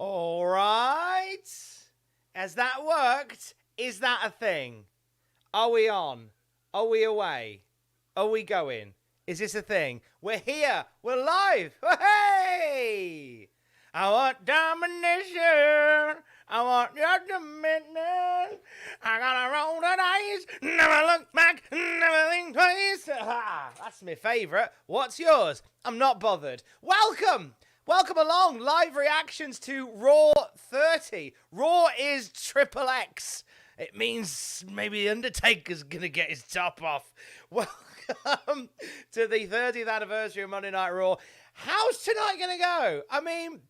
All right. Has that worked? Is that a thing? Are we on? Are we away? Are we going? Is this a thing? We're here. We're live. Hey! I want domination. I want your dominion. I gotta roll the dice. Never look back. Never think twice. That's my favourite. What's yours? I'm not bothered. Welcome. Welcome along. Live reactions to Raw 30. Raw is XXX. It means maybe Undertaker's going to get his top off. Welcome to the 30th anniversary of Monday Night Raw. How's tonight going to go? I mean,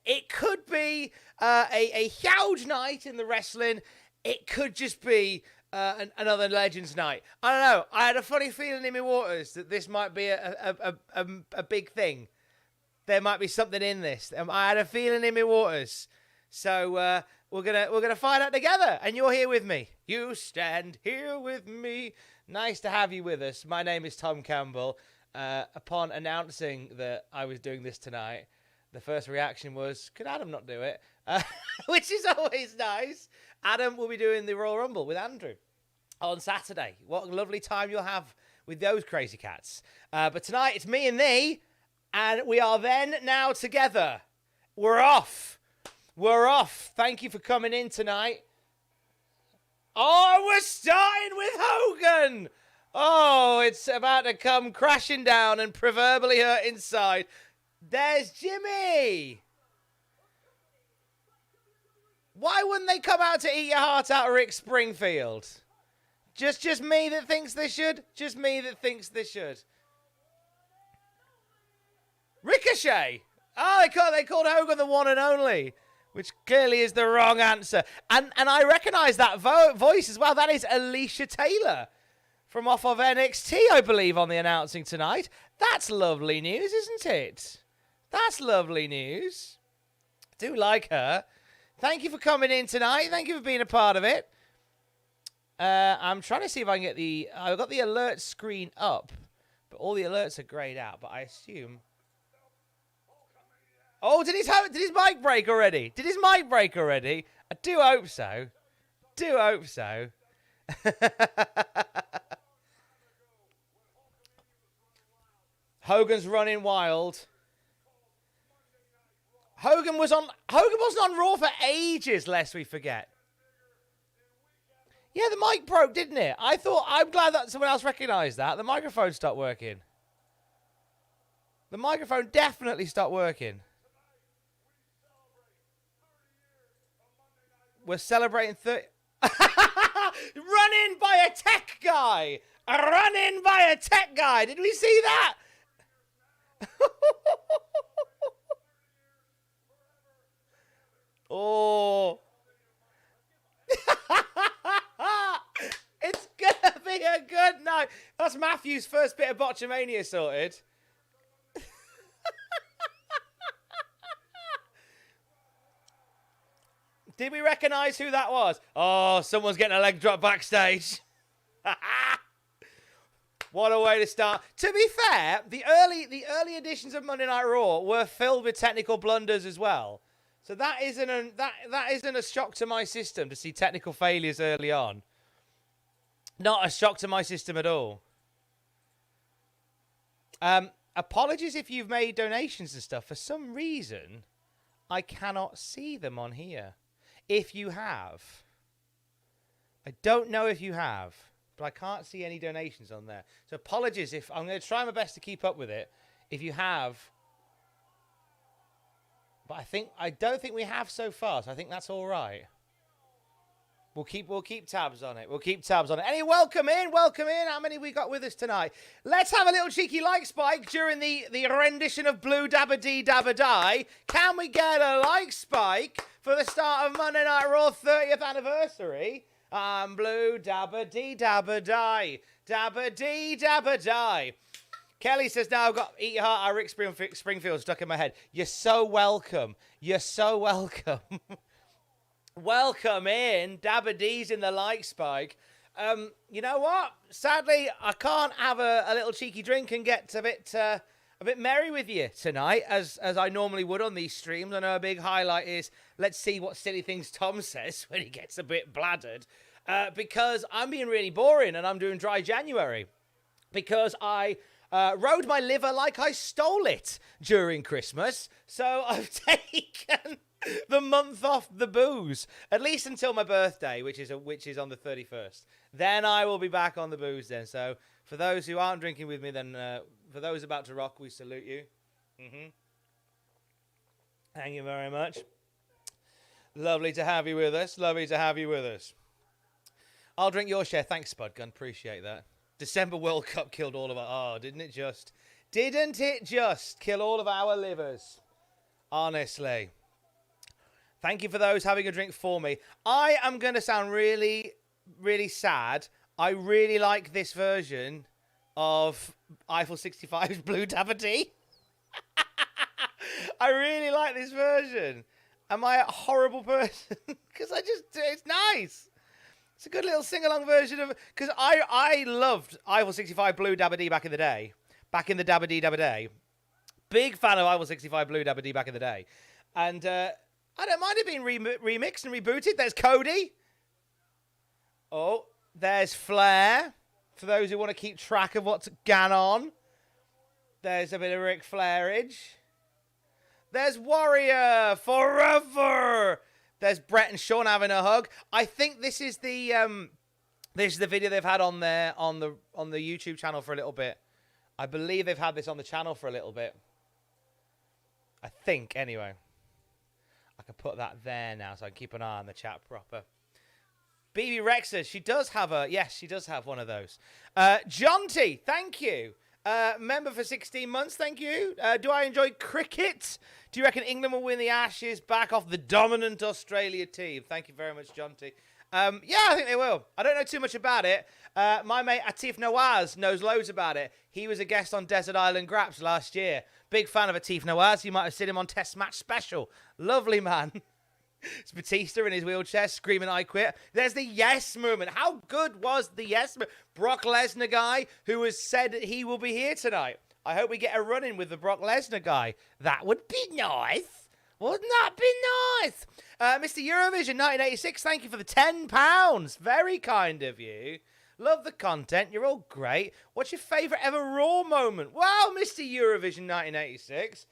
it could be a huge night in the wrestling. It could just be another Legends night. I don't know. I had a funny feeling in my waters that this might be a big thing. There might be something in this. I had a feeling in my waters. So we're gonna find out together, and you're here with me. You stand here with me. Nice to have you with us. My name is Tom Campbell. Upon announcing that I was doing this tonight, the first reaction was, could Adam not do it? Which is always nice. Adam will be doing the Royal Rumble with Andrew on Saturday. What a lovely time you'll have with those crazy cats. But tonight it's me and thee. And we are then now together. We're off. We're off. Thank you for coming in tonight. Oh, we're starting with Hogan. Oh, it's about to come crashing down and proverbially hurt inside. There's Jimmy. Why wouldn't they come out to eat your heart out, Rick Springfield? Just me that thinks they should? Just me that thinks they should. Ricochet. Oh, they called Hogan the one and only, which clearly is the wrong answer. And I recognise that voice as well. That is Alicia Taylor from off of NXT, I believe, on the announcing tonight. That's lovely news, isn't it? That's lovely news. I do like her. Thank you for coming in tonight. Thank you for being a part of it. I'm trying to see if I can get I've got the alert screen up, but all the alerts are greyed out. But I assume. Oh, did his mic break already? Did his mic break already? I do hope so. Do hope so. Hogan's running wild. Hogan wasn't on Raw for ages, lest we forget. Yeah, the mic broke, didn't it? I'm glad that someone else recognised that. The microphone stopped working. The microphone definitely stopped working. We're celebrating 30... Run in by a tech guy! Run in by a tech guy! Did we see that? Oh. It's gonna be a good night. That's Matthew's first bit of Botchamania sorted. Did we recognise who that was? Oh, someone's getting a leg drop backstage. What a way to start. To be fair, the early editions of Monday Night Raw were filled with technical blunders as well. So that isn't a shock to my system to see technical failures early on. Not a shock to my system at all. Apologies if you've made donations and stuff. For some reason, I cannot see them on here. If you have. I don't know if you have, but I can't see any donations on there. So apologies if I'm going to try my best to keep up with it. If you have, but I don't think we have so far. So I think that's all right. We'll keep tabs on it. We'll keep tabs on it. Anyway, welcome in. How many we got with us tonight? Let's have a little cheeky like spike during the rendition of Blue Dabba Dee Dabba Die. Can we get a like spike for the start of Monday Night Raw 30th anniversary? Blue Dabba Dee Dabba Die. Dabba Dee Dabba Die. Kelly says, now I've got Eat Your Heart out Rick Springfield stuck in my head. You're so welcome. You're so welcome. Welcome in. Dabba D's in the like spike. You know what? Sadly, I can't have a little cheeky drink and get a bit a bit merry with you tonight, as I normally would on these streams. I know a big highlight is, let's see what silly things Tom says when he gets a bit bladdered. Because I'm being really boring and I'm doing dry January. Because I rode my liver like I stole it during Christmas. So I've taken the month off the booze, at least until my birthday, which is on the 31st. Then I will be back on the booze then. So for those who aren't drinking with me, then for those about to rock, we salute you. Thank you very much. Lovely to have you with us. Lovely to have you with us. I'll drink your share. Thanks, Spudgun. Appreciate that. December World Cup killed all of our... Oh, didn't it just? Didn't it just kill all of our livers? Honestly. Thank you for those having a drink for me. I am going to sound really, really sad. I really like this version of Eiffel 65's Blue Dabba-Dee. I really like this version. Am I a horrible person? Because it's nice. It's a good little sing-along version of... Because I loved Eiffel 65 Blue Dabba-Dee back in the day. Back in the Dabba-Dee Dabba Day. Big fan of Eiffel 65 Blue Dabba-Dee back in the day. And I don't mind it being remixed and rebooted. There's Cody. Oh, there's Flair. For those who want to keep track of what's gone on. There's a bit of Ric Flairage. There's Warrior forever. There's Brett and Shawn having a hug. I think this is the video they've had on the YouTube channel for a little bit. I believe they've had this on the channel for a little bit. I think, anyway. I can put that there now so I can keep an eye on the chat proper. BB Rex says she does have a... Yes, she does have one of those. John T, thank you. Member for 16 months, thank you. Do I enjoy cricket? Do you reckon England will win the Ashes back off the dominant Australia team? Thank you very much, John T. Yeah, I think they will. I don't know too much about it. My mate Atif Nawaz knows loads about it. He was a guest on Desert Island Graps last year. Big fan of Atif Nawaz. You might have seen him on Test Match Special. Lovely man. It's Batista in his wheelchair screaming, I quit. There's the yes movement. How good was the yes movement? Brock Lesnar guy who has said that he will be here tonight. I hope we get a run-in with the Brock Lesnar guy. That would be nice. Wouldn't that be nice? Mr. Eurovision 1986, thank you for the £10. Very kind of you. Love the content. You're all great. What's your favourite ever Raw moment? Well, Mr. Eurovision 1986...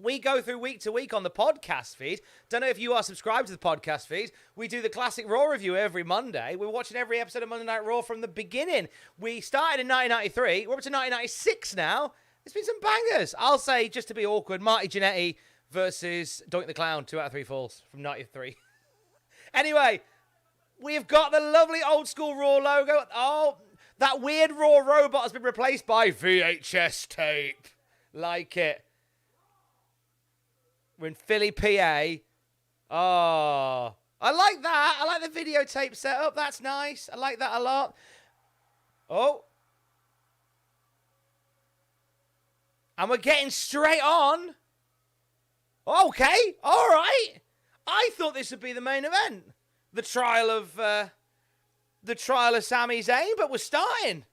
We go through week to week on the podcast feed. Don't know if you are subscribed to the podcast feed. We do the classic Raw review every Monday. We're watching every episode of Monday Night Raw from the beginning. We started in 1993. We're up to 1996 now. There's been some bangers. I'll say, just to be awkward, Marty Jannetty versus Doink the Clown, 2 out of 3 falls from 93. Anyway, we've got the lovely old school Raw logo. Oh, that weird Raw robot has been replaced by VHS tape. Like it. We're in Philly, PA. Oh, I like that. I like the videotape setup. That's nice. I like that a lot. Oh. And we're getting straight on. Okay. All right. I thought this would be the main event. The trial of Sami Zayn, but we're starting.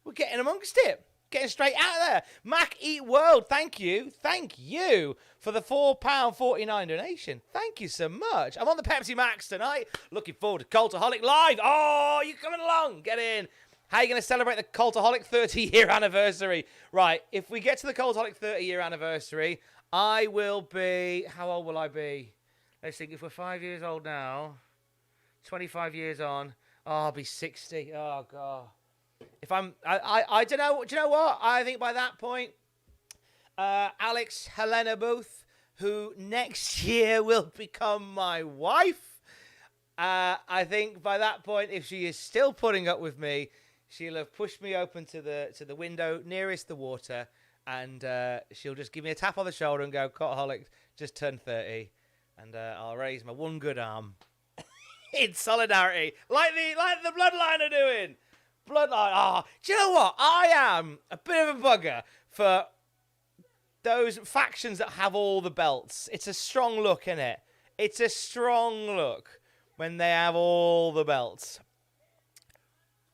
We're getting amongst it. Getting straight out of there. Mac Eat World, thank you. Thank you for the £4.49 donation. Thank you so much. I'm on the Pepsi Max tonight. Looking forward to Cultaholic Live. Oh, you coming along? Get in. How are you going to celebrate the Cultaholic 30-year anniversary? Right, if we get to the Cultaholic 30-year anniversary, I will be... How old will I be? Let's think. If we're 5 years old now, 25 years on, I'll be 60. Oh, God. If I don't know. Do you know what? I think by that point, Alex Helena Booth, who next year will become my wife, I think by that point, if she is still putting up with me, she'll have pushed me open to the window nearest the water, and she'll just give me a tap on the shoulder and go, "Cultaholic, just turned 30," and I'll raise my one good arm in solidarity, like the Bloodline are doing. Bloodline. Oh, do you know what? I am a bit of a bugger for those factions that have all the belts. It's a strong look, isn't it? It's a strong look when they have all the belts.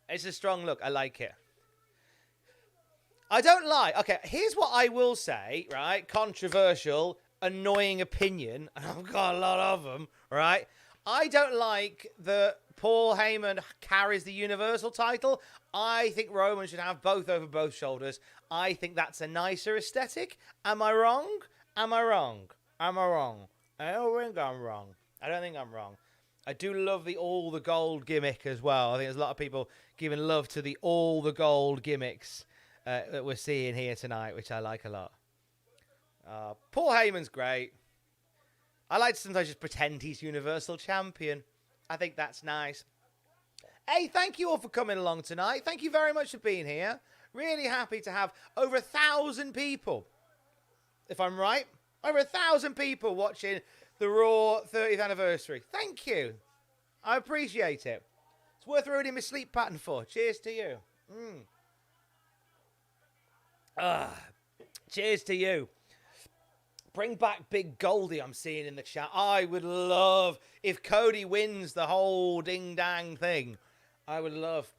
It's a strong look. I like it. I don't like. Okay, here's what I will say, right? Controversial, annoying opinion. I've got a lot of them, right? I don't like that Paul Heyman carries the Universal title. I think Roman should have both over both shoulders. I think that's a nicer aesthetic. Am I wrong? Am I wrong? Am I wrong? I don't think I'm wrong. I don't think I'm wrong. I do love the all the gold gimmick as well. I think there's a lot of people giving love to the all the gold gimmicks that we're seeing here tonight, which I like a lot. Paul Heyman's great. I like to sometimes just pretend he's Universal Champion. I think that's nice. Hey, thank you all for coming along tonight. Thank you very much for being here. Really happy to have over 1,000 people, if I'm right. Over 1,000 people watching the Raw 30th anniversary. Thank you. I appreciate it. It's worth ruining my sleep pattern for. Cheers to you. Cheers to you. Bring back Big Goldie, I'm seeing in the chat. I would love, if Cody wins the whole ding-dang thing, I would love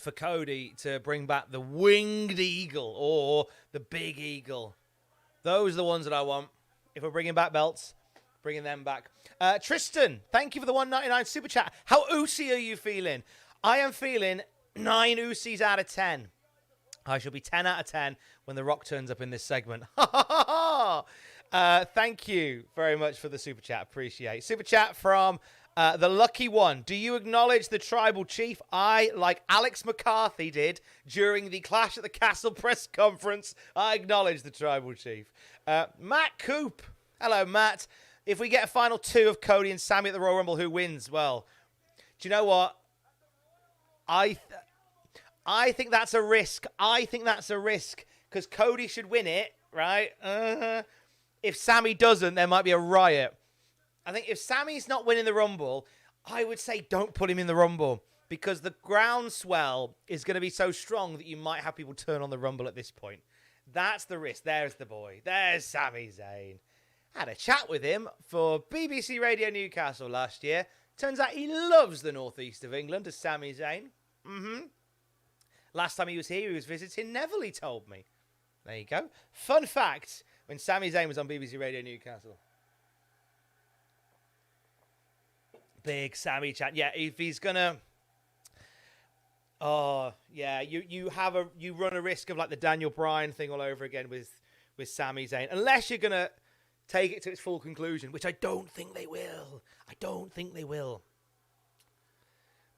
for Cody to bring back the Winged Eagle or the Big Eagle. Those are the ones that I want. If we're bringing back belts, bringing them back. Tristan, thank you for the $1.99 super chat. How Usi are you feeling? I am feeling 9 Usis out of 10. I shall be 10 out of 10 when The Rock turns up in this segment. Thank you very much for the super chat. Appreciate it. Super chat from the Lucky One. Do you acknowledge the tribal chief? I, like Alex McCarthy did during the Clash at the Castle press conference, I acknowledge the tribal chief. Matt Coop. Hello, Matt. If we get a final 2 of Cody and Sami at the Royal Rumble, who wins? Well, do you know what? I think that's a risk. I think that's a risk because Cody should win it, right? If Sami doesn't, there might be a riot. I think if Sami's not winning the Rumble, I would say don't put him in the Rumble because the groundswell is going to be so strong that you might have people turn on the Rumble at this point. That's the risk. There's the boy. There's Sami Zayn. Had a chat with him for BBC Radio Newcastle last year. Turns out he loves the northeast of England, as Sami Zayn. Last time he was here, he was visiting Neville, he told me. There you go. Fun fact, when Sami Zayn was on BBC Radio Newcastle. Big Sami chat. Yeah, if he's going to... Oh, yeah, you run a risk of like the Daniel Bryan thing all over again with Sami Zayn. Unless you're going to take it to its full conclusion, which I don't think they will. I don't think they will.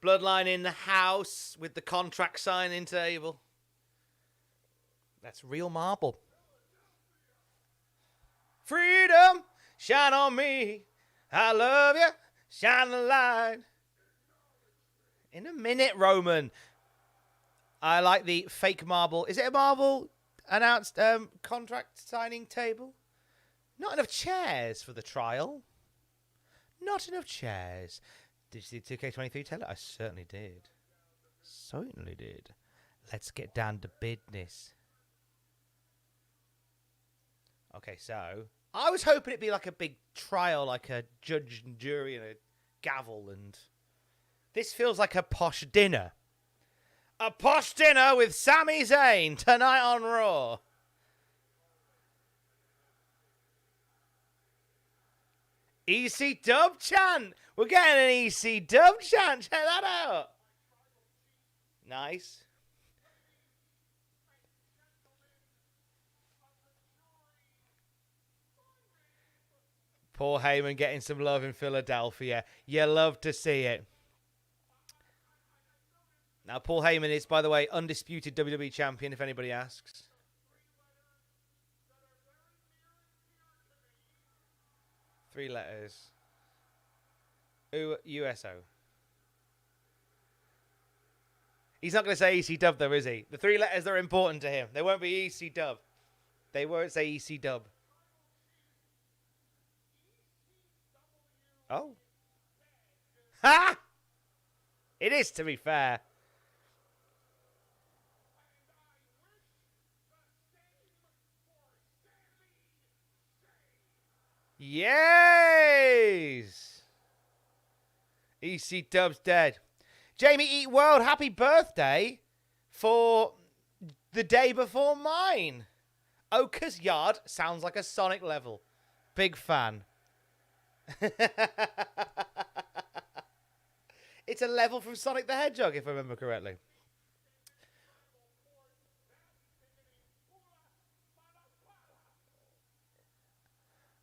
Bloodline in the house with the contract signing table. That's real marble. Freedom, shine on me. I love you. Shine the light. In a minute, Roman. I like the fake marble. Is it a marble announced contract signing table? Not enough chairs for the trial. Not enough chairs. Did you see 2K23 Taylor? I certainly did. Certainly did. Let's get down to business. Okay, so I was hoping it'd be like a big trial, like a judge and jury and a gavel, and this feels like a posh dinner. A posh dinner with Sami Zayn tonight on Raw. EC Dub chant. We're getting an EC Dub chant. Check that out. Nice. Paul Heyman getting some love in Philadelphia. You love to see it. Now, Paul Heyman is, by the way, undisputed WWE champion, if anybody asks. Three letters. USO. He's not going to say EC Dub, though, is he? The 3 letters are important to him. They won't be EC Dub. They won't say EC Dub. Oh. Ha! It is, to be fair. Yes! EC Dub's dead. Jamie Eat World, happy birthday for The day before mine. Oka's yard sounds like a Sonic level. Big fan. It's a level from Sonic the Hedgehog, if I remember correctly.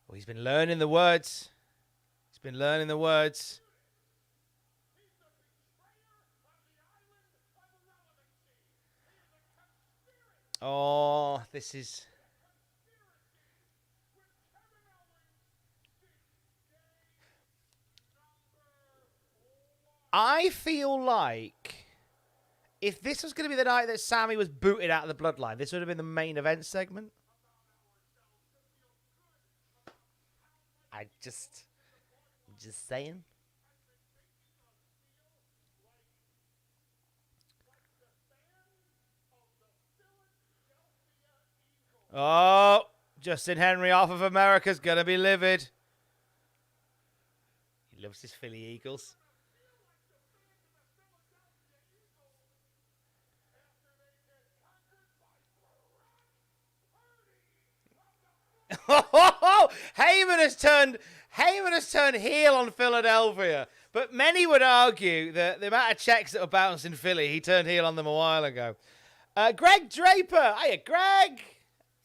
Oh, he's been learning the words. He's been learning the words. Oh, this is... I feel like if this was going to be the night that Sami was booted out of the Bloodline, this would have been the main event segment. Just saying. Oh, Justin Henry off of America's going to be livid. He loves his Philly Eagles. Heyman has turned heel on Philadelphia, but many would argue that the amount of checks that were bounced in Philly, he turned heel on them a while ago. Greg Draper, hiya, Greg.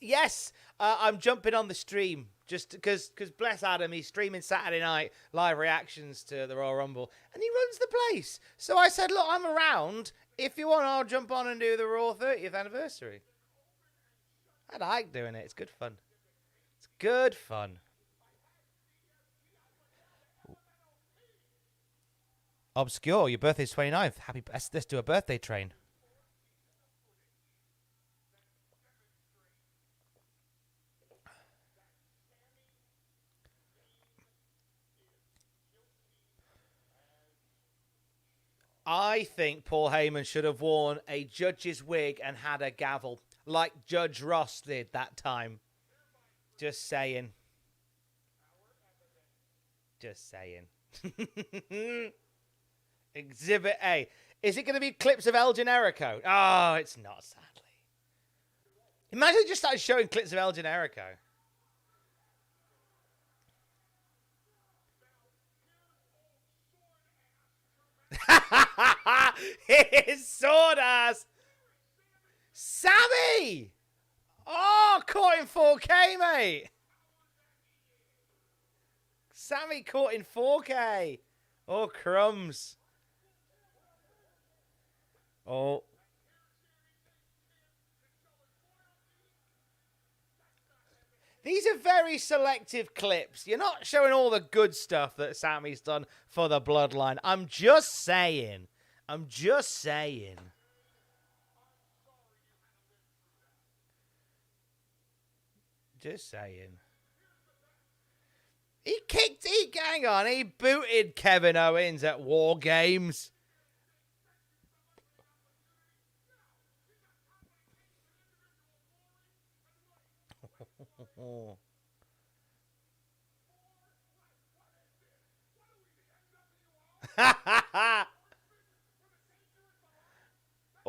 Yes, I'm jumping on the stream just because bless Adam, he's streaming Saturday night live reactions to the Royal Rumble, and he runs the place. So I said, look, I'm around. If you want, I'll jump on and do the Raw 30th anniversary. I like doing it. It's good fun. It's good fun. Obscure, your birthday's 29th. Happy, let's do a birthday train. I think Paul Heyman should have worn a judge's wig and had a gavel, like Judge Ross did that time. Just saying. Just saying. Exhibit A. Is it going to be clips of El Generico? Oh, it's not, sadly. Imagine they just started showing clips of El Generico. His sword ass. Sami! Oh, caught in 4K, mate. Sami caught in 4K. Oh, crumbs. Oh. These are very selective clips. You're not showing all the good stuff that Sami's done for the Bloodline. I'm just saying. I'm just saying. Just saying. Hang on, he booted Kevin Owens at War Games.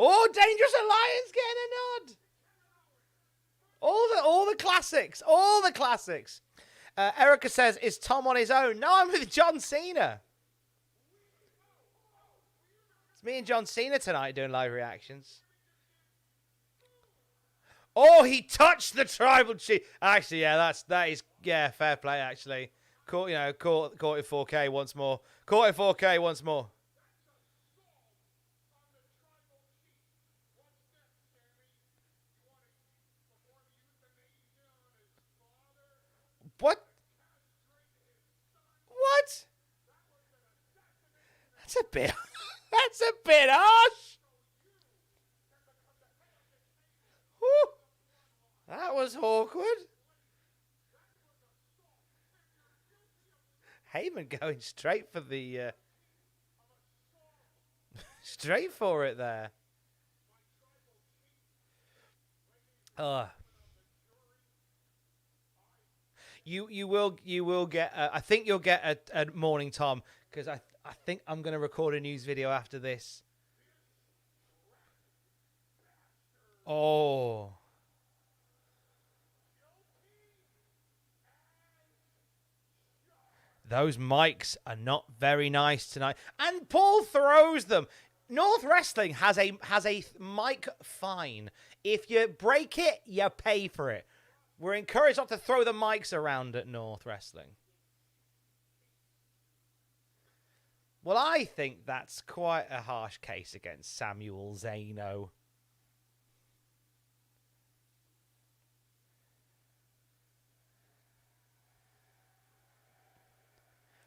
Oh, Dangerous Alliance getting a nod. All the classics. All the classics. Erica says, is Tom on his own? No, I'm with John Cena. It's me and John Cena tonight doing live reactions. Oh, he touched the tribal chief. Actually, yeah, that is fair play. Actually, caught it 4K once more. Caught it 4K once more. What? What? That's a bit. That's a bit harsh. Whew. That was awkward. Heyman going straight for the straight for it there. You will get. I think you'll get a morning Tom, because I think I'm going to record a news video after this. Oh. Those mics are not very nice tonight. And Paul throws them. North Wrestling has a mic fine. If you break it, you pay for it. We're encouraged not to throw the mics around at North Wrestling. Well, I think that's quite a harsh case against Samuel Zano.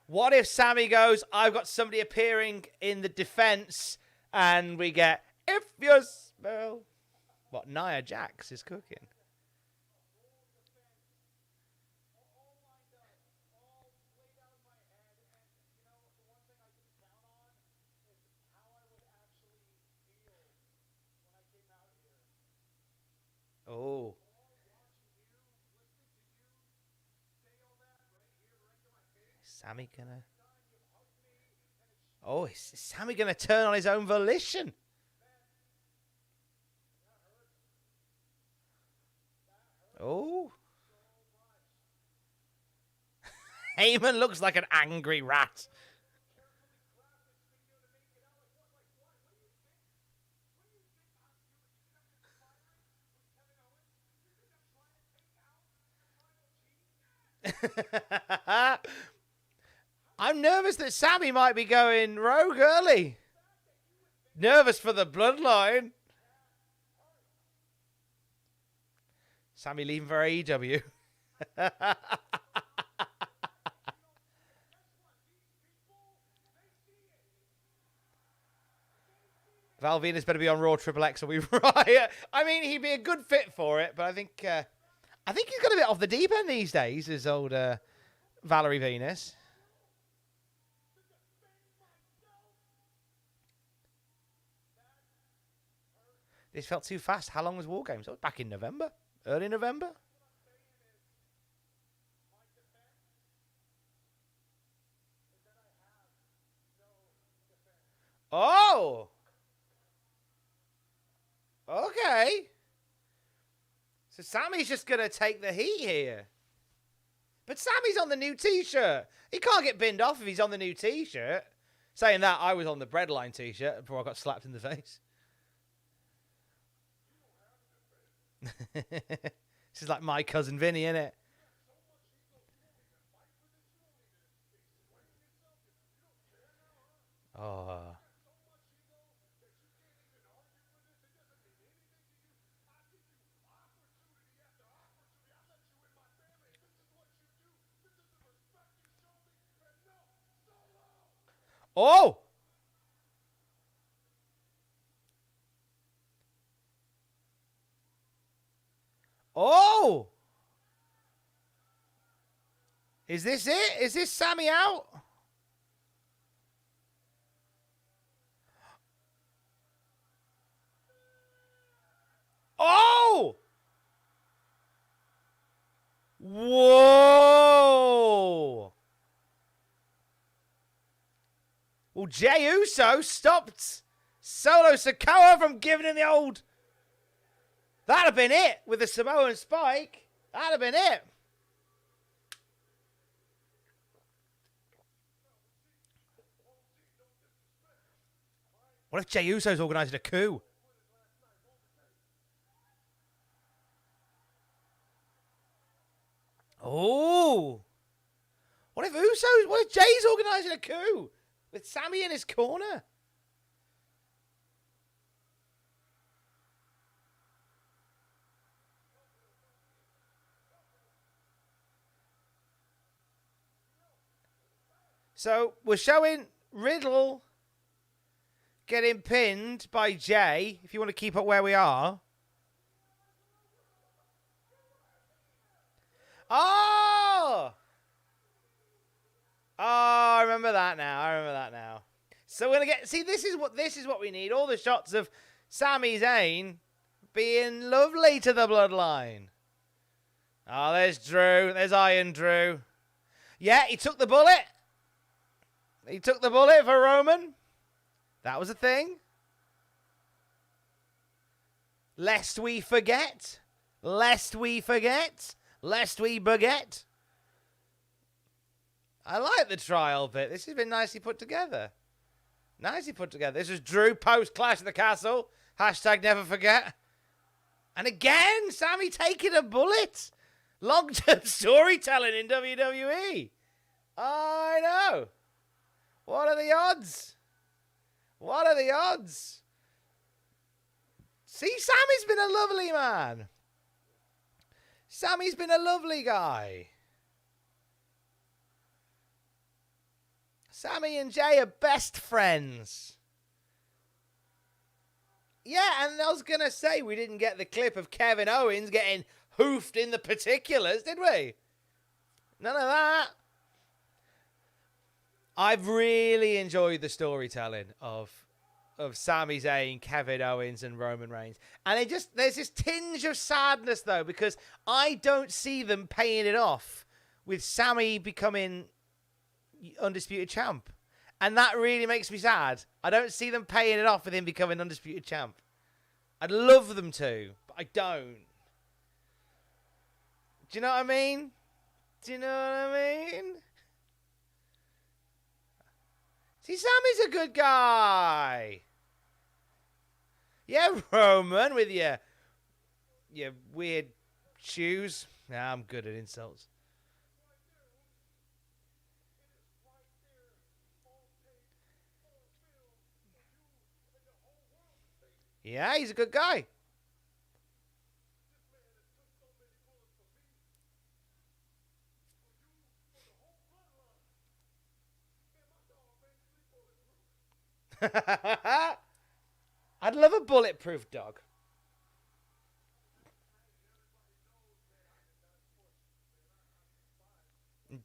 What if Sami goes, I've got somebody appearing in the defense, and we get, if you smell what Nia Jax is cooking. Oh. Sami gonna... Oh, is Sami gonna turn on his own volition? Oh. Heyman looks like an angry rat. I'm nervous that Sami might be going rogue early. Nervous for the bloodline. Sami leaving for AEW. Val Venus better be on Raw XXX or we riot. I mean, he'd be a good fit for it, but I think he's got a bit off the deep end these days, his old Valerie Venus. This felt too fast. How long was War Games? Oh, back in November? Early November? Oh! Okay. So Sami's just going to take the heat here. But Sami's on the new T-shirt. He can't get binned off if he's on the new T-shirt. Saying that, I was on the Breadline T-shirt before I got slapped in the face. This is like my cousin Vinny, isn't it? Oh. Oh! Oh! Is this it? Is this Sami out? Oh! Whoa! Well, Jey Uso stopped Solo Sikoa from giving him the old... That'd have been it with the Samoan spike. That'd have been it. What if Jey Uso's organising a coup? Oh. What if Jey's organising a coup with Sami in his corner? So we're showing Riddle getting pinned by Jey, if you want to keep up where we are. Oh! Oh, I remember that now. So we're gonna get this is what we need. All the shots of Sami Zayn being lovely to the bloodline. Oh, there's Drew. There's Iron Drew. Yeah, he took the bullet. He took the bullet for Roman. That was a thing. Lest we forget. Lest we forget. Lest we baguette. I like the trial bit. This has been nicely put together. Nicely put together. This is Drew post Clash of the Castle. Hashtag never forget. And again, Sami taking a bullet. Long-term storytelling in WWE. I know. What are the odds? What are the odds? See, Sami's been a lovely man. Sami's been a lovely guy. Sami and Jay are best friends. Yeah, and I was going to say we didn't get the clip of Kevin Owens getting hoofed in the particulars, did we? None of that. I've really enjoyed the storytelling of Sami Zayn, Kevin Owens, and Roman Reigns. And there's this tinge of sadness, though, because I don't see them paying it off with Sami becoming undisputed champ. And that really makes me sad. I don't see them paying it off with him becoming undisputed champ. I'd love them to, but I don't. Do you know what I mean? Do you know what I mean? See, Sami's a good guy. Yeah, Roman, with your weird shoes. Nah, I'm good at insults. Yeah, he's a good guy. I'd love a bulletproof dog.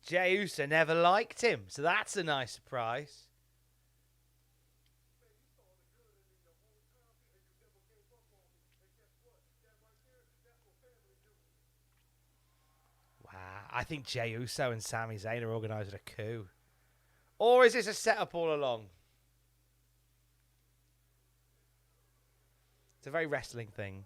Jey Uso never liked him, so that's a nice surprise. Wow, I think Jey Uso and Sami Zayn are organising a coup. Or is this a setup all along? It's a very wrestling thing.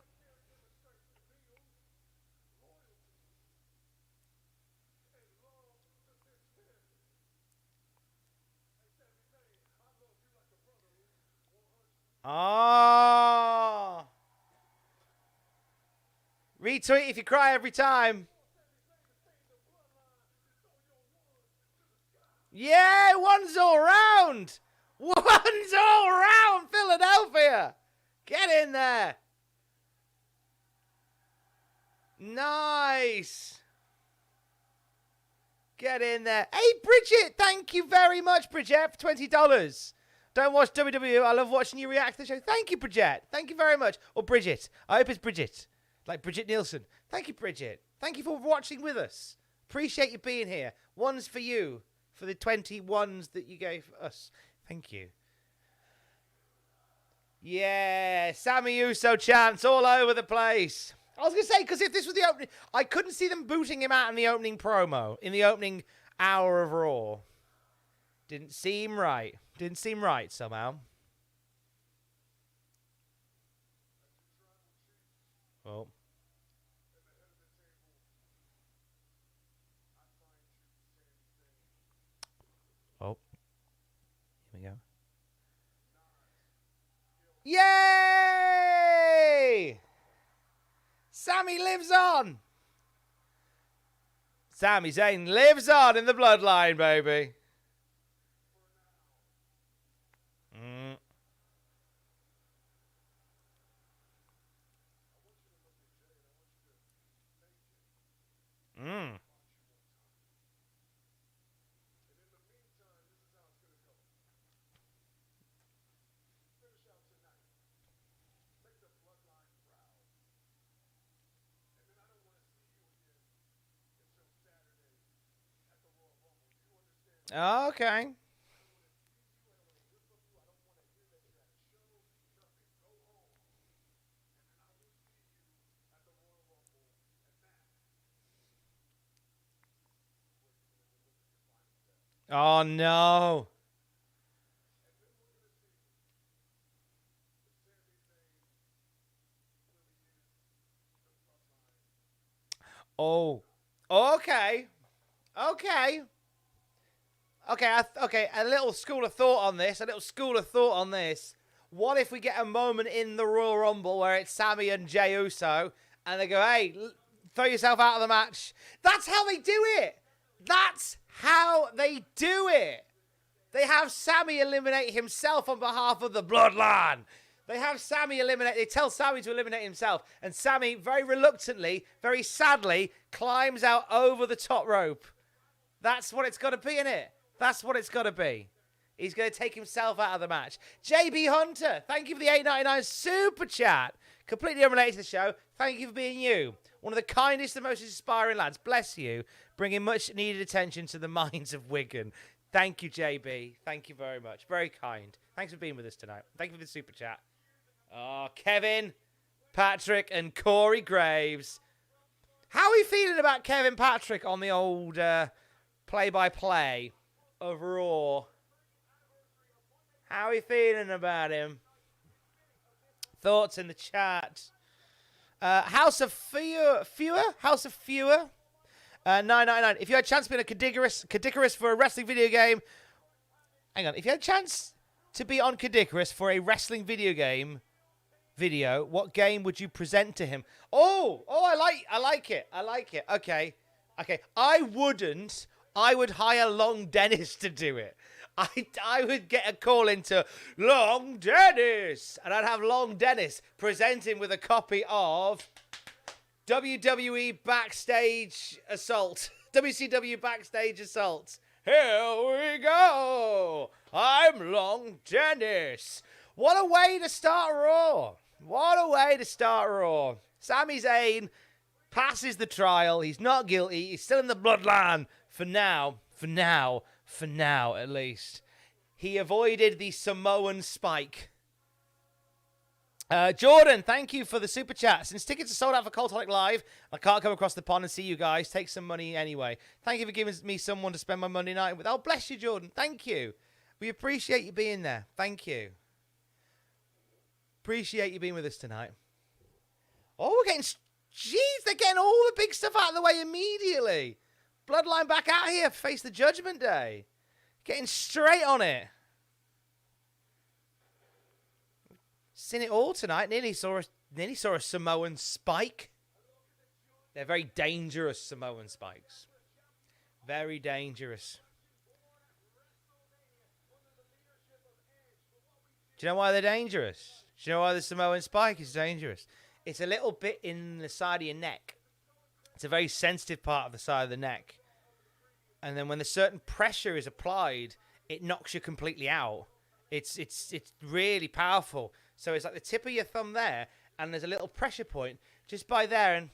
Oh. Retweet if you cry every time. Yeah, one's all round. One's all round, Philadelphia. Get in there. Nice. Get in there. Hey, Bridget, thank you very much, Bridget, for $20. Don't watch WWE. I love watching you react to the show. Thank you, Bridget. Thank you very much. Or Bridget. I hope it's Bridget. Like Bridget Nielsen. Thank you, Bridget. Thank you for watching with us. Appreciate you being here. One's for you. For the 21s that you gave us. Thank you. Yeah, Sami Uso chants all over the place. I was going to say, because if this was the opening, I couldn't see them booting him out in the opening promo, in the opening hour of Raw. Didn't seem right. Didn't seem right somehow. Oh. Oh. Here we go. Yay! Sami lives on. Sami Zayn lives on in the bloodline, baby. Mm. Mm. Okay. Oh, no. Oh. Okay. Okay. Okay, a little school of thought on this. What if we get a moment in the Royal Rumble where it's Sami and Jey Uso, and they go, hey, throw yourself out of the match? That's how they do it. They have Sami eliminate himself on behalf of the Bloodline. They tell Sami to eliminate himself, and Sami, very reluctantly, very sadly, climbs out over the top rope. That's what it's got to be, innit? That's what it's got to be. He's going to take himself out of the match. JB Hunter, thank you for the $8.99 super chat. Completely unrelated to the show. Thank you for being you. One of the kindest and most inspiring lads. Bless you. Bringing much needed attention to the minds of Wigan. Thank you, JB. Thank you very much. Very kind. Thanks for being with us tonight. Thank you for the super chat. Oh, Kevin, Patrick, and Corey Graves. How are we feeling about Kevin Patrick on the old play-by-play of Raw? How are we feeling about him? Thoughts in the chat. House of Fewer? 999. If you had a chance to be in a Cadicarus for a wrestling video game, hang on. If you had a chance to be on Cadicarus for a wrestling video game video, what game would you present to him? I like it. Okay. I would hire Long Dennis to do it. I would get a call into Long Dennis, and I'd have Long Dennis presenting with a copy of WWE Backstage Assault. WCW Backstage Assault. Here we go. I'm Long Dennis. What a way to start Raw. Sami Zayn passes the trial. He's not guilty. He's still in the Bloodline for now, at least. He avoided the Samoan spike. Jordan, thank you for the super chat. Since tickets are sold out for Cultaholic Live, I can't come across the pond and see you guys. Take some money anyway. Thank you for giving me someone to spend my Monday night with. Oh, bless you, Jordan. Thank you. We appreciate you being there. Thank you. Appreciate you being with us tonight. Oh, we're getting... Jeez, they're getting all the big stuff out of the way immediately. Bloodline back out here, face the Judgment Day. Getting straight on it. Seen it all tonight. Nearly saw a Samoan spike. They're very dangerous Samoan spikes. Very dangerous. Do you know why they're dangerous? Do you know why the Samoan spike is dangerous? It's a little bit in the side of your neck. It's a very sensitive part of the side of the neck. And then when a certain pressure is applied, it knocks you completely out. It's really powerful. So it's like the tip of your thumb there, and there's a little pressure point just by there. And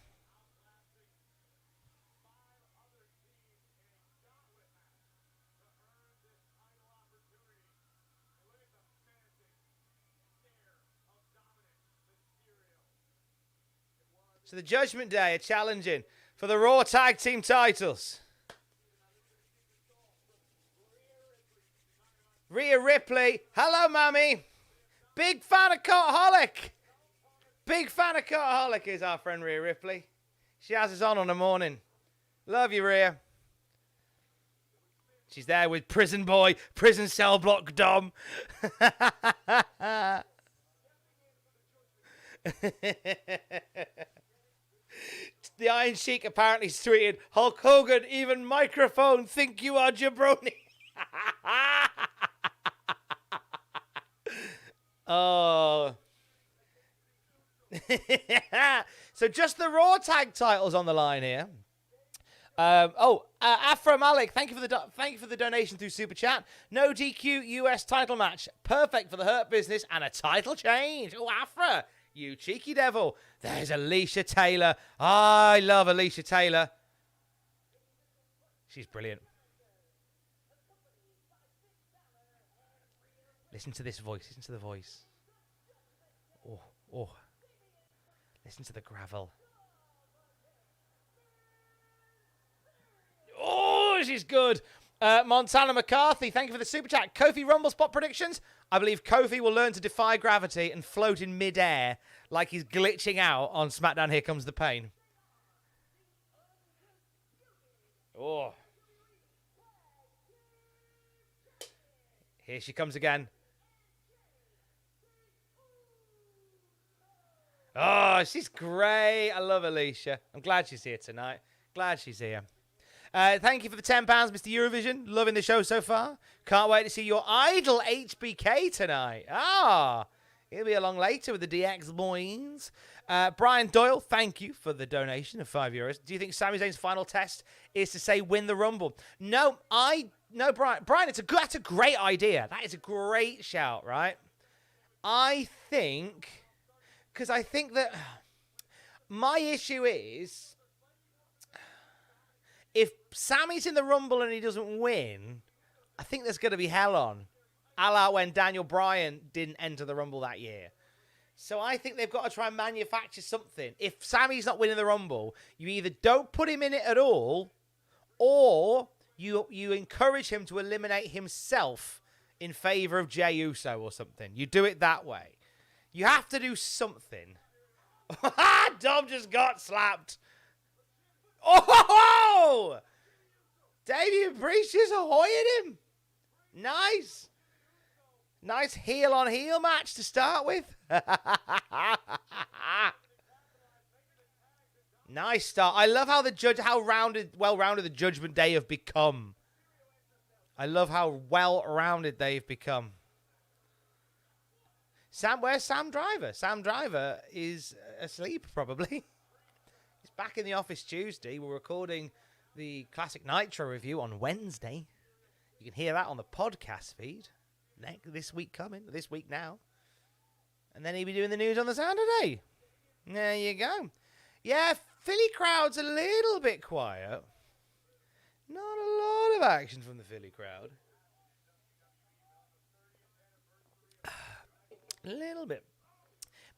so the Judgment Day are challenging for the Raw Tag Team titles. Rhea Ripley. Hello, Mammy. Big fan of Cultaholic. Big fan of Cultaholic is our friend Rhea Ripley. She has us on the morning. Love you, Rhea. She's there with Prison Boy, Prison Cell Block Dom. The Iron Sheik apparently tweeted, Hulk Hogan, even microphone, think you are jabroni. Oh. So just the Raw tag titles on the line here. Afro Malik, thank you for the donation through Super Chat. No DQ US title match. Perfect for the Hurt Business and a title change. Oh, Afra, you cheeky devil. There's Alicia Taylor. I love Alicia Taylor. She's brilliant. Listen to this voice. Listen to the voice. Oh. Listen to the gravel. Oh, she's good. Montana McCarthy, thank you for the super chat. Kofi Rumble spot predictions. I believe Kofi will learn to defy gravity and float in midair like he's glitching out on SmackDown Here Comes the Pain. Oh. Here she comes again. Oh, she's great. I love Alicia. I'm glad she's here tonight. Glad she's here. Thank you for the £10, Mr. Eurovision. Loving the show so far. Can't wait to see your idol HBK tonight. He'll be along later with the DX boys. Brian Doyle, thank you for the donation of €5. Do you think Sami Zayn's final test is to say win the Rumble? No, Brian. Brian, that's a great idea. That is a great shout, right? Because I think that my issue is if Sami's in the Rumble and he doesn't win, I think there's going to be hell on. A la when Daniel Bryan didn't enter the Rumble that year. So I think they've got to try and manufacture something. If Sami's not winning the Rumble, you either don't put him in it at all, or you encourage him to eliminate himself in favor of Jey Uso or something. You do it that way. You have to do something. Dom just got slapped. Oh! Damian Priest just ahoyed him. Nice. Nice heel-on-heel match to start with. Nice start. I love how well-rounded the Judgement Day have become. I love how well-rounded they've become. Where's Sam Driver? Sam Driver is asleep, probably. He's back in the office Tuesday. We're recording the Classic Nitro review on Wednesday. You can hear that on the podcast feed. This week now. And then he'll be doing the news on the Saturday. There you go. Yeah, Philly crowd's a little bit quiet. Not a lot of action from the Philly crowd. A little bit.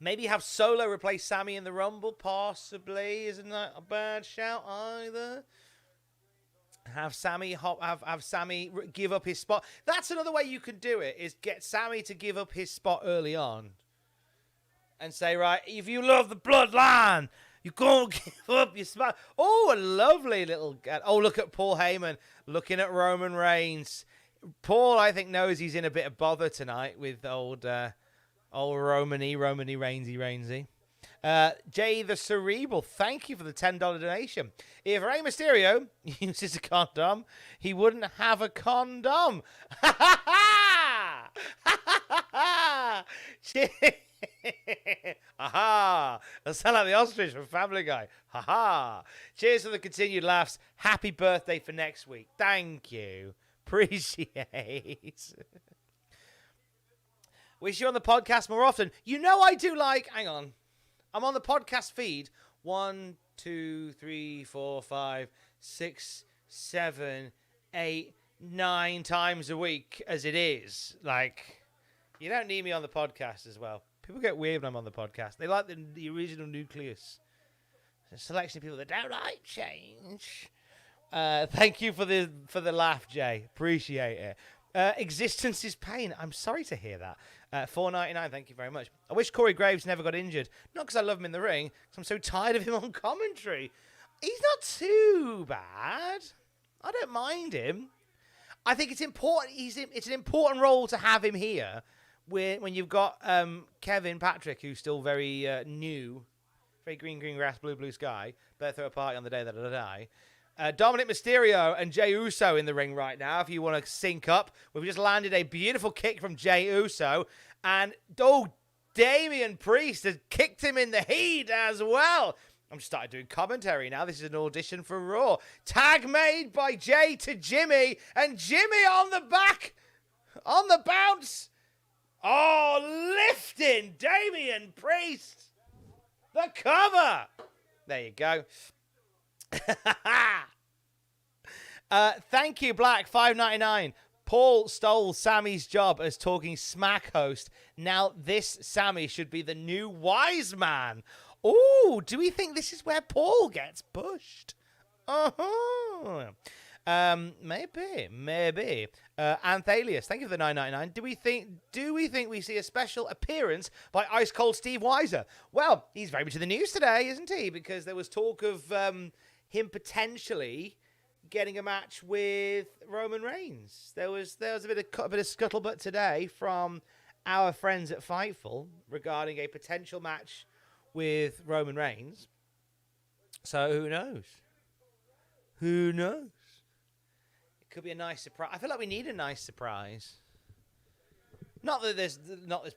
Maybe have Solo replace Sami in the Rumble, possibly. Isn't that a bad shout either? Have Sami have Sami give up his spot. That's another way you can do it, is get Sami to give up his spot early on. And say, right, if you love the Bloodline, you can't give up your spot. Oh, a lovely little... Oh, look at Paul Heyman looking at Roman Reigns. Paul, I think, knows he's in a bit of bother tonight with old Romany, Rainsy. Jay the Cerebral, thank you for the $10 donation. If Rey Mysterio uses a condom, he wouldn't have a condom. Ha ha ha! Ha ha ha! Aha! I sound like the ostrich from Family Guy. Ha ha! Cheers for the continued laughs. Happy birthday for next week. Thank you. Appreciate. Wish you on the podcast more often. You know I do like... Hang on. I'm on the podcast feed 1, 2, 3, 4, 5, 6, 7, 8, 9 times a week as it is. Like, you don't need me on the podcast as well. People get weird when I'm on the podcast. They like the original nucleus. There's a selection of people that don't like change. Thank you for the laugh, Jay. Appreciate it. Existence is pain. I'm sorry to hear that. $4.99, thank you very much. I wish Corey Graves never got injured. Not because I love him in the ring, because I'm so tired of him on commentary. He's not too bad. I don't mind him. I think it's important. It's an important role to have him here, when you've got Kevin Patrick, who's still very new, very green grass, blue sky. Better throw a party on the day that I die. Dominic Mysterio and Jey Uso in the ring right now, if you want to sync up. We've just landed a beautiful kick from Jey Uso. And, Damian Priest has kicked him in the heat as well. I'm just started doing commentary now. This is an audition for Raw. Tag made by Jey to Jimmy. And Jimmy on the back. On the bounce. Oh, lifting Damian Priest. The cover. There you go. Thank you, Black. $5.99. Paul stole Sami's job as talking smack host. Now this Sami should be the new wise man. Ooh, do we think this is where Paul gets pushed? Uh-huh. Maybe. Anthalius, thank you for the $9.99. Do we think we see a special appearance by Ice Cold Steve Weiser? Well, he's very much in the news today, isn't he? Because there was talk of him potentially getting a match with Roman Reigns. There was a bit of scuttlebutt today from our friends at Fightful regarding a potential match with Roman Reigns. So who knows? Who knows? It could be a nice surprise. I feel like we need a nice surprise. Not that there's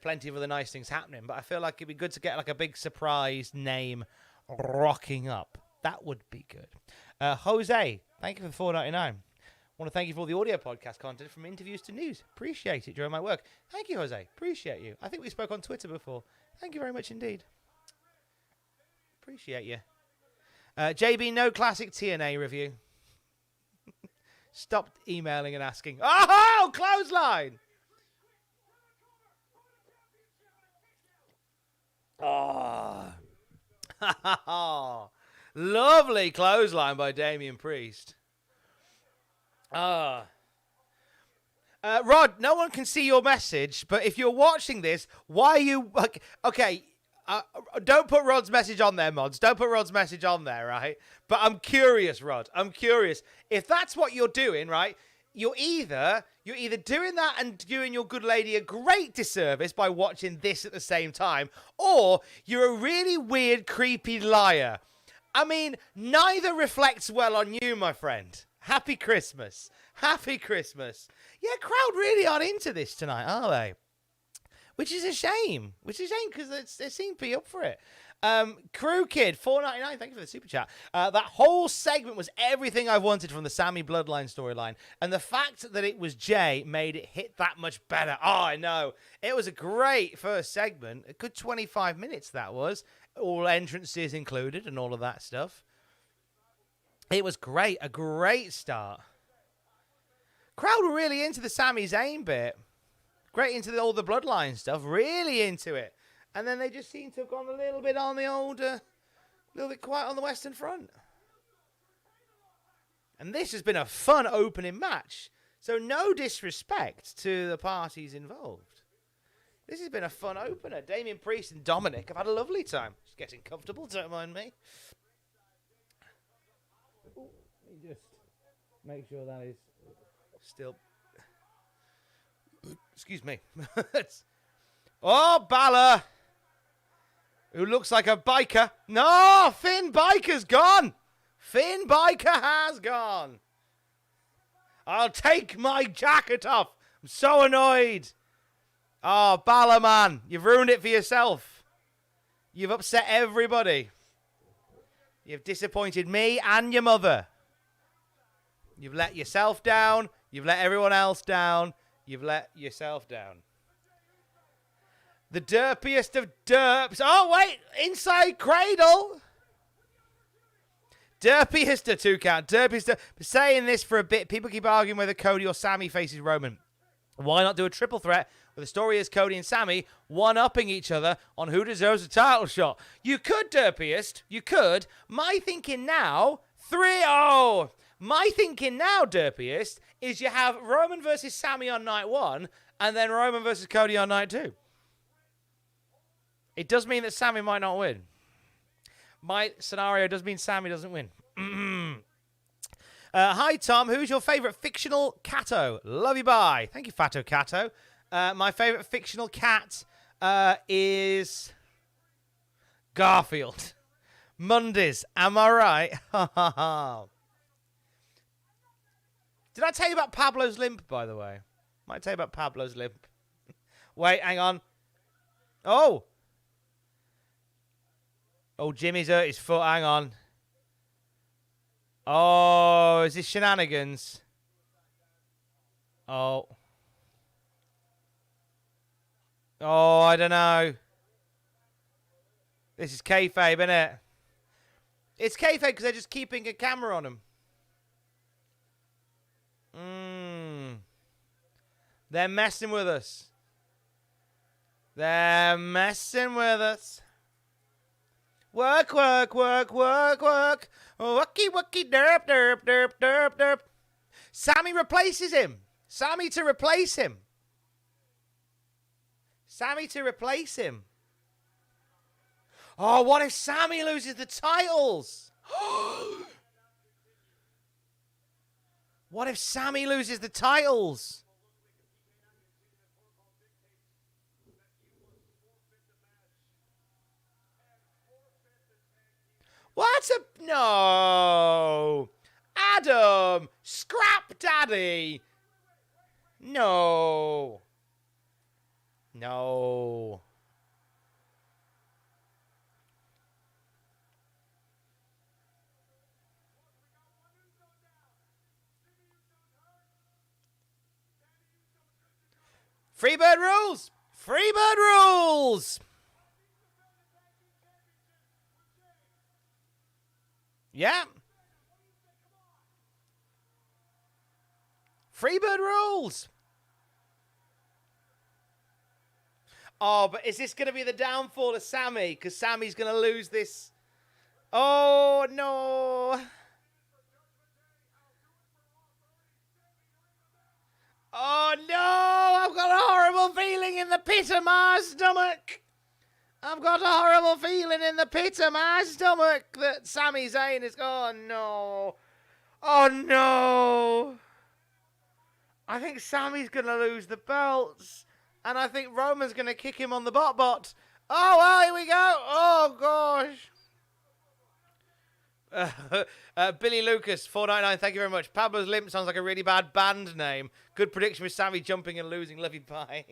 plenty of other nice things happening, but I feel like it'd be good to get like a big surprise name rocking up. That would be good. Jose, thank you for $4.99. I want to thank you for all the audio podcast content from interviews to news. Appreciate it during my work. Thank you, Jose. Appreciate you. I think we spoke on Twitter before. Thank you very much indeed. Appreciate you. JB, no classic TNA review. Stopped emailing and asking. Oh, clothesline! Oh, lovely clothesline by Damian Priest. Rod, no one can see your message, but if you're watching this, why are you... Okay, don't put Rod's message on there, mods. Don't put Rod's message on there, right? But I'm curious, Rod. I'm curious. If that's what you're doing, right, you're either doing that and doing your good lady a great disservice by watching this at the same time, or you're a really weird, creepy liar. I mean, neither reflects well on you, my friend. Happy Christmas. Happy Christmas. Yeah, crowd really aren't into this tonight, are they? Which is a shame. Which is a shame because they seem to be up for it. Crew Kid, $4.99. Thank you for the super chat. That whole segment was everything I wanted from the Sami Bloodline storyline. And the fact that it was Jay made it hit that much better. Oh, I know. It was a great first segment. A good 25 minutes that was. All entrances included and all of that stuff. It was great. A great start. Crowd were really into the Sami Zayn bit. Great into all the Bloodline stuff. Really into it. And then they just seem to have gone a little bit on the old, little bit quiet on the Western Front. And this has been a fun opening match. So no disrespect to the parties involved. This has been a fun opener. Damian Priest and Dominic have had a lovely time. Just getting comfortable, don't mind me. Ooh, let me just make sure that is still... Excuse me. Oh, Balor! Who looks like a biker. No, Finn Biker's gone. Finn Biker has gone. I'll take my jacket off. I'm so annoyed. Oh, Balor, man. You've ruined it for yourself. You've upset everybody. You've disappointed me and your mother. You've let yourself down. You've let everyone else down. You've let yourself down. The derpiest of derps. Oh, wait. Inside cradle. Derpiest of 2 count. Derpiest of... Saying this for a bit. People keep arguing whether Cody or Sami faces Roman. Why not do a triple threat where the story is Cody and Sami one-upping each other on who deserves a title shot? You could, derpiest. You could. My thinking now... 3-0. My thinking now, derpiest, is you have Roman versus Sami on night 1 and then Roman versus Cody on night 2. It does mean that Sami might not win. My scenario does mean Sami doesn't win. Hi, Tom. Who's your favourite fictional catto? Love you, bye. Thank you, Fato Catto. My favourite fictional cat is Garfield. Mondays. Am I right? Did I tell you about Pablo's limp, by the way? Might tell you about Pablo's limp. Wait, hang on. Oh! Oh, Jimmy's hurt his foot. Hang on. Oh, is this shenanigans? Oh. Oh, I don't know. This is kayfabe, isn't it? It's kayfabe because they're just keeping a camera on him. They're messing with us. They're messing with us. Work, work, work, work, work. Wucky, wucky, derp, derp, derp, derp, derp. Sami replaces him. Sami to replace him. Sami to replace him. Oh, what if Sami loses the titles? What if Sami loses the titles? What a... No. Adam. Scrap Daddy. No. No. Freebird rules! Freebird rules! Yeah. Freebird rules! Oh, but is this going to be the downfall of Sami? Because Sami's going to lose this. Oh, no. Oh, no. I've got a horrible feeling in the pit of my stomach. I've got a horrible feeling in the pit of my stomach that Sami Zayn is... Oh, no. Oh, no. I think Sami's going to lose the belts. And I think Roman's going to kick him on the bot. Oh, well, here we go. Oh, gosh. Billy Lucas, 499, thank you very much. Pablo's Limp sounds like a really bad band name. Good prediction with Sami jumping and losing. Love you, bye.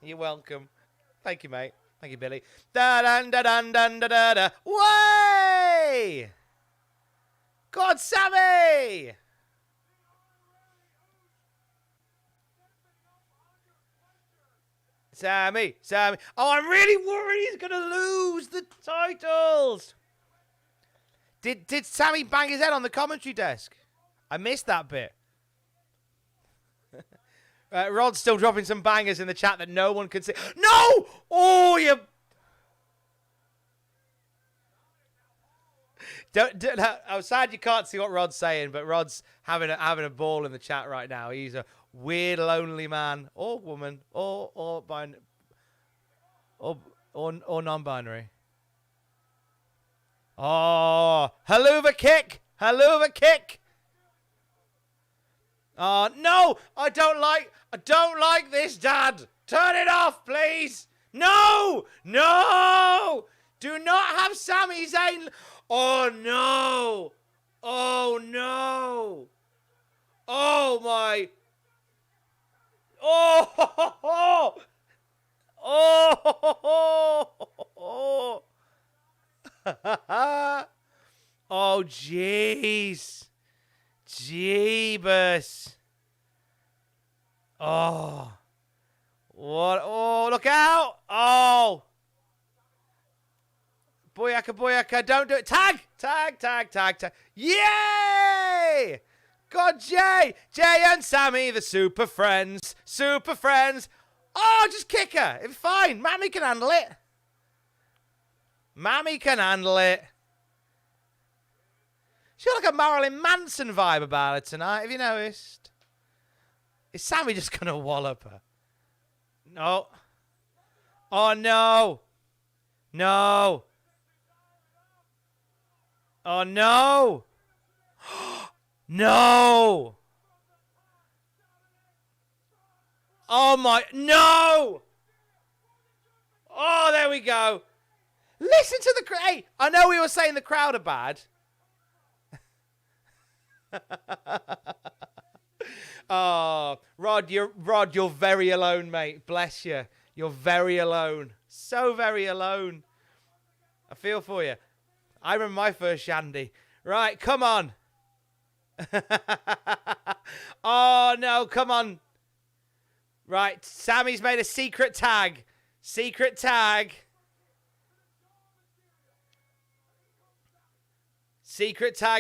You're welcome. Thank you, mate. Thank you, Billy. Da-dun-da-dun-dun-da-da-da. Way! God, Sami! Sami. Oh, I'm really worried he's going to lose the titles. Did Sami bang his head on the commentary desk? I missed that bit. Rod's still dropping some bangers in the chat that no one can see. No! Oh, you... I'm sad you can't see what Rod's saying, but Rod's having a ball in the chat right now. He's a weird, lonely man or woman or non-binary. Oh, haluva kick! Haluva kick! Oh, no! I don't like this, Dad! Turn it off, please! No! No! Do not have Sami Zayn... Oh, no! Oh, no! Oh, my... Oh! Oh! Oh, jeez. Jeebus. Oh. What? Oh, look out. Oh. Boyaka. Don't do it. Tag. Yay! God, Jay and Sami, the super friends. Oh, just kick her. It's fine. Mammy can handle it. She's got like a Marilyn Manson vibe about her tonight. Have you noticed? Is Sami just going to wallop her? No. Oh, no. No. Oh, no. No. Oh, my. No. Oh, there we go. Listen to the crowd. Hey, I know we were saying the crowd are bad. Oh, Rod, you're very alone, mate. Bless you. You're very alone. So very alone. I feel for you. I remember my first shandy. Right, come on. Oh, no, come on. Right, Sami's made a secret tag. Secret tag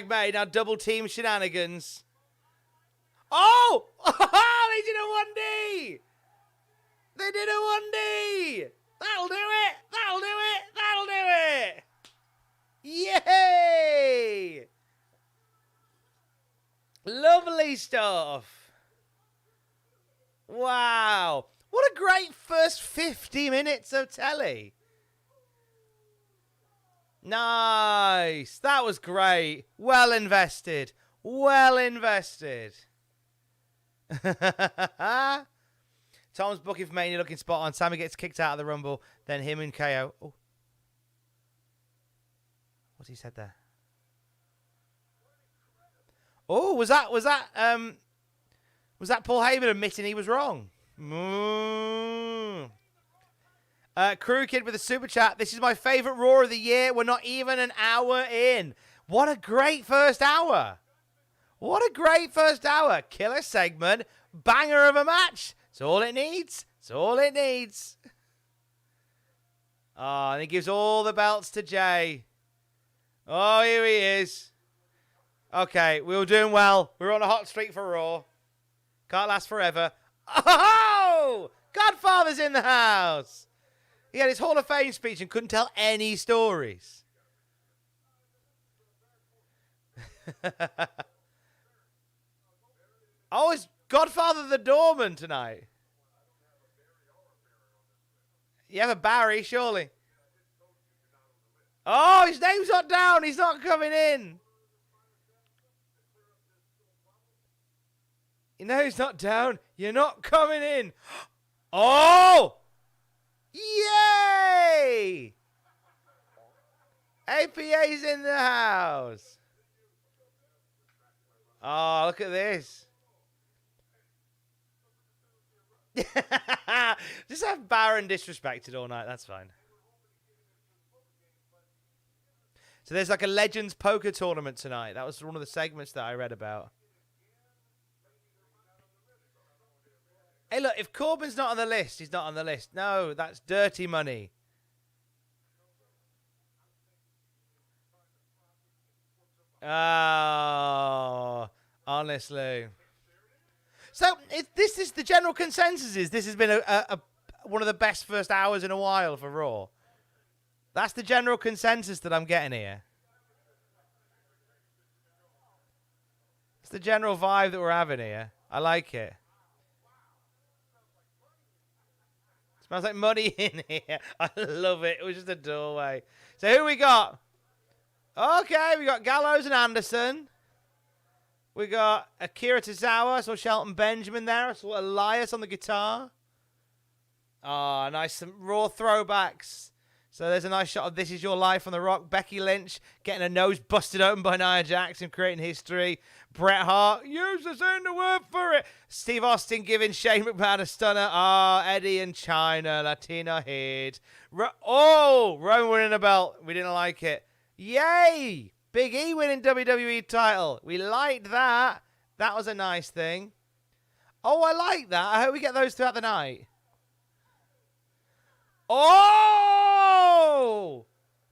made. Now double team shenanigans. Oh! They did a 1D! They did a 1D! That'll do it! Yay! Lovely stuff. Wow. What a great first 50 minutes of telly. Nice. That was great. Well invested. Well invested. Tom's booking for Mania looking spot on. Sami gets kicked out of the Rumble. Then him and KO. Oh. What's he said there? Oh, was that Paul Heyman admitting he was wrong? Crew Kid with a super chat. This is my favorite Raw of the year. We're not even an hour in. What a great first hour. What a great first hour. Killer segment. Banger of a match. It's all it needs. It's all it needs. Oh, and he gives all the belts to Jay. Oh, here he is. Okay, we were doing well. We were on a hot streak for Raw. Can't last forever. Oh! Godfather's in the house. He had his Hall of Fame speech and couldn't tell any stories. Oh, it's Godfather the Doorman tonight. You have a Barry, surely. Oh, his name's not down. He's not coming in. You know he's not down. You're not coming in. Oh! Yay! APA's in the house. Oh, look at this. Just have Baron disrespected all night. That's fine. So there's like a Legends poker tournament tonight. That was one of the segments that I read about. Hey, look, if Corbin's not on the list, he's not on the list. No, that's dirty money. Oh, honestly. So this is the general consensus is this has been one of the best first hours in a while for Raw. That's the general consensus that I'm getting here. It's the general vibe that we're having here. I like it. Smells like money in here. I love it. It was just a doorway. So who we got? Okay, we got Gallows and Anderson. We got Akira Tozawa. I saw Shelton Benjamin there. I saw Elias on the guitar. Oh, nice. Some Raw throwbacks. So there's a nice shot of This Is Your Life on The Rock. Becky Lynch getting her nose busted open by Nia Jax and creating history. Bret Hart, use the sender word for it. Steve Austin giving Shane McMahon a stunner. Eddie and Chyna, Latina hit. Roman winning a belt. We didn't like it. Yay! Big E winning WWE title. We liked that. That was a nice thing. Oh, I like that. I hope we get those throughout the night. Oh!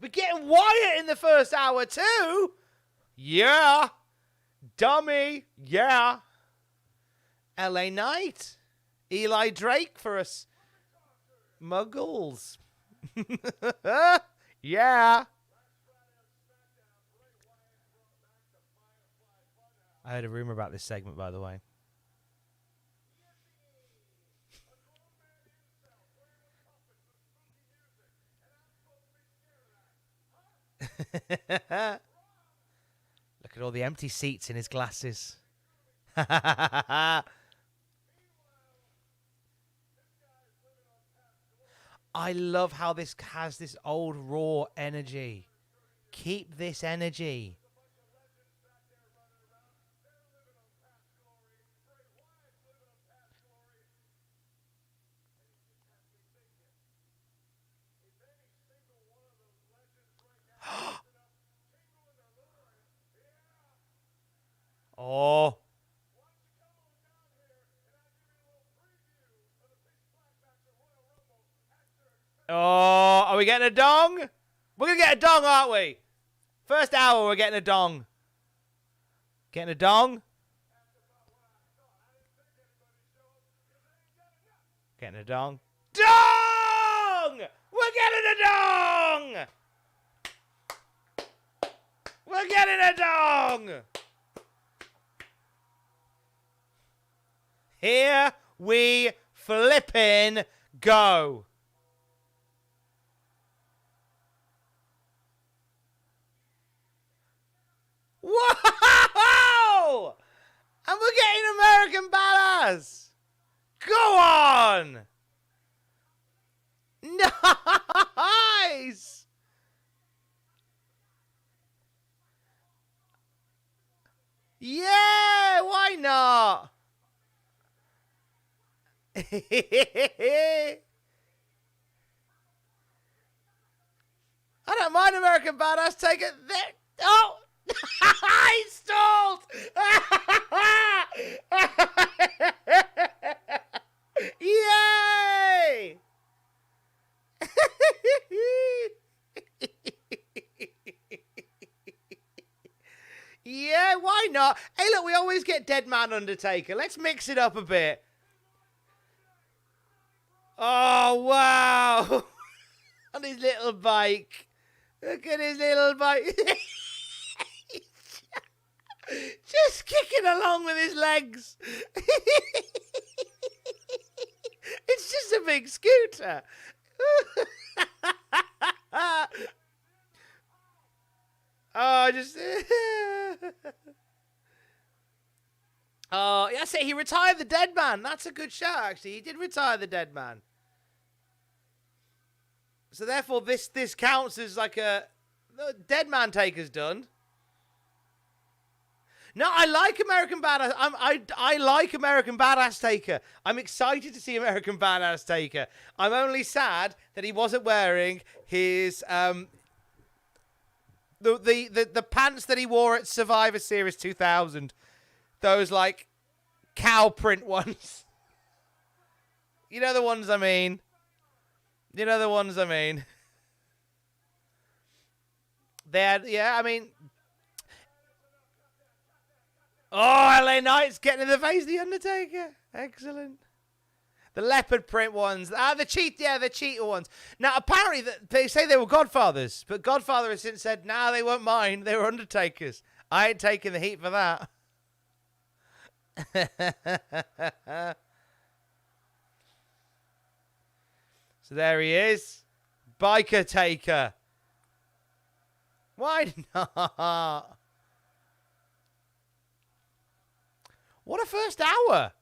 We're getting Wyatt in the first hour too. Yeah. Dummy. Yeah. LA Knight. Eli Drake for us. Muggles. Yeah. I heard a rumor about this segment, by the way. Look at all the empty seats in his glasses. I love how this has this old Raw energy. Keep this energy. Oh. Oh, are we getting a dong? We're going to get a dong, aren't we? First hour, we're getting a dong. Getting a dong? Getting a dong? Dong! We're getting a dong! We're getting a dong! Here we flippin' go. Whoa! has. Go on. Nice. Yeah, why not? I don't mind American Badass. Take it there. Oh, I stalled. Yay! Yeah, why not? Hey, look, we always get Dead Man Undertaker. Let's mix it up a bit. Oh, wow. On his little bike. Look at his little bike. Just kicking along with his legs. It's just a big scooter. Oh, just... Oh, that's it. He retired the Dead Man. That's a good shout, actually. He did retire the Dead Man. So therefore, this counts as like a... The Dead Man Taker's done. No, I like American Badass. I like American Badass Taker. I'm excited to see American Badass Taker. I'm only sad that he wasn't wearing his the pants that he wore at Survivor Series 2000. Those like cow print ones. You know the ones I mean. You know the ones I mean. They had, yeah, I mean. Oh, LA Knight's getting in the face of the Undertaker. Excellent. The leopard print ones. The cheetah ones. Now, apparently, they say they were Godfathers, but Godfather has since said, nah, they weren't mine. They were Undertakers. I ain't taking the heat for that. So there he is. Biker Taker. Why not? What a first hour.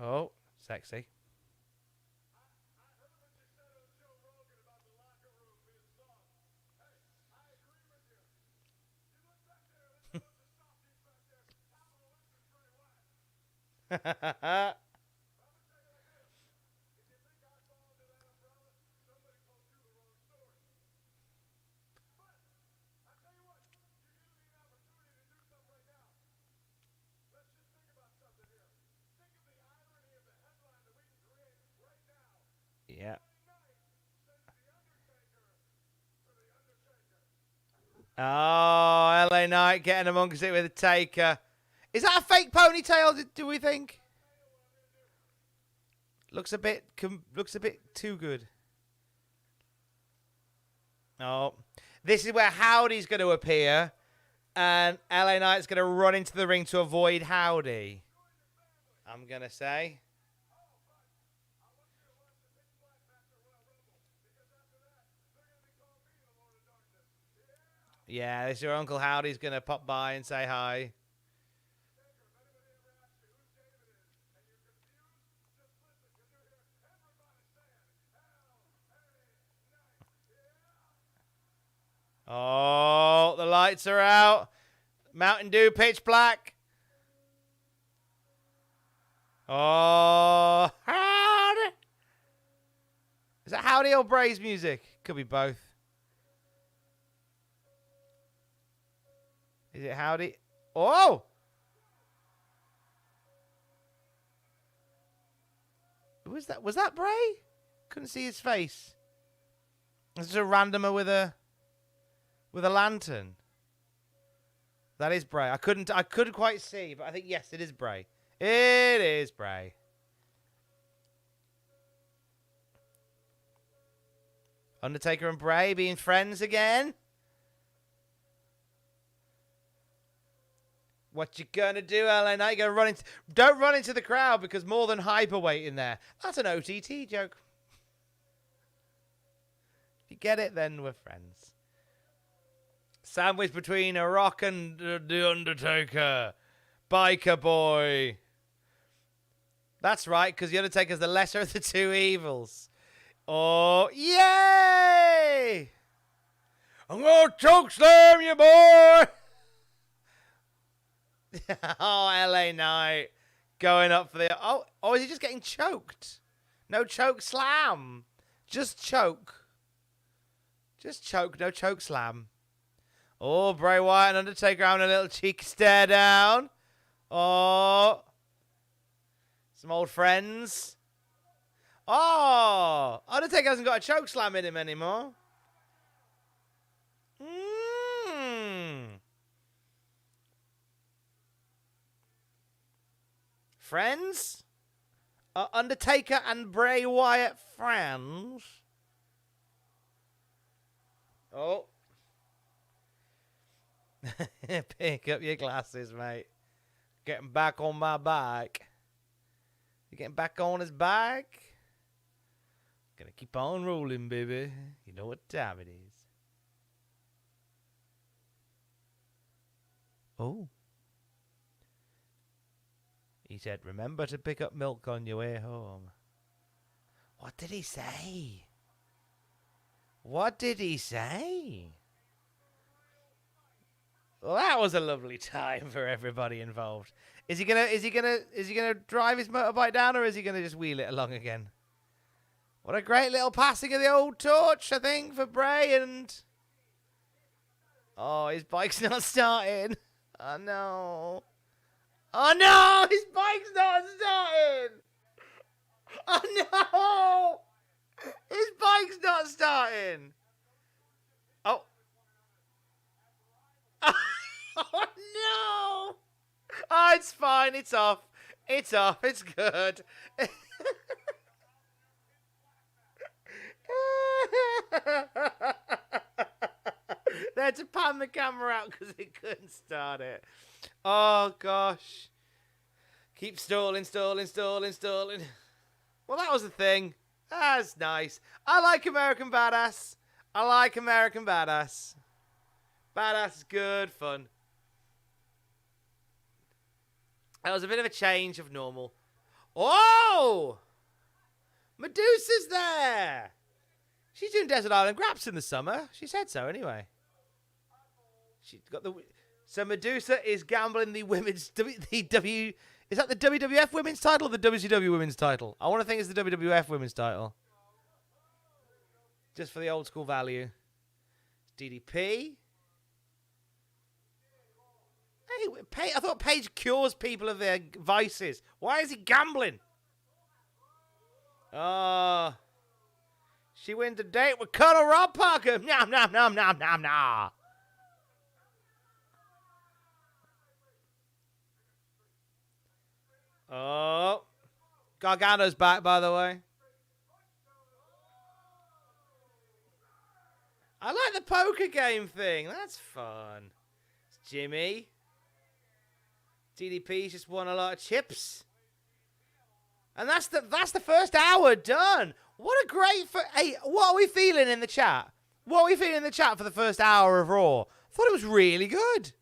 Oh, sexy. Yeah. Oh, LA Knight getting amongst it with a Taker. Is that a fake ponytail, do we think? Looks a bit too good. Oh. This is where Howdy's going to appear. And LA Knight's going to run into the ring to avoid Howdy. I'm going to say. Yeah, this is your Uncle Howdy's going to pop by and say hi. Oh, the lights are out. Mountain Dew pitch black. Oh, Howdy. Is that Howdy or Bray's music? Could be both. Is it Howdy? Oh! Who was that? Was that Bray? Couldn't see his face. This is a randomer with a lantern. That is Bray. I couldn't quite see, but I think yes, it is Bray. It is Bray. Undertaker and Bray being friends again. What you gonna do, LA Knight? You gonna run into? Don't run into the crowd because more than hyperweight in there. That's an OTT joke. Get it? Then we're friends. Sandwiched between a Rock and the Undertaker. Biker boy. That's right, because the Undertaker's the lesser of the two evils. Oh, yay! I'm going to choke slam you, boy! Oh, LA Knight. Going up for the... Oh, is he just getting choked? No choke slam. Just choke. Just choke, no choke slam. Oh, Bray Wyatt and Undertaker having a little cheeky stare down. Oh. Some old friends. Oh. Undertaker hasn't got a choke slam in him anymore. Friends? Undertaker and Bray Wyatt friends? Oh. Pick up your glasses, mate. Getting back on my bike. You getting back on his bike? Gonna keep on rolling, baby. You know what time it is. Oh. He said, remember to pick up milk on your way home. What did he say? What did he say? Well, that was a lovely time for everybody involved. Is he gonna drive his motorbike down, or is he gonna just wheel it along again? What a great little passing of the old torch, I think, for Bray and... Oh, his bike's not starting. Oh, no. Oh, no! His bike's not starting! Oh, no! His bike's not starting! Oh. Oh, no! Oh, it's fine. It's off. It's off. It's good. They had to pan the camera out because it couldn't start it. Oh, gosh. Keep stalling. Well, that was the thing. That's nice. I like American Badass. Badass is good fun. That was a bit of a change of normal. Oh! Medusa's there! She's doing Desert Island Graps in the summer. She said so anyway. She's got the... So Medusa is gambling the women's... Is that the WWF women's title or the WCW women's title? I want to think it's the WWF women's title. Just for the old school value. DDP. Hey, I thought Paige cures people of their vices. Why is he gambling? She went to date with Colonel Rob Parker. Nom, nom, nom, nom, nom, nom. Oh. Gargano's back, by the way. I like the poker game thing. That's fun. It's Jimmy. TDP's just won a lot of chips. And that's the first hour done. What a great... Hey, what are we feeling in the chat? What are we feeling in the chat for the first hour of Raw? I thought it was really good.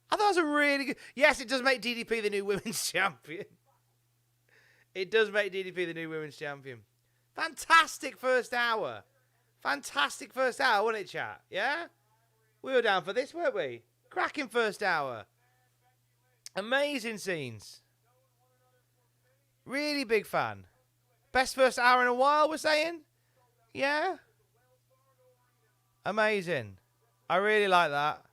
I thought it was a really good... Yes, it does make DDP the new women's champion. It does make DDP the new women's champion. Fantastic first hour. Fantastic first hour, wasn't it, chat? Yeah? We were down for this, weren't we? Cracking first hour. Amazing scenes. Really big fan. Best first hour in a while, we're saying? Yeah? Amazing. I really like that.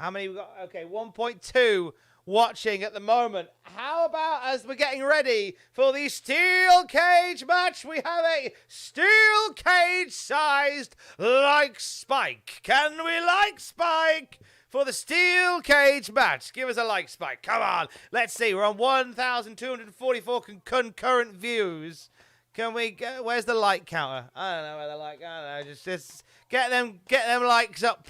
How many we got? Okay, 1.2 watching at the moment. How about as we're getting ready for the steel cage match, we have a steel cage sized like Spike. Can we like Spike for the steel cage match? Give us a like, Spike. Come on. Let's see. We're on 1,244 concurrent views. Can we get, where's the like counter? I don't know where the like, I don't know. Just get them likes up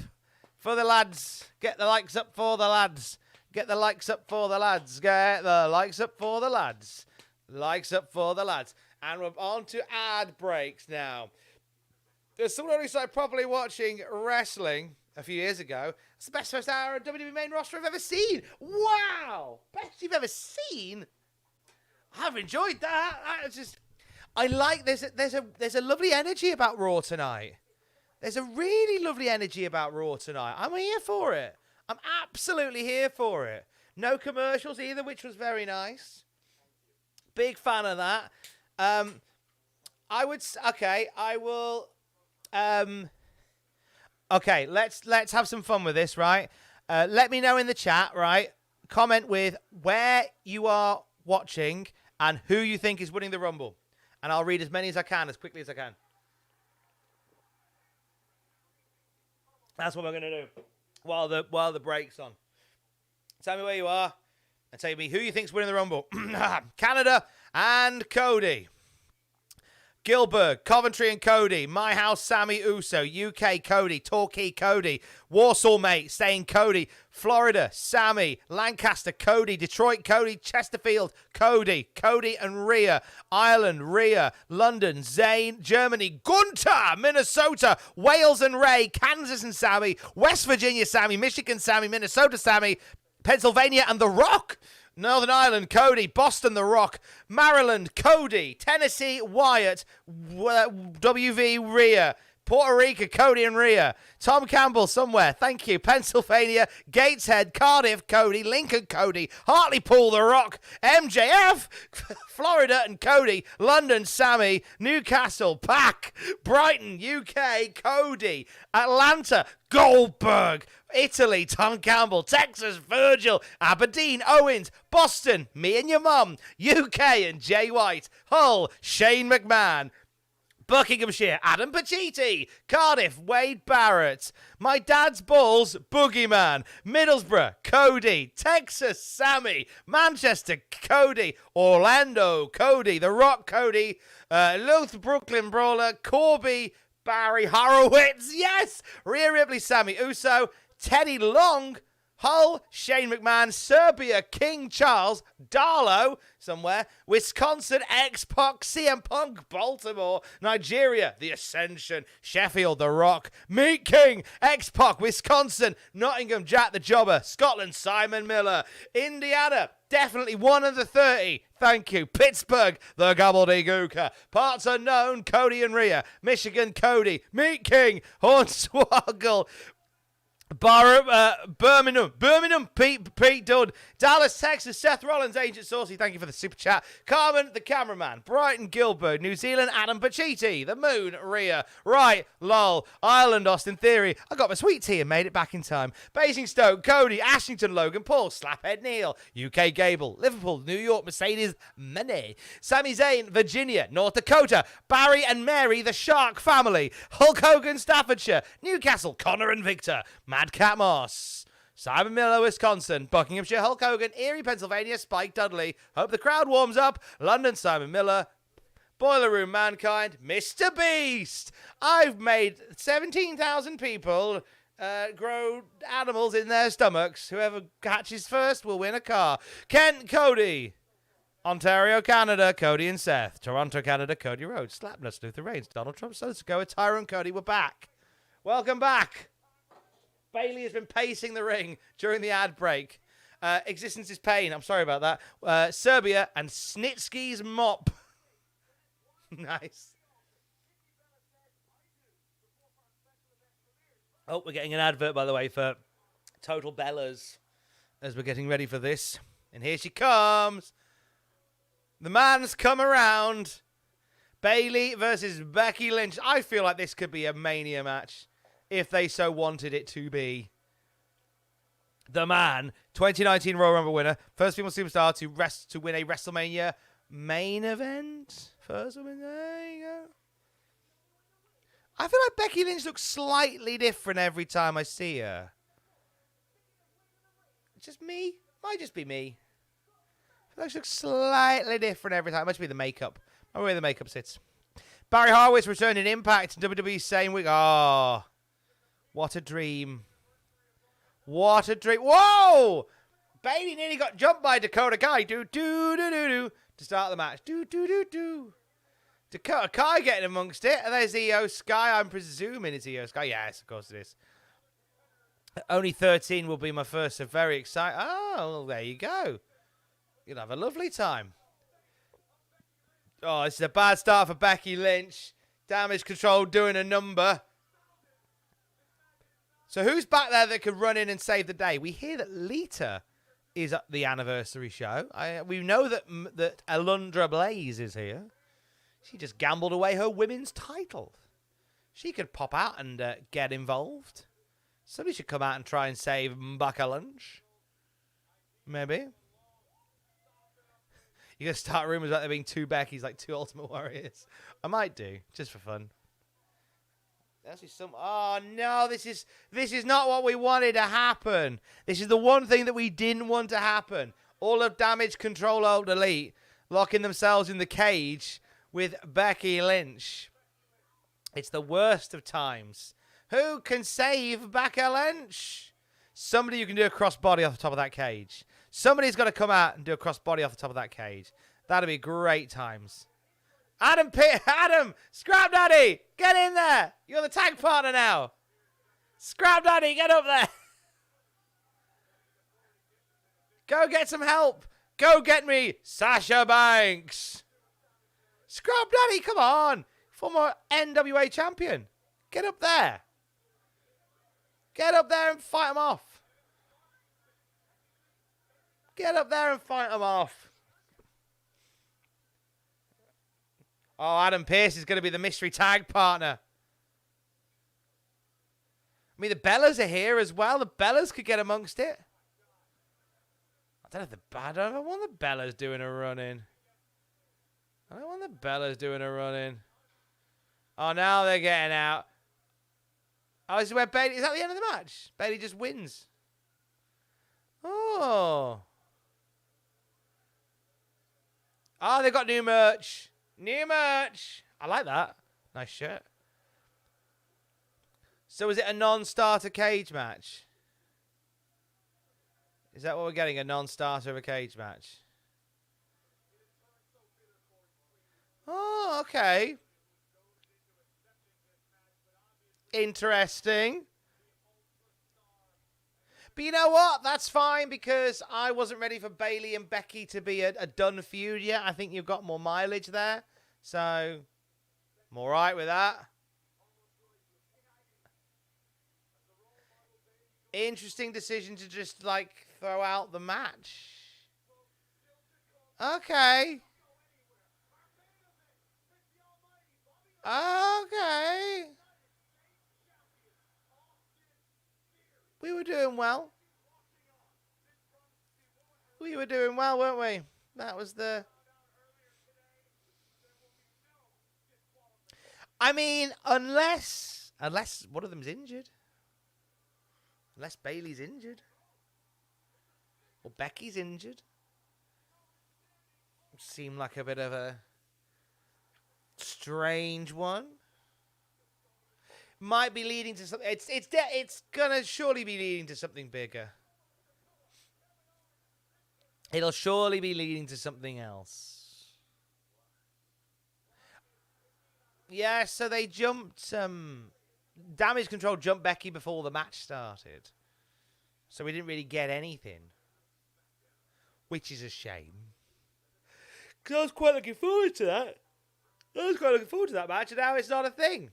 for the lads. Get the likes up for the lads. Get the likes up for the lads. Get the likes up for the lads. Likes up for the lads. And we're on to ad breaks now. As someone only started properly watching wrestling a few years ago, it's the best first hour of WWE main roster I've ever seen. Wow! Best you've ever seen? I've enjoyed that. I like there's a lovely energy about Raw tonight. There's a really lovely energy about Raw tonight. I'm here for it. I'm absolutely here for it. No commercials either, which was very nice. Big fan of that. I will. Okay, let's have some fun with this, right? Let me know in the chat, right? Comment with where you are watching and who you think is winning the Rumble. And I'll read as many as I can, as quickly as I can. That's what we're going to do while the break's on. Tell me where you are and tell me who you think's winning the Rumble. Canada and Cody. Gilbert, Coventry and Cody. My House, Sami Uso. UK, Cody. Torquay, Cody. Warsaw, mate, saying Cody. Florida, Sami. Lancaster, Cody. Detroit, Cody. Chesterfield, Cody. Cody and Rhea. Ireland, Rhea. London, Zayn. Germany, Gunter. Minnesota, Wales and Ray. Kansas and Sami. West Virginia, Sami. Michigan, Sami. Minnesota, Sami. Pennsylvania and The Rock. Northern Ireland, Cody. Boston, The Rock. Maryland, Cody. Tennessee, Wyatt. WV, Rhea. Puerto Rico, Cody and Rhea. Tom Campbell, somewhere. Thank you. Pennsylvania, Gateshead, Cardiff, Cody. Lincoln, Cody. Hartlepool, The Rock. MJF, Florida and Cody. London, Sami. Newcastle, Pac. Brighton, UK, Cody. Atlanta, Goldberg. Italy, Tom Campbell. Texas, Virgil. Aberdeen, Owens. Boston, me and your mum. UK and Jay White. Hull, Shane McMahon. Buckinghamshire, Adam Pacitti. Cardiff, Wade Barrett. My Dad's Balls, Boogeyman. Middlesbrough, Cody. Texas, Sami. Manchester, Cody. Orlando, Cody. The Rock, Cody. Louth, Brooklyn Brawler. Corby, Barry Horowitz. Yes! Rhea Ripley, Sami Uso. Teddy Long. Hull, Shane McMahon, Serbia, King Charles, Darlow, somewhere, Wisconsin, X-Pac, CM Punk, Baltimore, Nigeria, The Ascension, Sheffield, The Rock, Meat King, X-Pac, Wisconsin, Nottingham, Jack the Jobber, Scotland, Simon Miller, Indiana, definitely one of the 30, thank you, Pittsburgh, The Gobbledygooker, Parts Unknown, Cody and Rhea, Michigan, Cody, Meat King, Hornswoggle, Birmingham, Pete Dunn, Dallas, Texas, Seth Rollins, Agent Saucy, thank you for the super chat. Carmen, the cameraman, Brighton, Gilbert, New Zealand, Adam Pacitti, The Moon, Rhea, Right, lol, Ireland, Austin Theory, I got my sweet tea and made it back in time. Basingstoke, Cody, Ashington, Logan Paul, Slaphead Neil, UK Gable, Liverpool, New York, Mercedes, Money, Sami Zayn, Virginia, North Dakota, Barry and Mary, the Shark family, Hulk Hogan, Staffordshire, Newcastle, Connor and Victor, Madcap Moss, Simon Miller, Wisconsin, Buckinghamshire, Hulk Hogan, Erie, Pennsylvania, Spike Dudley, hope the crowd warms up, London, Simon Miller, Boiler Room Mankind, Mr. Beast. I've made 17,000 people grow animals in their stomachs. Whoever catches first will win a car. Kent, Cody. Ontario, Canada, Cody and Seth. Toronto, Canada, Cody Rhodes. Slapnuts, Luther Reigns. Donald Trump, Sosa, Tyrone Cody. We're back. Welcome back. Bailey has been pacing the ring during the ad break. Existence is pain. I'm sorry about that. Serbia and Snitsky's mop. Nice. Oh, we're getting an advert, by the way, for Total Bellas as we're getting ready for this. And here she comes. The man's come around. Bailey versus Becky Lynch. I feel like this could be a Mania match if they so wanted it to be. The man, 2019 Royal Rumble winner, first female superstar to win a WrestleMania main event. First woman, there you go. I feel like Becky Lynch looks slightly different every time I see her. Just me? Might just be me. I feel like she looks slightly different every time. It must be the makeup. I where the makeup sits. Barry Horowitz returned in Impact in WWE same week. Oh, what a dream. What a dream. Whoa! Bailey nearly got jumped by Dakota Kai. To start the match. Dakota Kai getting amongst it. And there's Io Sky. I'm presuming it's Io Sky. Yes, of course it is. Only 13 will be my first, so very excited. Oh, well, there you go. You'll have a lovely time. Oh, this is a bad start for Becky Lynch. Damage control doing a number. So who's back there that could run in and save the day? We hear that Lita is at the anniversary show. We know that Alundra Blaze is here. She just gambled away her women's title. She could pop out and get involved. Somebody should come out and try and save Becca Lynch. Maybe. You're going to start rumors about there being 2 Beckys, like 2 Ultimate Warriors. I might do, just for fun. Oh, no, this is not what we wanted to happen. This is the one thing that we didn't want to happen. All of Damage Control Old Elite locking themselves in the cage with Becky Lynch. It's the worst of times. Who can save Becky Lynch? Somebody who can do a crossbody off the top of that cage. Somebody's got to come out and do a crossbody off the top of that cage. That'd be great times. Adam, Scrap Daddy, get in there. You're the tag partner now. Scrap Daddy, get up there. Go get some help. Go get me Sasha Banks. Scrap Daddy, come on. Former NWA champion. Get up there. Get up there and fight them off. Get up there and fight them off. Oh, Adam Pearce is going to be the mystery tag partner. I mean, the Bellas are here as well. The Bellas could get amongst it. I don't want the Bellas doing a run-in. I don't want the Bellas doing a run-in. Oh, now they're getting out. Oh, this is where Bayley... Is that the end of the match? Bayley just wins. Oh. Oh, they got new merch. New merch. I like that. Nice shirt. So is it a non-starter cage match? Is that what we're getting? A non-starter of a cage match? Oh, okay. Interesting. But you know what? That's fine because I wasn't ready for Bayley and Becky to be a done feud yet. I think you've got more mileage there. So, I'm all right with that. Interesting decision to just, like, throw out the match. Okay. Okay. We were doing well. We were doing well, weren't we? That was the... I mean, unless one of them's injured. Unless Bayley's injured. Or Becky's injured. Seemed like a bit of a strange one. Might be leading to something. It's gonna surely be leading to something bigger. It'll surely be leading to something else. Yeah, so they jumped. Damage Control jumped Becky before the match started, so we didn't really get anything, which is a shame. Because I was quite looking forward to that. Match, and now it's not a thing.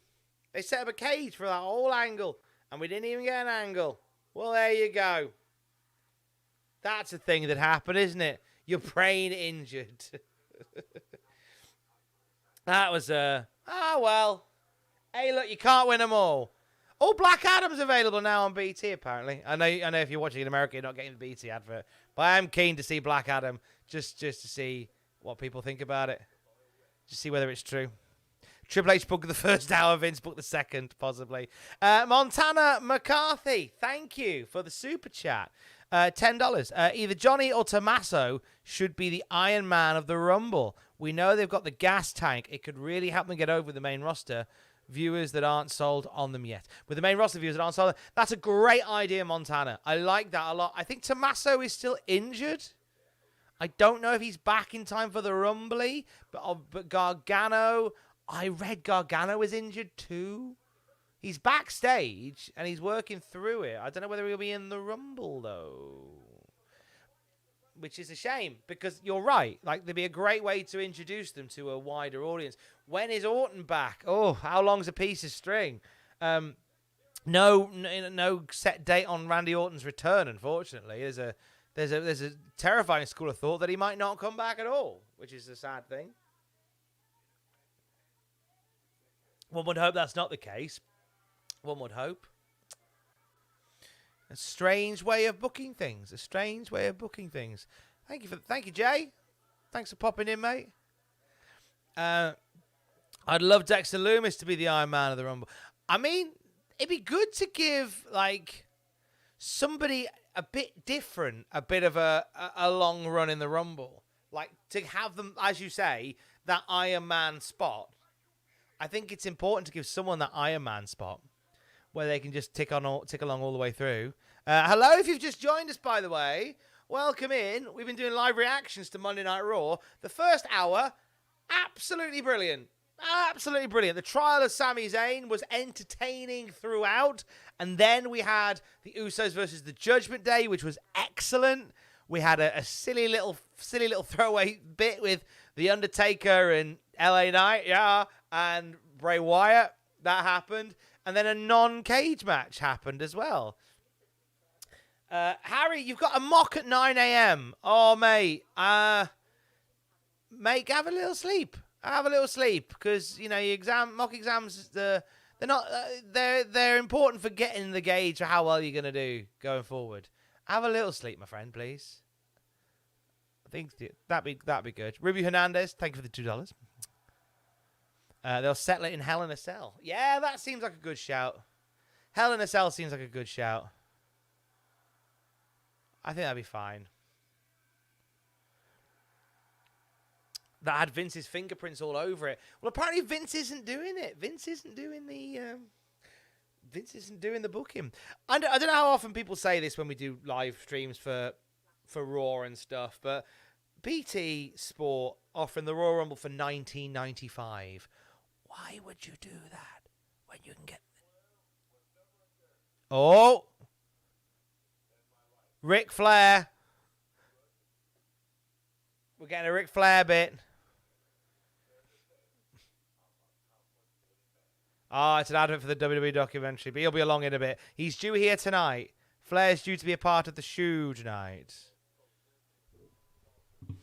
They set up a cage for that whole angle, and we didn't even get an angle. Well, there you go. That's a thing that happened, isn't it? Your brain injured. That was well. Hey, look, you can't win them all. Oh, Black Adam's available now on BT, apparently. I know if you're watching in America, you're not getting the BT advert. But I am keen to see Black Adam, just to see what people think about it. Just see whether it's true. Triple H booked the first hour, Vince booked the second, possibly. Montana McCarthy, thank you for the super chat. $10. Either Johnny or Tommaso should be the Iron Man of the Rumble. We know they've got the gas tank. It could really help them get over the main roster viewers that aren't sold on them yet. With the main roster viewers that aren't sold, that's a great idea, Montana. I like that a lot. I think Tommaso is still injured. I don't know if he's back in time for the Rumbly, but Gargano, I read Gargano was injured too. He's backstage, and he's working through it. I don't know whether he'll be in the Rumble, though. Which is a shame, because you're right. Like, there'd be a great way to introduce them to a wider audience. When is Orton back? Oh, how long's a piece of string? No set date on Randy Orton's return, unfortunately. There's a terrifying school of thought that he might not come back at all, which is a sad thing. One would hope that's not the case. One would hope. A strange way of booking things. A strange way of booking things. Thank you, Jay. Thanks for popping in, mate. I'd love Dexter Lumis to be the Iron Man of the Rumble. I mean, it'd be good to give like somebody a bit different, a bit of a long run in the Rumble. Like to have them, as you say, that Iron Man spot. I think it's important to give someone that Iron Man spot where they can just tick along all the way through. Hello, if you've just joined us, by the way. Welcome in. We've been doing live reactions to Monday Night Raw. The first hour, absolutely brilliant. Absolutely brilliant. The trial of Sami Zayn was entertaining throughout. And then we had the Usos versus the Judgement Day, which was excellent. We had a silly little throwaway bit with the Undertaker and LA Knight, and Bray Wyatt. That happened. And then a non-cage match happened as well. Harry, you've got a mock at 9 a.m. Oh, mate. Mate, have a little sleep. Have a little sleep, because you know your mock exams. They're not. They're important for getting the gauge for how well you're gonna do going forward. Have a little sleep, my friend, please. I think that'd be good. Ruby Hernandez, thank you for the $2. They'll settle it in Hell in a Cell. Yeah, that seems like a good shout. Hell in a Cell seems like a good shout. I think that'd be fine. That had Vince's fingerprints all over it. Well, apparently Vince isn't doing it. Vince isn't doing the booking. I don't know how often people say this when we do live streams for Raw and stuff, but BT Sport offering the Royal Rumble for $19.95. Why would you do that when you can get... Oh! Ric Flair. We're getting a Ric Flair bit. Oh, it's an advert for the WWE documentary, but he'll be along in a bit. He's due here tonight. Flair's due to be a part of the show tonight.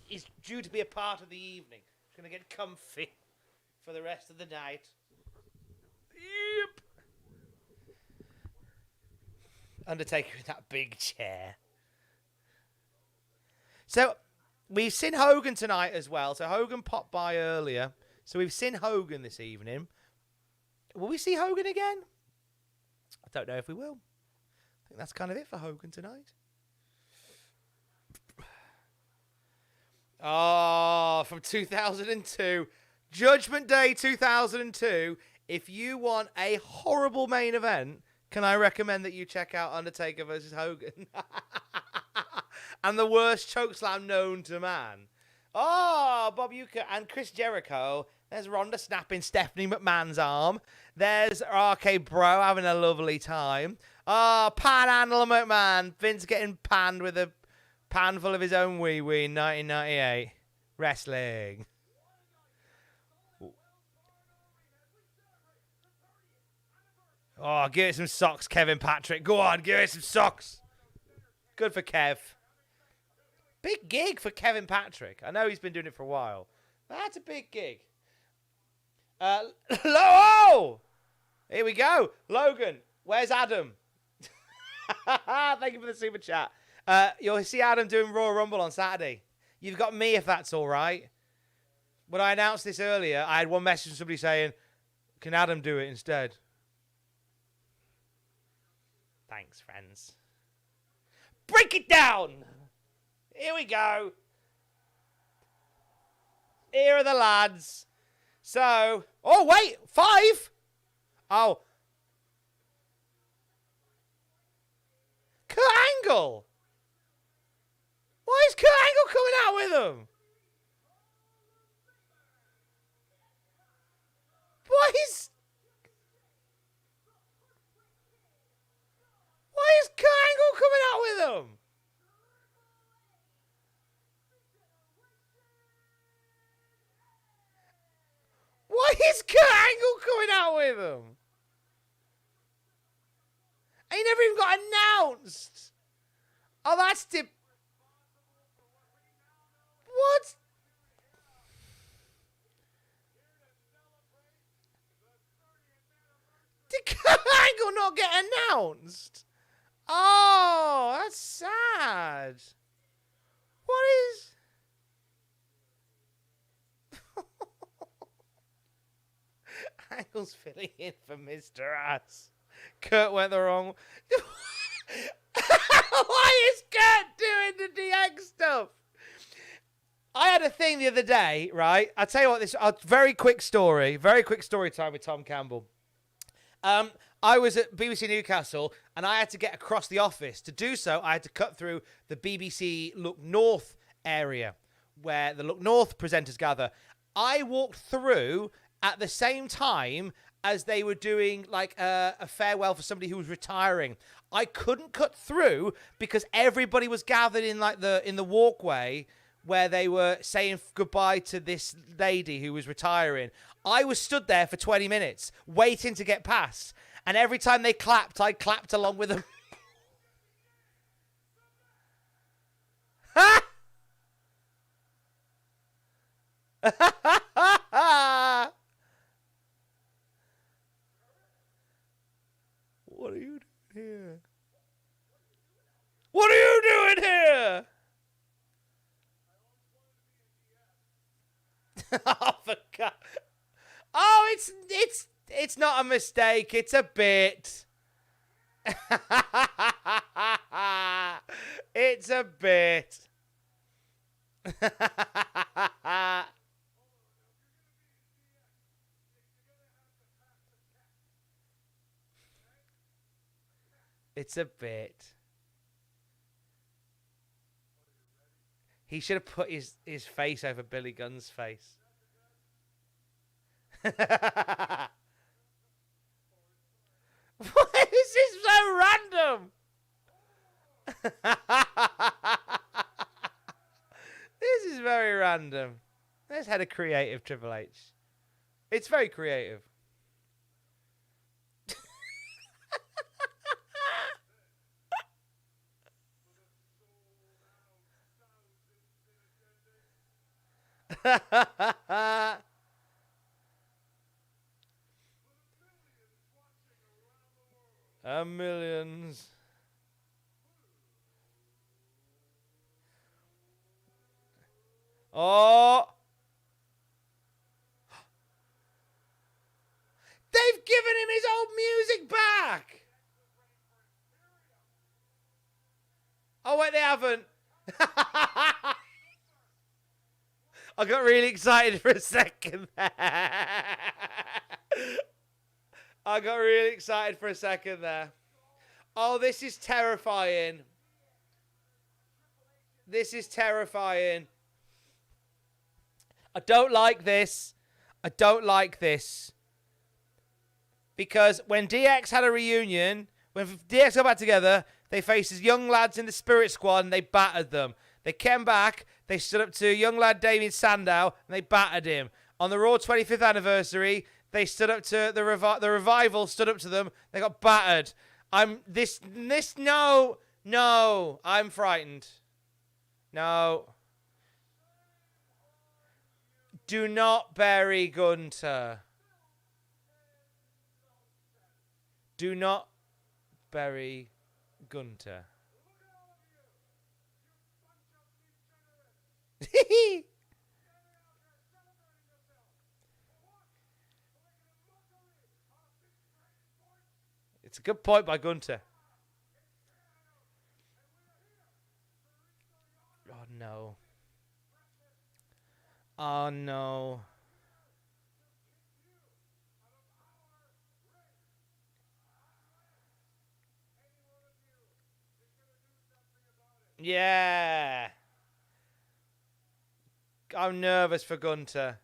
He's due to be a part of the evening. He's going to get comfy for the rest of the night. Yep. Undertaker in that big chair. So, we've seen Hogan tonight as well. So, Hogan popped by earlier. So, we've seen Hogan this evening. Will we see Hogan again? I don't know if we will. I think that's kind of it for Hogan tonight. Oh, from 2002. Judgment Day 2002. If you want a horrible main event, can I recommend that you check out Undertaker versus Hogan? And the worst chokeslam known to man. Oh, Bob Uecker and Chris Jericho. There's Ronda snapping Stephanie McMahon's arm. There's RK Bro having a lovely time. Oh, Panhandle McMahon. Vince getting panned with a pan full of his own wee-wee in 1998. Wrestling. Oh, give it some socks, Kevin Patrick. Go on, give it some socks. Good for Kev. Big gig for Kevin Patrick. I know he's been doing it for a while. That's a big gig. Oh! Here we go. Logan, where's Adam? Thank you for the super chat. You'll see Adam doing Royal Rumble on Saturday. You've got me if that's all right. When I announced this earlier, I had one message from somebody saying, can Adam do it instead? Thanks, friends. Break it down! Here we go. Here are the lads. So, oh, wait, 5? Oh. Kurt Angle. Why is Kurt Angle coming out with with them? Why is Kurt Angle coming out with them? Why is Kurt Angle coming out with them? And he never even got announced. Oh, that's what? Did Kurt Angle not get announced? Oh, that's sad. What is... Angle's filling in for Mr. Ass. Kurt went the wrong... Why is Kurt doing the DX stuff? I had a thing the other day, right? I'll tell you what, very quick story time with Tom Campbell. I was at BBC Newcastle, and I had to get across the office. To do so, I had to cut through the BBC Look North area, where the Look North presenters gather. I walked through at the same time as they were doing like a farewell for somebody who was retiring. I couldn't cut through because everybody was gathered in like in the walkway where they were saying goodbye to this lady who was retiring. I was stood there for 20 minutes waiting to get past. And every time they clapped, I clapped along with them. What are you doing here? What are you doing here? Oh, for God. Oh, it's not a mistake. It's a bit. It's a bit. It's a bit. He should have put his face over Billy Gunn's face. Why is this so random? This is very random. Let's head a creative Triple H. It's very creative. Millions. Oh. They've given him his old music back. Oh, wait, they haven't. I got really excited for a second there. I got really excited for a second there. Oh, this is terrifying. This is terrifying. I don't like this. I don't like this. Because when DX had a reunion, when DX got back together, they faced as young lads in the Spirit Squad and they battered them. They came back, they stood up to young lad Damien Sandow and they battered him. On the Raw 25th anniversary, they stood up to the Revival, stood up to them, they got battered. No, I'm frightened. No. Do not bury Gunter. Do not bury Gunter. It's a good point by Gunter. Oh, no. Oh, no. Yeah. I'm nervous for Gunter.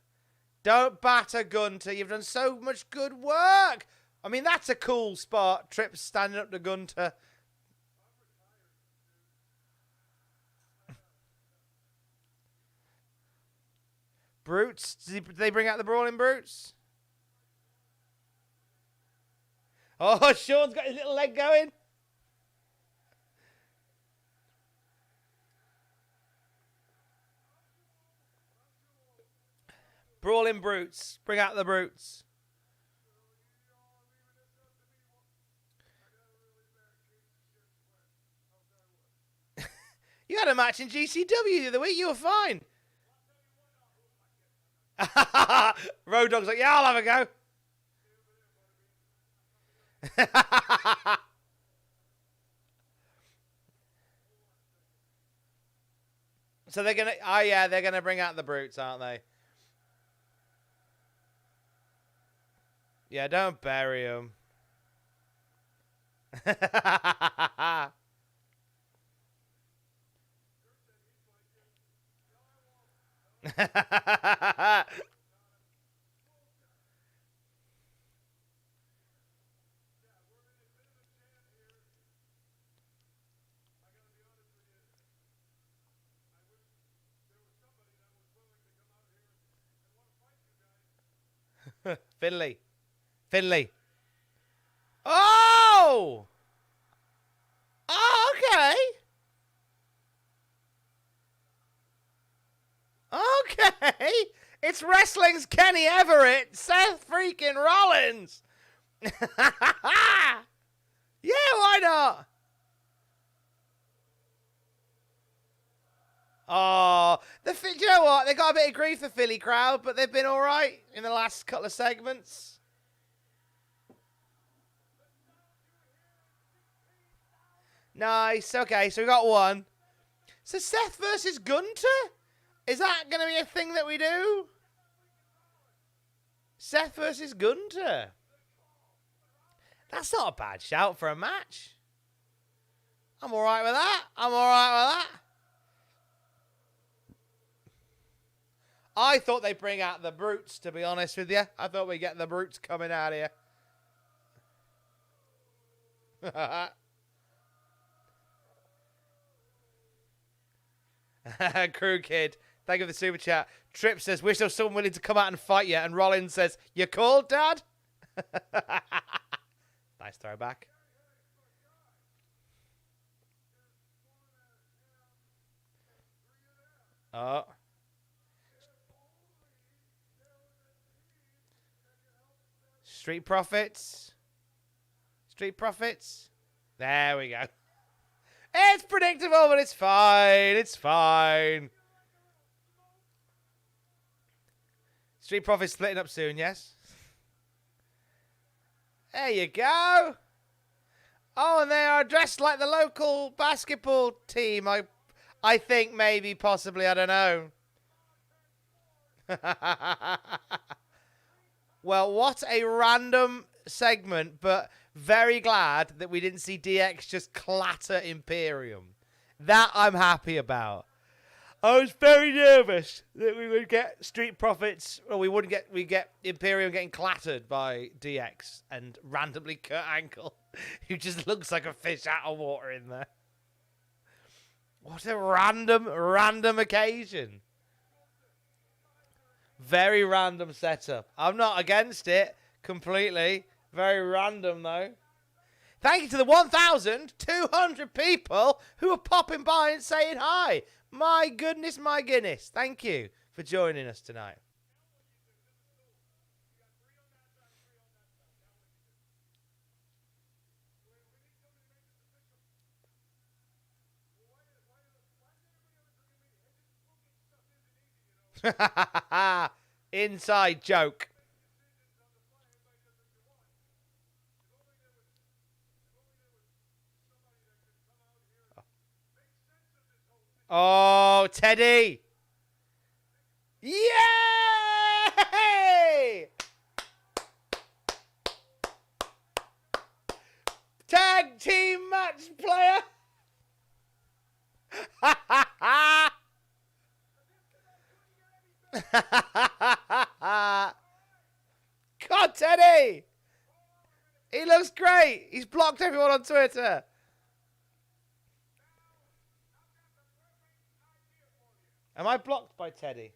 Don't batter Gunter. You've done so much good work. I mean, that's a cool spot. Trips standing up to Gunter. Brutes? Did they bring out the Brawling Brutes? Oh, Shawn's got his little leg going. Brawling Brutes. Bring out the Brutes. You had a match in GCW the other week. You were fine. Road Dogg's like, yeah, I'll have a go. So they're gonna, oh yeah, they're gonna bring out the Brutes, aren't they? Yeah, don't bury them. Finley. Finley. Oh! Oh, okay. Okay. It's wrestling's Kenny Everett, Seth freaking Rollins. Yeah, why not? Oh, do you know what? They got a bit of grief, the Philly crowd, but they've been all right in the last couple of segments. Nice. Okay, so we got one. So Seth versus Gunter? Is that going to be a thing that we do? Seth versus Gunter. That's not a bad shout for a match. I'm all right with that. I'm all right with that. I thought they'd bring out the Brutes, to be honest with you. I thought we'd get the Brutes coming out here. Crew Kid, thank you for the super chat. Trip says, wish there was someone willing to come out and fight you. And Rollins says, you called, Dad? Nice throwback. Oh. Street Profits. Street Profits. There we go. It's predictable, but it's fine. It's fine. Street Profits splitting up soon, yes? There you go. Oh, and they are dressed like the local basketball team. I think maybe, possibly, I don't know. Well, what a random segment, but very glad that we didn't see DX just clatter Imperium. That I'm happy about. I was very nervous that we would get Street Profits, or we'd get Imperium getting clattered by DX and randomly Kurt Angle, who just looks like a fish out of water in there. What a random occasion. Very random setup. I'm not against it completely. Very random, though. Thank you to the 1,200 people who are popping by and saying hi. My goodness, my goodness. Thank you for joining us tonight. Inside joke. Oh, Teddy. Yay! Tag team match player. God, Teddy! He looks great. He's blocked everyone on Twitter. Am I blocked by Teddy?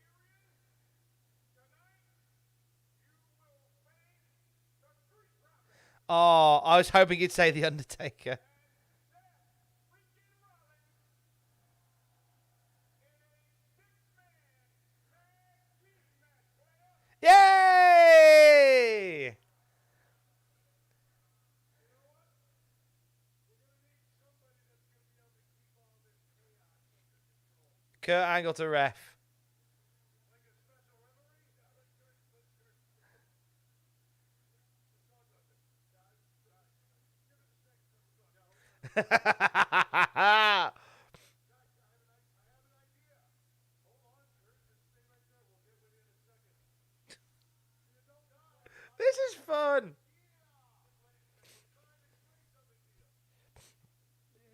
Oh, I was hoping you'd say The Undertaker. Yay! Kurt Angle to ref. This is fun.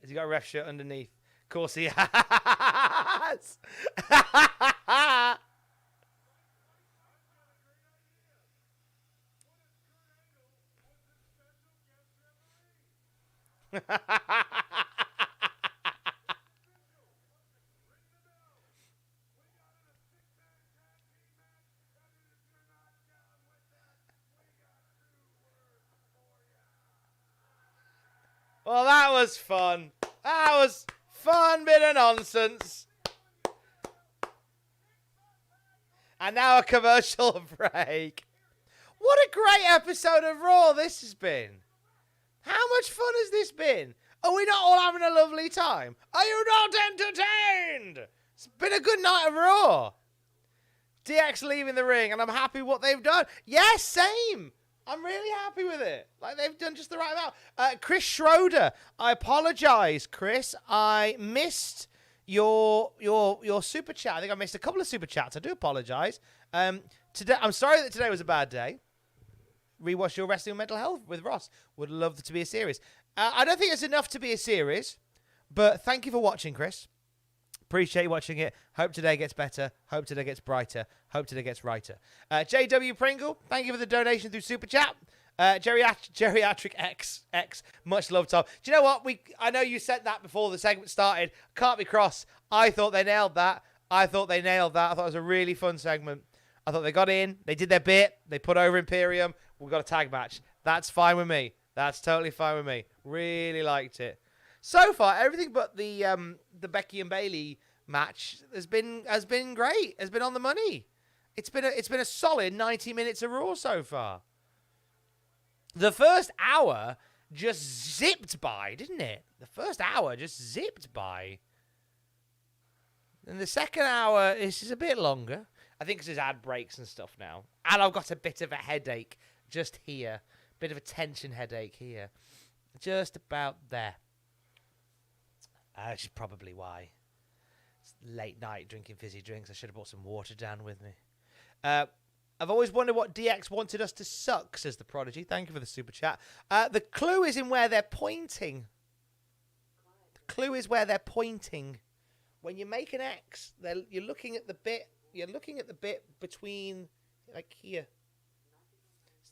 Has he got a ref shirt underneath? Of course he has. Well, that was fun. That was fun bit of nonsense. And now a commercial break. What a great episode of Raw this has been. How much fun has this been? Are we not all having a lovely time? Are you not entertained? It's been a good night of Raw. DX leaving the ring, and I'm happy what they've done. Yes, same. I'm really happy with it. Like, they've done just the right amount. Chris Schroeder, I apologize, Chris. I missed your super chat. I think I missed a couple of super chats. I do apologize. Today, I'm sorry that today was a bad day. Rewatch your Wrestling Mental Health with Ross. Would love to be a series. I don't think it's enough to be a series, but thank you for watching, Chris. Appreciate you watching it. Hope today gets better. Hope today gets brighter. Hope today gets righter. JW Pringle, thank you for the donation through Super Chat. Geriatric X, much love, Tom. Do you know what? I know you said that before the segment started. Can't be cross. I thought they nailed that. I thought it was a really fun segment. I thought they got in. They did their bit. They put over Imperium. We've got a tag match. That's fine with me. That's totally fine with me. Really liked it. So far, everything but the Becky and Bayley match has been great. Has been on the money. It's been a solid 90 minutes of Raw so far. The first hour just zipped by, didn't it? The first hour just zipped by. And the second hour is a bit longer. I think because there's ad breaks and stuff now. And I've got a bit of a headache just here. Bit of a tension headache here. Just about there. Which is probably why. It's late night drinking fizzy drinks. I should have brought some water down with me. I've always wondered what DX wanted us to suck, says the Prodigy. Thank you for the super chat. The clue is in where they're pointing. The clue is where they're pointing. When you make an X, you're looking at the bit. You're looking at the bit between, like here.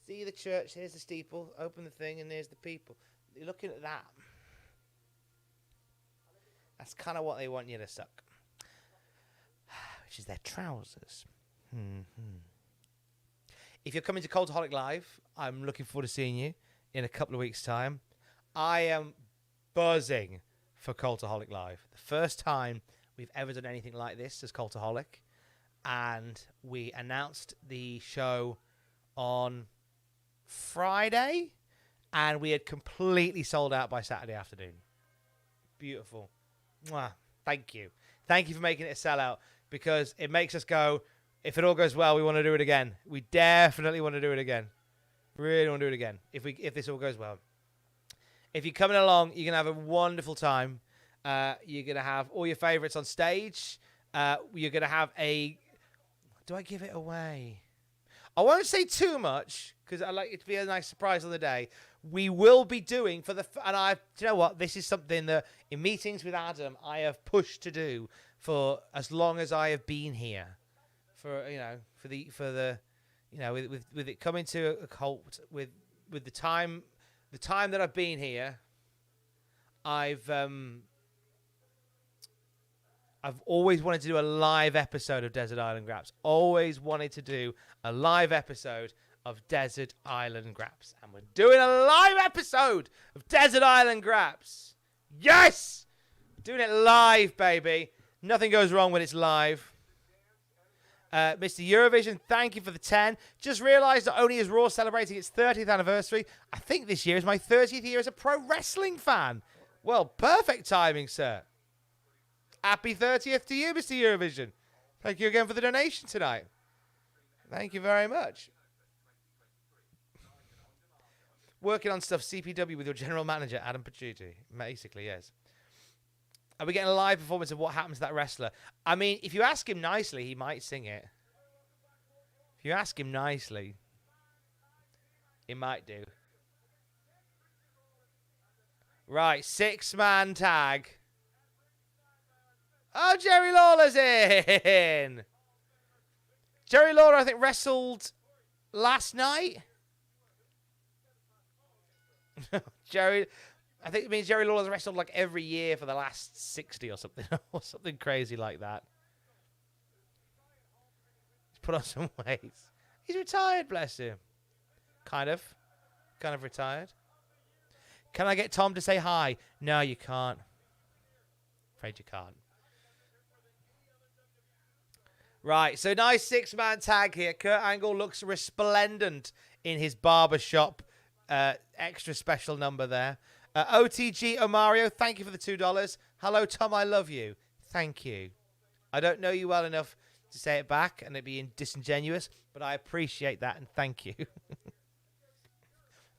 See the church, here's the steeple. Open the thing, and there's the people. You're looking at that. That's kind of what they want you to suck. Which is their trousers. If you're coming to Cultaholic Live, I'm looking forward to seeing you in a couple of weeks' time. I am buzzing for Cultaholic Live. The first time we've ever done anything like this as Cultaholic. And we announced the show on Friday, and we had completely sold out by Saturday afternoon. Beautiful. Mwah. Thank you. Thank you for making it a sellout, because it makes us go, if it all goes well, we want to do it again. We definitely want to do it again. Really want to do it again if this all goes well. If you're coming along, you're going to have a wonderful time. You're going to have all your favorites on stage. You're going to have a... Do I give it away? I won't say too much, because I like it to be a nice surprise on the day. We will be doing do you know what? This is something that in meetings with Adam, I have pushed to do for as long as I have been here. with it coming to a cult, with the time that I've been here, I've always wanted to do a live episode of Desert Island Graps. Always wanted to do a live episode of Desert Island Graps. And we're doing a live episode of Desert Island Graps. Yes! Doing it live, baby. Nothing goes wrong when it's live. Mr. Eurovision, thank you for the 10. Just realised that only is Raw celebrating its 30th anniversary. I think this year is my 30th year as a pro wrestling fan. Well, perfect timing, sir. Happy 30th to you, Mr. Eurovision. Thank you again for the donation tonight. Thank you very much. Working on stuff CPW with your general manager, Adam Paciuti. Basically, yes. Are we getting a live performance of what happens to that wrestler? I mean, if you ask him nicely, he might sing it. If you ask him nicely, he might do. Right, 6-man tag. Oh, Jerry Lawler's in. Jerry Lawler, I think, wrestled last night. I think it means Jerry Lawler's wrestled like every year for the last 60 or something, or something crazy like that. He's put on some weight. He's retired, bless him. Kind of retired. Can I get Tom to say hi? No, you can't. Afraid you can't. Right, so nice 6-man tag here. Kurt Angle looks resplendent in his barbershop extra special number there. OTG Omario, thank you for the $2. Hello, Tom, I love you. Thank you. I don't know you well enough to say it back, and it'd be disingenuous, but I appreciate that, and thank you.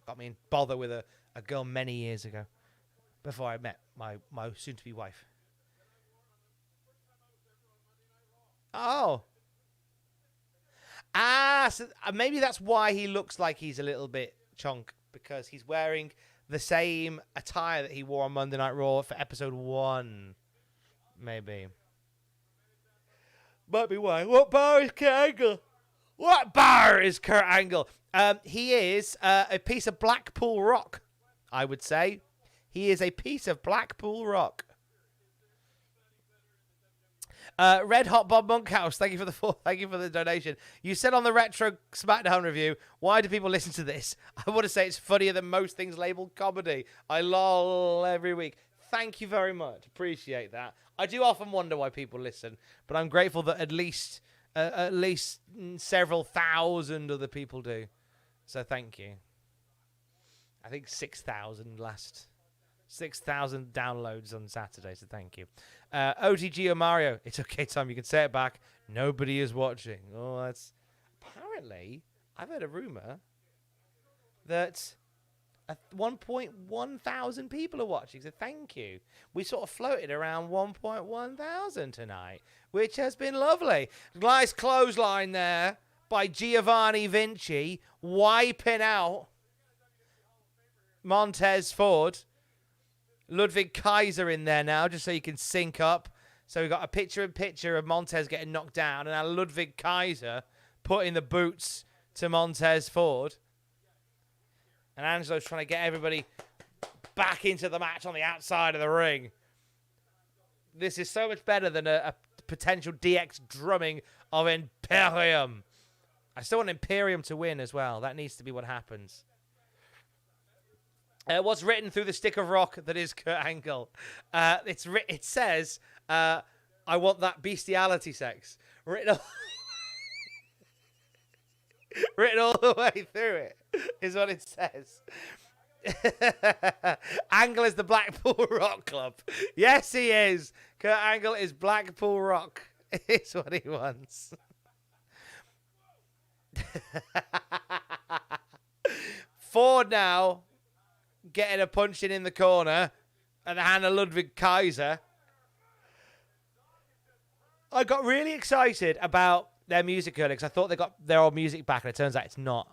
Got me in bother with a girl many years ago, before I met my soon-to-be wife. Oh. So maybe that's why he looks like he's a little bit chonk, because he's wearing the same attire that he wore on Monday Night Raw for episode 1. Maybe. Might be why. What bar is Kurt Angle? What bar is Kurt Angle? He is a piece of Blackpool rock, I would say. He is a piece of Blackpool rock. Red Hot Bob Monkhouse, thank you for the donation. You said on the Retro SmackDown review, why do people listen to this? I want to say it's funnier than most things labeled comedy. I lol every week. Thank you very much. Appreciate that. I do often wonder why people listen, but I'm grateful that at least several thousand other people do. So thank you. I think 6,000 last. 6,000 downloads on Saturday, so thank you. OTG Mario, it's okay, Tom, you can say it back. Nobody is watching. Oh, that's... Apparently, I've heard a rumor that at 1,100 people are watching, so thank you. We sort of floated around 1,100 tonight, which has been lovely. Nice clothesline there by Giovanni Vinci, wiping out Montez Ford. Ludwig Kaiser in there now, just so you can sync up. So we've got a picture-in-picture of Montez getting knocked down, and now Ludwig Kaiser putting the boots to Montez Ford. And Angelo's trying to get everybody back into the match on the outside of the ring. This is so much better than a potential DX drumming of Imperium. I still want Imperium to win as well. That needs to be what happens. What's written through the stick of rock that is Kurt Angle? It says, I want that bestiality sex. Written all the way through it is what it says. Angle is the Blackpool Rock Club. Yes, he is. Kurt Angle is Blackpool Rock. It's what he wants. Ford now getting a punching in the corner at the hand of Ludwig Kaiser. I got really excited about their music earlier because I thought they got their old music back, and it turns out it's not,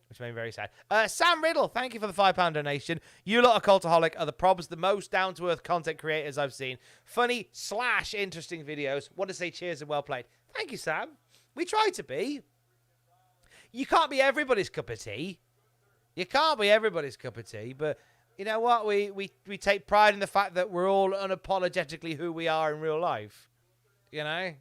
which made me very sad. Sam Riddle, thank you for the £5 donation. You lot of Cultaholic are the most down-to-earth content creators I've seen. Funny / interesting videos. Want to say cheers and well played. Thank you, Sam. We try to be. You can't be everybody's cup of tea. You can't be everybody's cup of tea, but you know what? We take pride in the fact that we're all unapologetically who we are in real life. You know?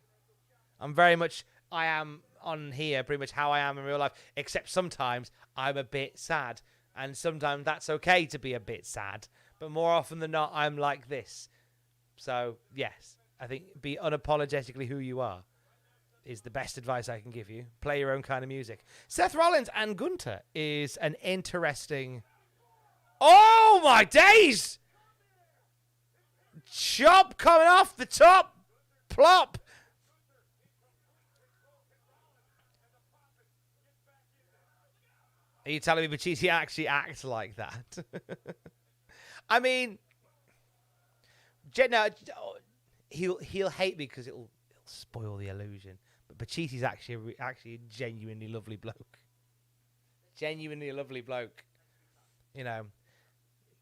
I am on here pretty much how I am in real life, except sometimes I'm a bit sad, and sometimes that's okay to be a bit sad, but more often than not, I'm like this. So, yes, I think be unapologetically who you are is the best advice I can give you. Play your own kind of music. Seth Rollins and Gunther is an interesting... Oh, my days! Chop coming off the top. Plop. Are you telling me Batista actually acts like that? I mean, no, he'll hate me because it'll spoil the illusion. But Batista's actually a genuinely lovely bloke. Genuinely a lovely bloke. You know,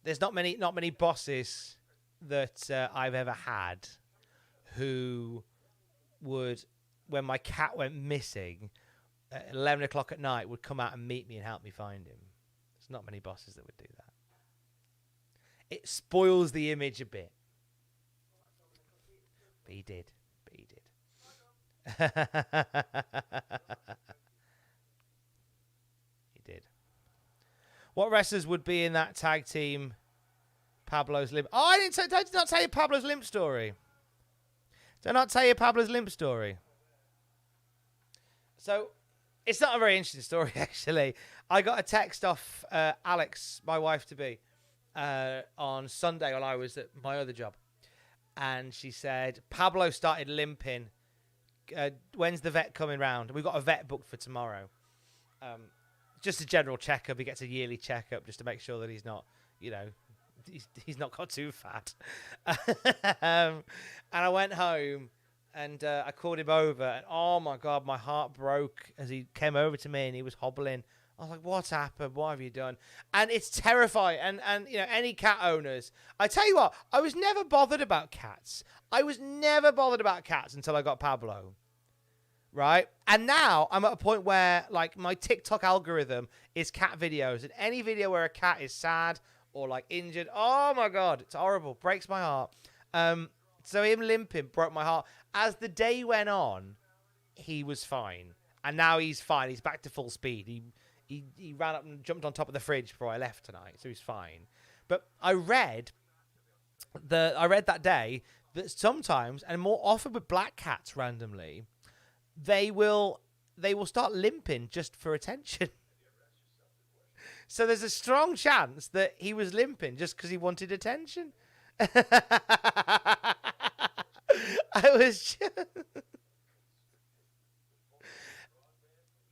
there's not many bosses that I've ever had who would, when my cat went missing at 11 o'clock at night, would come out and meet me and help me find him. There's not many bosses that would do that. It spoils the image a bit. But he did. He did. What wrestlers would be in that tag team? Pablo's limp. Oh, I did not tell you Pablo's limp story. Did I not tell you Pablo's limp story? So, it's not a very interesting story, actually. I got a text off Alex, my wife-to-be, on Sunday while I was at my other job. And she said, Pablo started limping. When's the vet coming round? We've got a vet booked for tomorrow. Just a general checkup. He gets a yearly checkup just to make sure that he's not, he's not got too fat. And I went home and I called him over. And oh my God, my heart broke as he came over to me and he was hobbling. I was like, what's happened? What have you done? And it's terrifying. And any cat owners, I tell you what, I was never bothered about cats. I was never bothered about cats until I got Pablo. Right? And now I'm at a point where, like, my TikTok algorithm is cat videos. And any video where a cat is sad or, like, injured, oh, my God, it's horrible. Breaks my heart. So him limping broke my heart. As the day went on, he was fine. And now he's fine. He's back to full speed. He ran up and jumped on top of the fridge before I left tonight, so he's fine. But I read that day that sometimes, and more often with black cats randomly, they will start limping just for attention. So there's a strong chance that he was limping just because he wanted attention. I was just...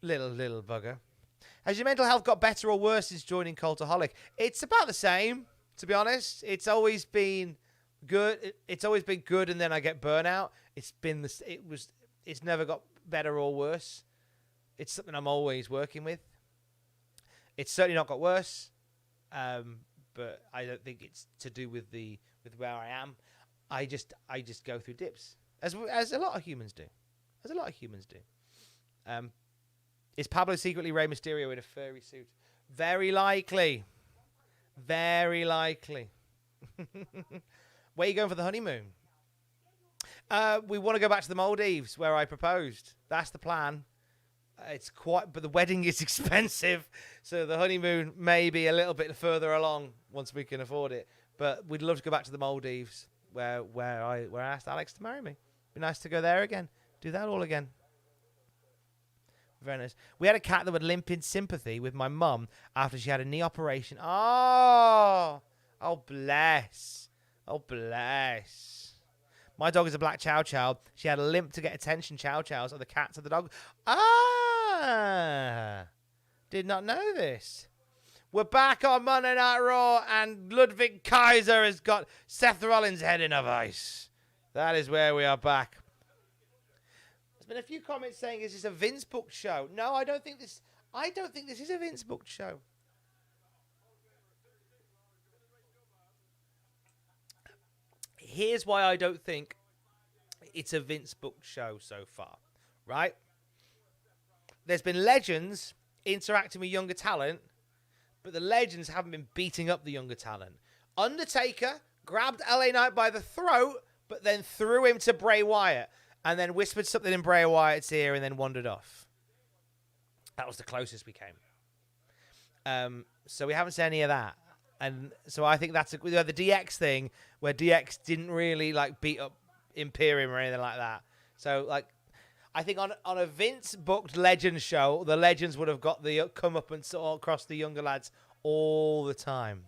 little bugger. Has your mental health got better or worse since joining Cultaholic? It's about the same, to be honest. It's always been good. It's always been good, and then I get burnout. It's never got better or worse. It's something I'm always working with. It's certainly not got worse, but I don't think it's to do with where I am. I just go through dips, as a lot of humans do. Is Pablo secretly Rey Mysterio in a furry suit? Very likely. Very likely. Where are you going for the honeymoon? We want to go back to the Maldives, where I proposed. That's the plan. But the wedding is expensive, so the honeymoon may be a little bit further along once we can afford it. But we'd love to go back to the Maldives, where I asked Alex to marry me. Be nice to go there again. Do that all again. Very nice. We had a cat that would limp in sympathy with my mum after she had a knee operation. Oh, bless. Oh, bless. My dog is a black chow chow. She had a limp to get attention. Chow chows are the cats of the dog. Did not know this. We're back on Monday Night Raw, and Ludwig Kaiser has got Seth Rollins' head in a vice. That is where we are back. Been a few comments saying, is this a Vince booked show? No, I don't think this is a Vince booked show. Here's why I don't think it's a Vince booked show so far, right? there's been legends interacting with younger talent, but the legends haven't been beating up the younger talent. Undertaker grabbed LA Knight by the throat, but then threw him to Bray Wyatt, and then whispered something in Bray Wyatt's ear and then wandered off. That was the closest we came. So we haven't seen any of that. And so I think that's the DX thing, where DX didn't really like beat up Imperium or anything like that. So like, I think on a Vince booked Legends show, the Legends would have got the come up and all across the younger lads all the time.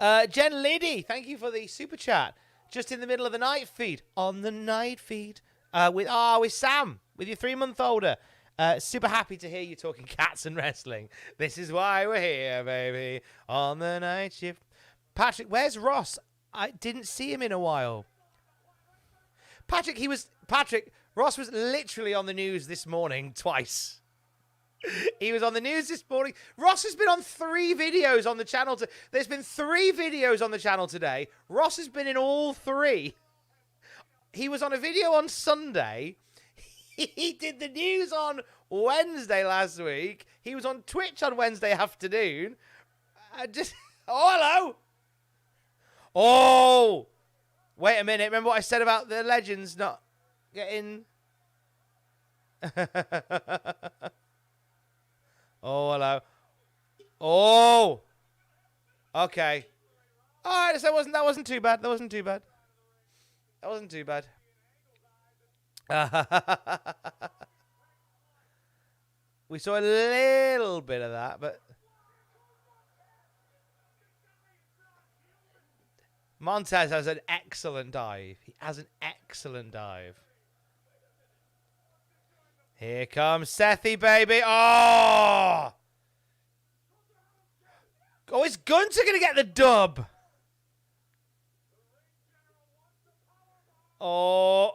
Jen Liddy, thank you for the super chat. Just in the middle of the night feed, on the night feed, with Sam, with your 3-month-older. Super happy to hear you talking cats and wrestling. This is why we're here, baby, on the night shift. Patrick, where's Ross? I didn't see him in a while. Ross was literally on the news this morning twice. He was on the news this morning. Ross has been on 3 videos on the channel. There's been 3 videos on the channel today. Ross has been in all 3. He was on a video on Sunday. He did the news on Wednesday last week. He was on Twitch on Wednesday afternoon. Hello. Oh, wait a minute. Remember what I said about the legends not getting... Oh, hello. Oh. Okay. All right, so that wasn't too bad. We saw a little bit of that, but Montez has an excellent dive. Here comes Sethy, baby. Oh, is Gunther going to get the dub? Oh.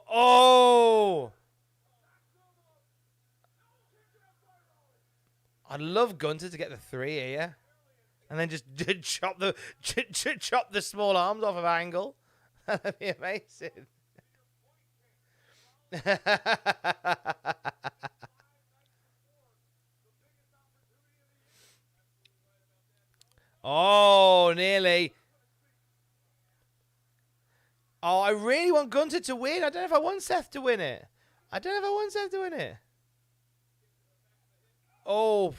I'd love Gunther to get the 3 here. And then just chop the small arms off of Angle. That'd be amazing. Oh, nearly. Oh, I really want Gunther to win. I don't know if I want Seth to win it. Oh.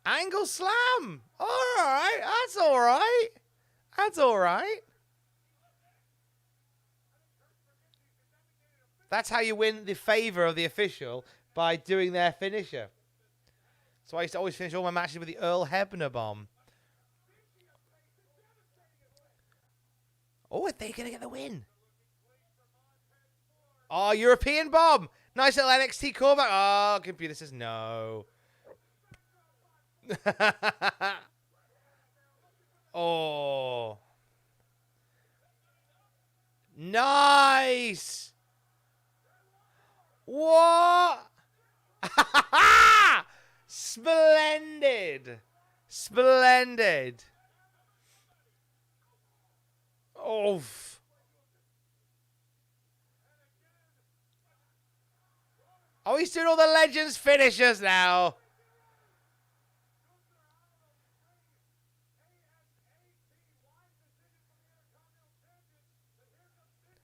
Angle slam. All right. That's all right. That's how you win the favor of the official, by doing their finisher. So I used to always finish all my matches with the Earl Hebner bomb. Oh, are they going to get the win? Oh, European bomb. Nice little NXT callback. Oh, computer says no. Oh. Nice. What? Splendid. Oh. Oh, he's doing all the Legends finishers now.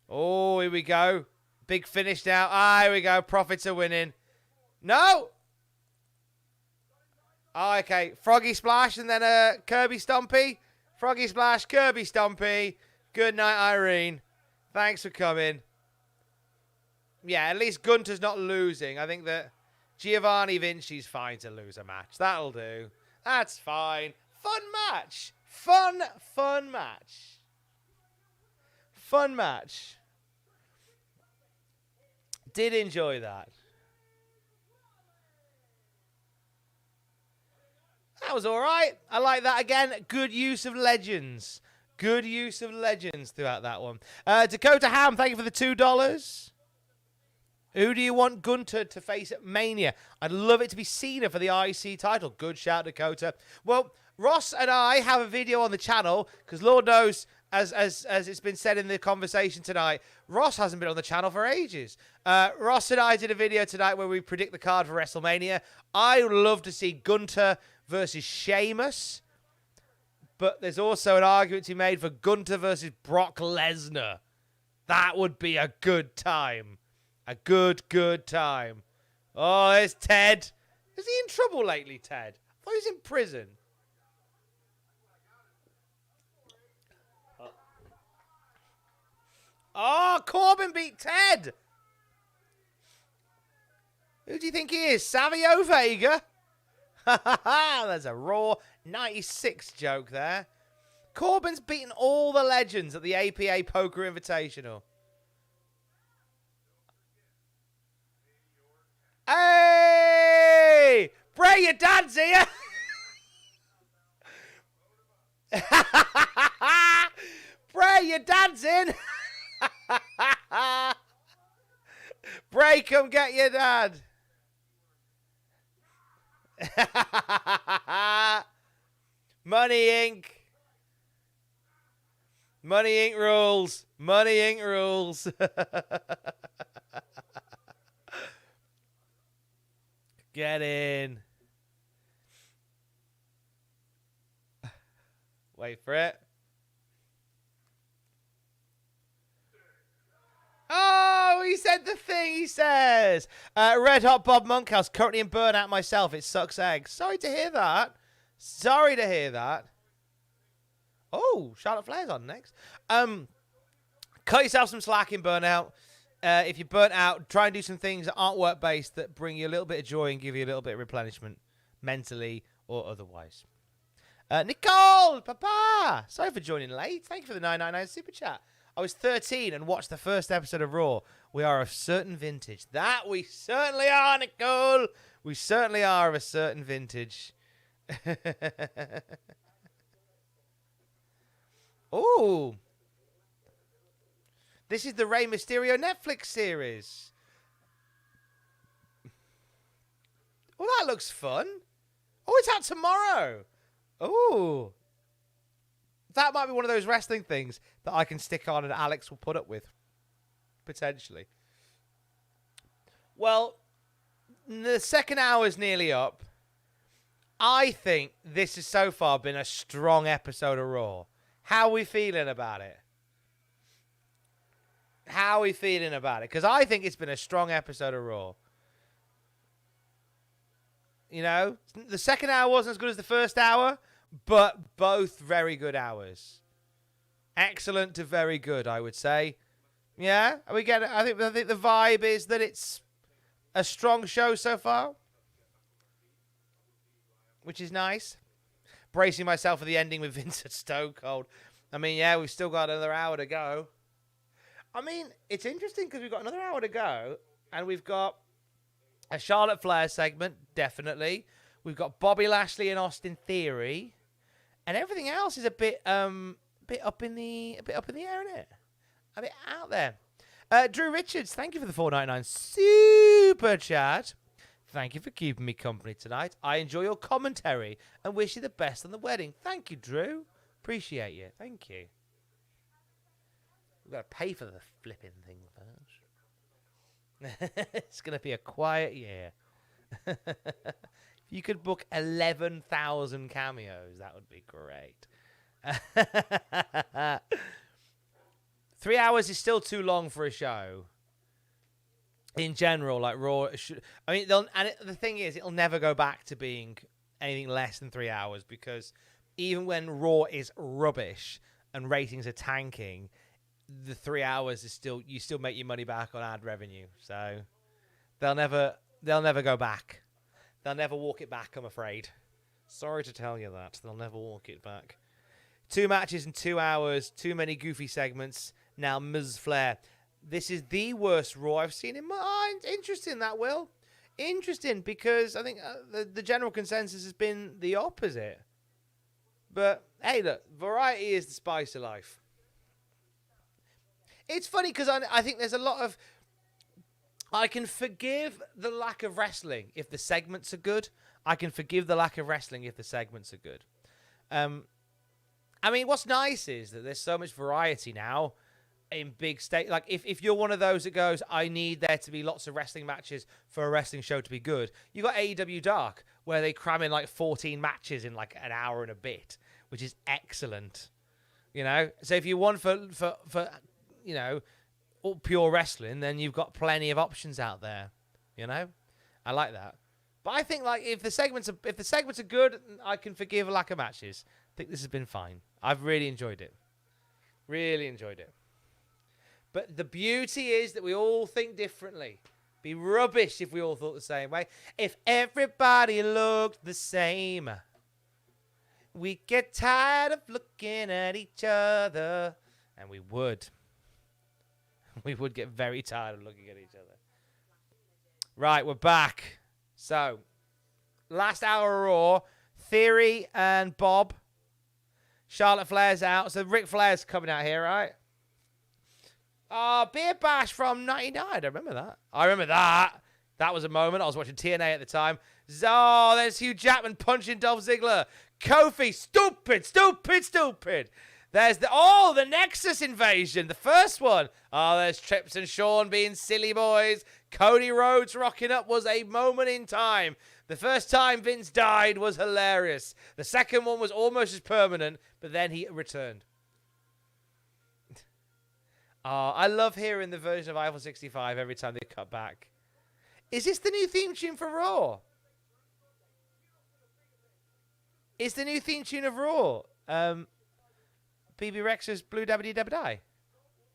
Oh, here we go. Big finish now. Here we go. Profits are winning. No. Oh, okay. Froggy Splash and then a Kirby Stompy. Froggy Splash, Kirby Stompy. Good night, Irene. Thanks for coming. Yeah, at least Gunter's not losing. I think that Giovanni Vinci's fine to lose a match. That'll do. That's fine. Fun match. Fun match. Did enjoy that. That was all right. I like that again. Good use of legends. Throughout that one. Dakota Ham, thank you for the $2. Who do you want Gunter to face at Mania? I'd love it to be Cena for the IC title. Good shout, Dakota. Well, Ross and I have a video on the channel because Lord knows as it's been said in the conversation tonight, Ross hasn't been on the channel for ages. Ross and I did a video tonight where we predict the card for WrestleMania. I would love to see Gunther versus Sheamus. But there's also an argument to be made for Gunther versus Brock Lesnar. That would be a good time. A good time. Oh, there's Ted. Is he in trouble lately, Ted? I thought he was in prison. Oh, Corbin beat Ted. Who do you think he is? Savio Vega? There's a Raw 96 joke there. Corbin's beaten all the legends at the APA Poker Invitational. Hey! Bray, your dad's here! Bray, your dad's in! Bray, come get your dad! Money Inc. Money Inc. rules. Money Inc. rules. Get in. Wait for it. Oh, he said the thing he says. Red Hot Bob Monkhouse, currently in burnout myself. It sucks eggs. Sorry to hear that. Sorry to hear that. Oh, Charlotte Flair's on next. Cut yourself some slack in burnout. If you're burnt out, try and do some things that aren't work-based that bring you a little bit of joy and give you a little bit of replenishment, mentally or otherwise. Nicole, Papa, sorry for joining late. Thank you for the 999 super chat. I was 13 and watched the first episode of Raw. We are of certain vintage. That we certainly are, Nicole. We certainly are of a certain vintage. Oh. This is the Rey Mysterio Netflix series. Oh, that looks fun. Oh, it's out tomorrow. Oh. That might be one of those wrestling things that I can stick on and Alex will put up with. Potentially. Well, the second hour is nearly up. I think this has so far been a strong episode of Raw. How are we feeling about it? How are we feeling about it? Because I think it's been a strong episode of Raw. You know, the second hour wasn't as good as the first hour, but both very good hours. Excellent to very good, I would say. Yeah, are we getting? I think the vibe is that it's a strong show so far, which is nice. Bracing myself for the ending with Vince at Stone Cold. I mean, yeah, we've still got another hour to go. I mean, it's interesting because we've got another hour to go, and we've got a Charlotte Flair segment, definitely. We've got Bobby Lashley and Austin Theory, and everything else is a bit up in the air, isn't it? A bit out there. Drew Richards, thank you for the $4.99 super chat. Thank you for keeping me company tonight. I enjoy your commentary and wish you the best on the wedding. Thank you, Drew. Appreciate you. Thank you. We've got to pay for the flipping thing first. It's going to be a quiet year. If you could book 11,000 cameos, that would be great. 3 hours is still too long for a show. In general, like Raw, the thing is, it'll never go back to being anything less than 3 hours because even when Raw is rubbish and ratings are tanking, the 3 hours is still, you still make your money back on ad revenue. So they'll never go back. They'll never walk it back, I'm afraid. Sorry to tell you that. They'll never walk it back. 2 matches in 2 hours, too many goofy segments. Now, Ms. Flair. This is the worst Raw I've seen in my... Interesting, that, Will. Interesting, because I think the general consensus has been the opposite. But, hey, look, variety is the spice of life. It's funny, because I think there's a lot of... I can forgive the lack of wrestling if the segments are good. I can forgive the lack of wrestling if the segments are good. And I mean, what's nice is that there's so much variety now in big state. Like, if you're one of those that goes, I need there to be lots of wrestling matches for a wrestling show to be good, you got AEW Dark, where they cram in like 14 matches in like an hour and a bit, which is excellent. You know? So if you want for you know, all pure wrestling, then you've got plenty of options out there. You know? I like that. But I think, like, if the segments are good, I can forgive a lack of matches. I think this has been fine. I've really enjoyed it. Really enjoyed it. But the beauty is that we all think differently. Be rubbish if we all thought the same way. If everybody looked the same, we get tired of looking at each other. And we would. We would get very tired of looking at each other. Right, we're back. So, last hour of Raw, Theory and Bob. Charlotte Flair's out, so Ric Flair's coming out here, right? Beer Bash from 99. I remember that. That was a moment. I was watching TNA at the time. Oh, there's Hugh Jackman punching Dolph Ziggler. Kofi, stupid. There's the Nexus invasion, the first one. Oh, there's Trips and Shawn being silly boys. Cody Rhodes rocking up was a moment in time. The first time Vince died was hilarious. The second one was almost as permanent, but then he returned. I love hearing the version of Eiffel 65 every time they cut back. Is this the new theme tune for Raw? Is the new theme tune of Raw? BB Rex's Blue WDWD.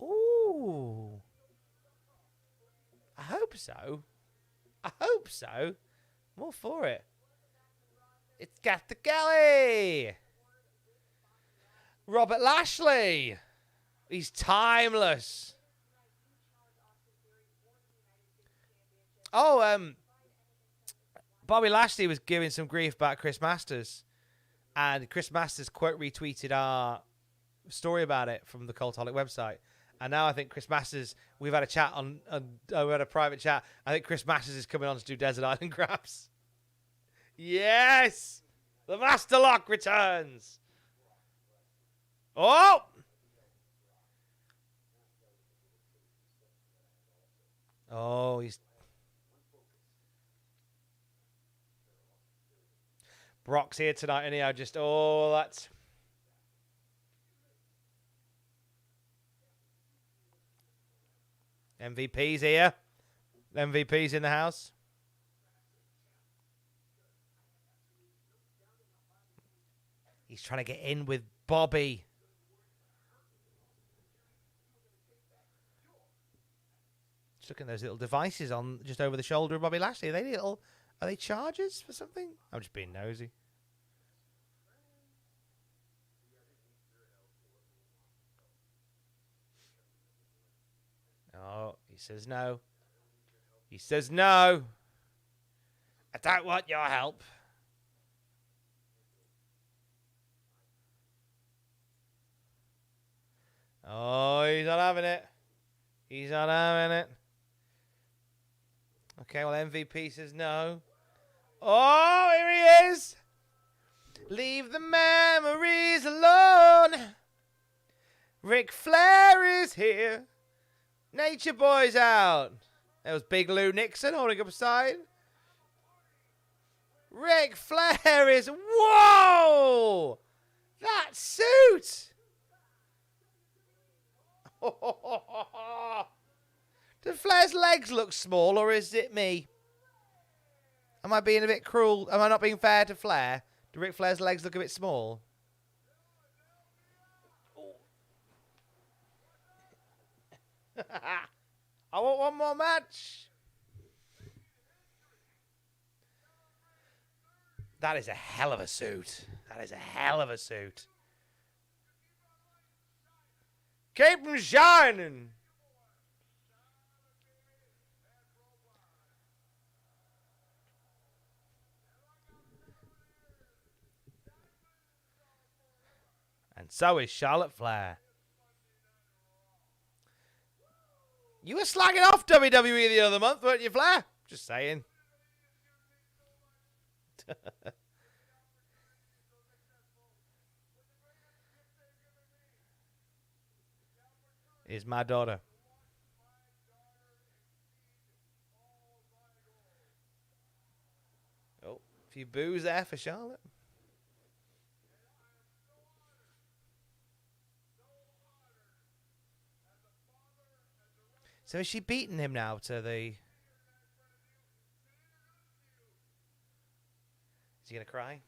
Ooh. I hope so. I'm all for it. It's got the Kelly. Robert Lashley. He's timeless. Oh, Bobby Lashley was giving some grief about Chris Masters. And Chris Masters quote retweeted our story about it from the Cultaholic website. And now I think Chris Masters, we've had a chat we had a private chat. I think Chris Masters is coming on to do Desert Island Graps. Yes! The Master Lock returns. Oh! Oh, he's... Brock's here tonight, anyhow. Just, oh, that's... MVP's here. MVP's in the house. He's trying to get in with Bobby. Just looking at those little devices on just over the shoulder of Bobby Lashley. Are they chargers for something? I'm just being nosy. Oh, he says no. He says no. I don't want your help. Oh, he's not having it. He's not having it. Okay, well, MVP says no. Oh, here he is. Leave the memories alone. Ric Flair is here. Nature Boy's out. There was Big Lou Nixon holding up a sign. Ric Flair is... Whoa! That suit! Do Flair's legs look small, or is it me? Am I being a bit cruel? Am I not being fair to Flair? Do Ric Flair's legs look a bit small? I want one more match. That is a hell of a suit. That is a hell of a suit. Keep 'em shining. And so is Charlotte Flair. You were slagging off WWE the other month, weren't you, Flair? Just saying. is my daughter. Oh, a few boos there for Charlotte. So is she beating him now to the... Is he going to cry?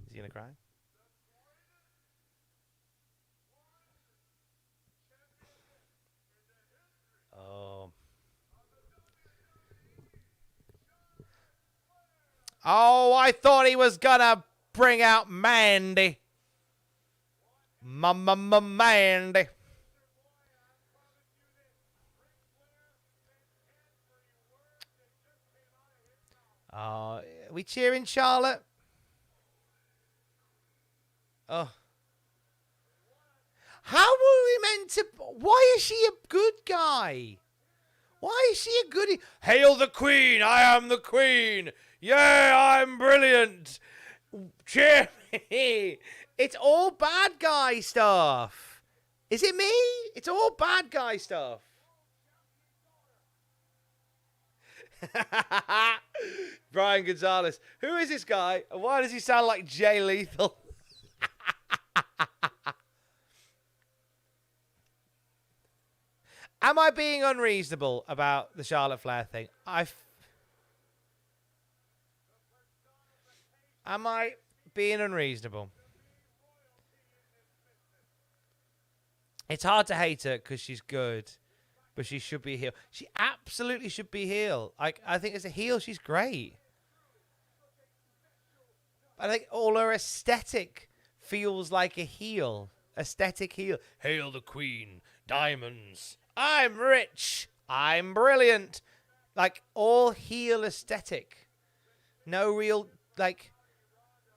Is he going to cry? Oh. Oh, I thought he was going to bring out Mandy. Mandy. Are we cheering Charlotte? Oh. How were we meant to... Why is she a good guy? Why is she a goodie? Hail the Queen! I am the Queen! Yeah, I'm brilliant! Cheer me! It's all bad guy stuff. Is it me? It's all bad guy stuff. Brian Gonzalez. Who is this guy? And why does he sound like Jay Lethal? Am I being unreasonable about the Charlotte Flair thing? Am I being unreasonable? It's hard to hate her because she's good, but she should be a heel. She absolutely should be heel. I think as a heel, she's great. I think all her aesthetic feels like a heel. Aesthetic heel. Hail the Queen. Diamonds. I'm rich. I'm brilliant. Like, all heel aesthetic. No real, like,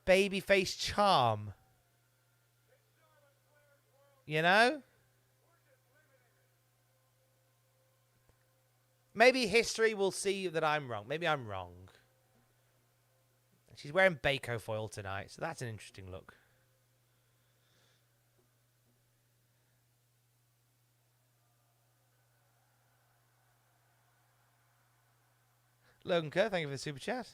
babyface charm. You know? Maybe history will see that I'm wrong. Maybe I'm wrong. She's wearing Baco foil tonight, so that's an interesting look. Logan Kerr, thank you for the super chat.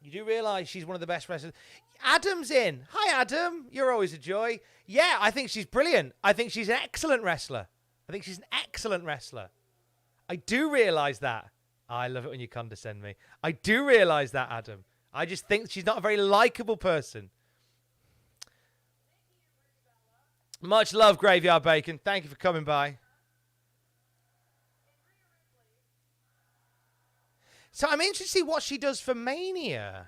You do realise she's one of the best wrestlers. Adam's in. Hi, Adam. You're always a joy. Yeah, I think she's brilliant. I think she's an excellent wrestler. I do realise that. I love it when you condescend me. I do realise that, Adam. I just think she's not a very likeable person. Much love, Graveyard Bacon. Thank you for coming by. So I'm interested to see what she does for Mania.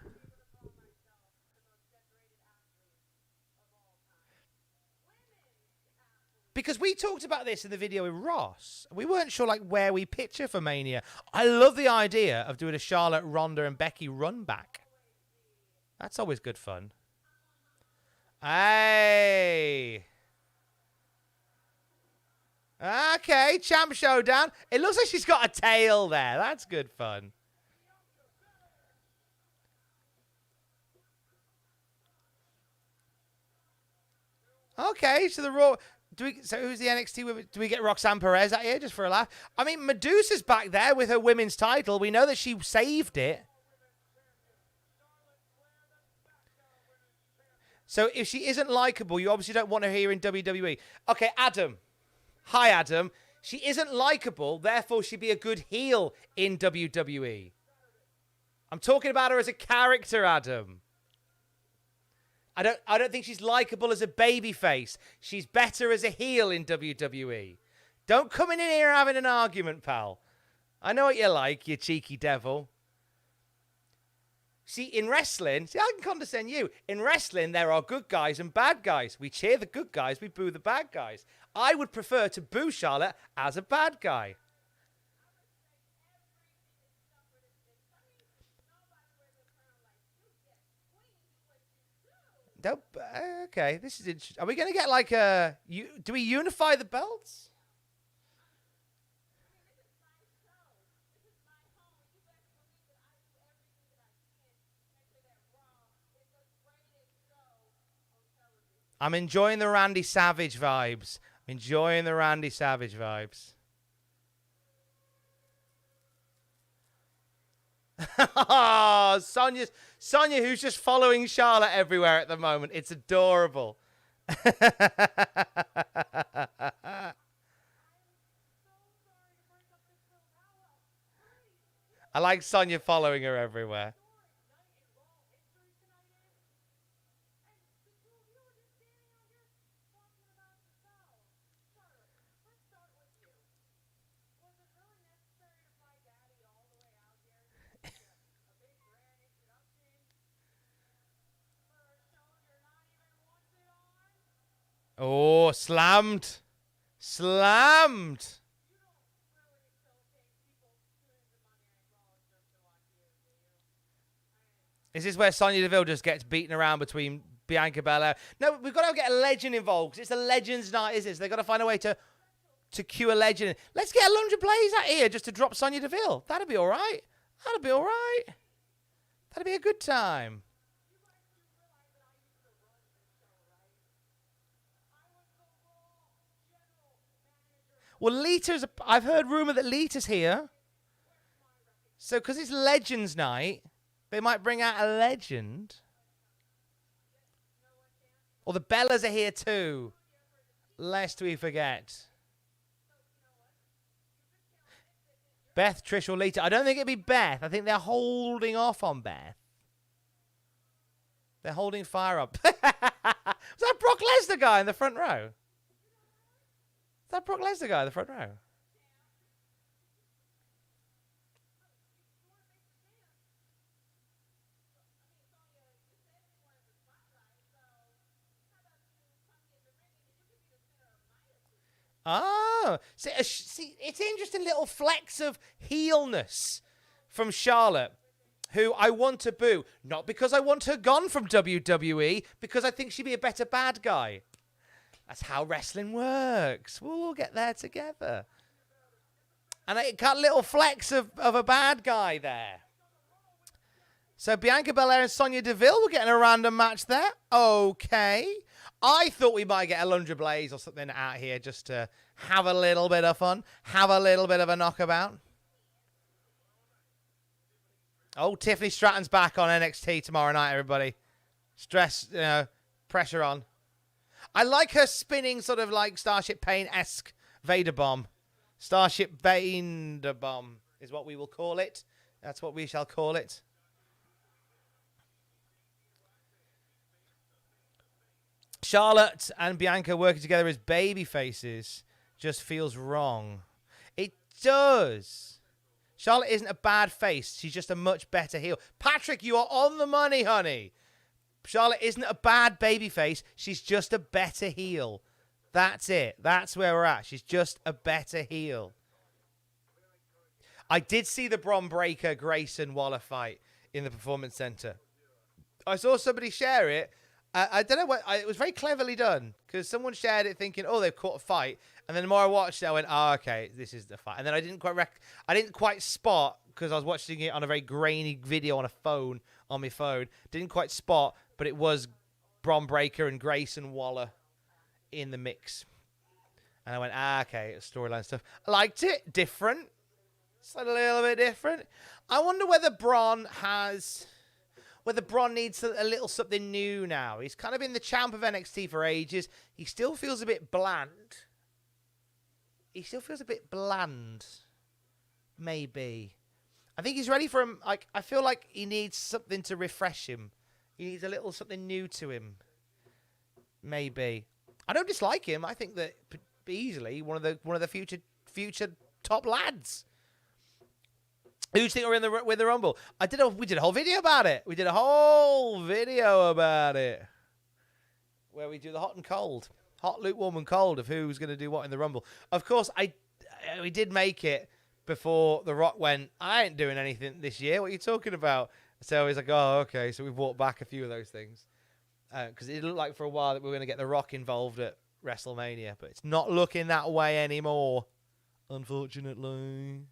Because we talked about this in the video with Ross. We weren't sure like where we pitch her for Mania. I love the idea of doing a Charlotte, Ronda, and Becky run back. That's always good fun. Hey. Okay, Champ Showdown. It looks like she's got a tail there. That's good fun. Okay, so the Raw... So who's the NXT women? Do we get Roxanne Perez out here just for a laugh? I mean, Medusa's back there with her women's title. We know that she saved it. So if she isn't likable, you obviously don't want her here in WWE. Okay, Adam. Hi, Adam. She isn't likable, therefore she'd be a good heel in WWE. I'm talking about her as a character, Adam. I don't think she's likable as a babyface. She's better as a heel in WWE. Don't come in here having an argument, pal. I know what you're like, you cheeky devil. See, in wrestling, I can condescend you. In wrestling, there are good guys and bad guys. We cheer the good guys, we boo the bad guys. I would prefer to boo Charlotte as a bad guy. Nope. Okay, this is interesting. Are we going to get like a... Do we unify the belts? I'm enjoying the Randy Savage vibes. I'm enjoying the Randy Savage vibes. Oh, Sonya, who's just following Charlotte everywhere at the moment. It's adorable. I like Sonya following her everywhere. Oh, slammed. Slammed. Is this where Sonya Deville just gets beaten around between Bianca Belair? No, we've got to get a legend involved because it's a Legends night, isn't it? So they've got to find a way to cue a legend. Let's get Alundra Blaze out here just to drop Sonya Deville. That'd be all right. That'd be all right. That'd be a good time. Well, Lita's... I've heard rumour that Lita's here. So, because it's Legends night, they might bring out a legend. Or the Bellas are here too. Lest we forget. Beth, Trish, or Lita. I don't think it'd be Beth. I think they're holding off on Beth. They're holding fire up. Was that Brock Lesnar guy in the front row? Is that Brock Lesnar guy in the front row? Oh, see, it's interesting little flecks of heelness from Charlotte, who I want to boo. Not because I want her gone from WWE, because I think she'd be a better bad guy. That's how wrestling works. We'll all get there together. And it got little flecks of a bad guy there. So Bianca Belair and Sonya Deville were getting a random match there. Okay. I thought we might get a Alundra Blaze or something out here just to have a little bit of fun. Have a little bit of a knockabout. Oh, Tiffany Stratton's back on NXT tomorrow night, everybody. Stress, pressure on. I like her spinning sort of like Starship Pain-esque Vader bomb. Starship Vader bomb is what we will call it. That's what we shall call it. Charlotte and Bianca working together as baby faces just feels wrong. It does. Charlotte isn't a bad face. She's just a much better heel. Patrick, you are on the money, honey. Charlotte isn't a bad baby face. She's just a better heel. That's it. That's where we're at. She's just a better heel. I did see the Bron Breakker Grayson Waller fight in the Performance Center. I saw somebody share it. I don't know what it was very cleverly done because someone shared it thinking, "Oh, they've caught a fight," and then the more I watched it, I went, "Oh, okay, this is the fight." And then I didn't quite spot because I was watching it on a very grainy video on my phone. Didn't quite spot, but it was Bron Breakker and Grayson Waller in the mix, and I went, okay, storyline stuff. I liked it, different. It's a little bit different. I wonder whether Bron needs a little something new now. He's kind of been the champ of NXT for ages. He still feels a bit bland. Maybe. I think he's ready for him. I feel like he needs something to refresh him. He needs a little something new to him. Maybe. I don't dislike him. I think that easily one of the future top lads. Who do you think are in the Rumble? We did a whole video about it. Where we do the hot and cold. Hot, lukewarm, and cold of who's going to do what in the Rumble. Of course, we did make it before The Rock went, I ain't doing anything this year. What are you talking about? So he's like, oh, okay. So we've walked back a few of those things. Because it looked like for a while that we were going to get The Rock involved at WrestleMania. But it's not looking that way anymore. Unfortunately.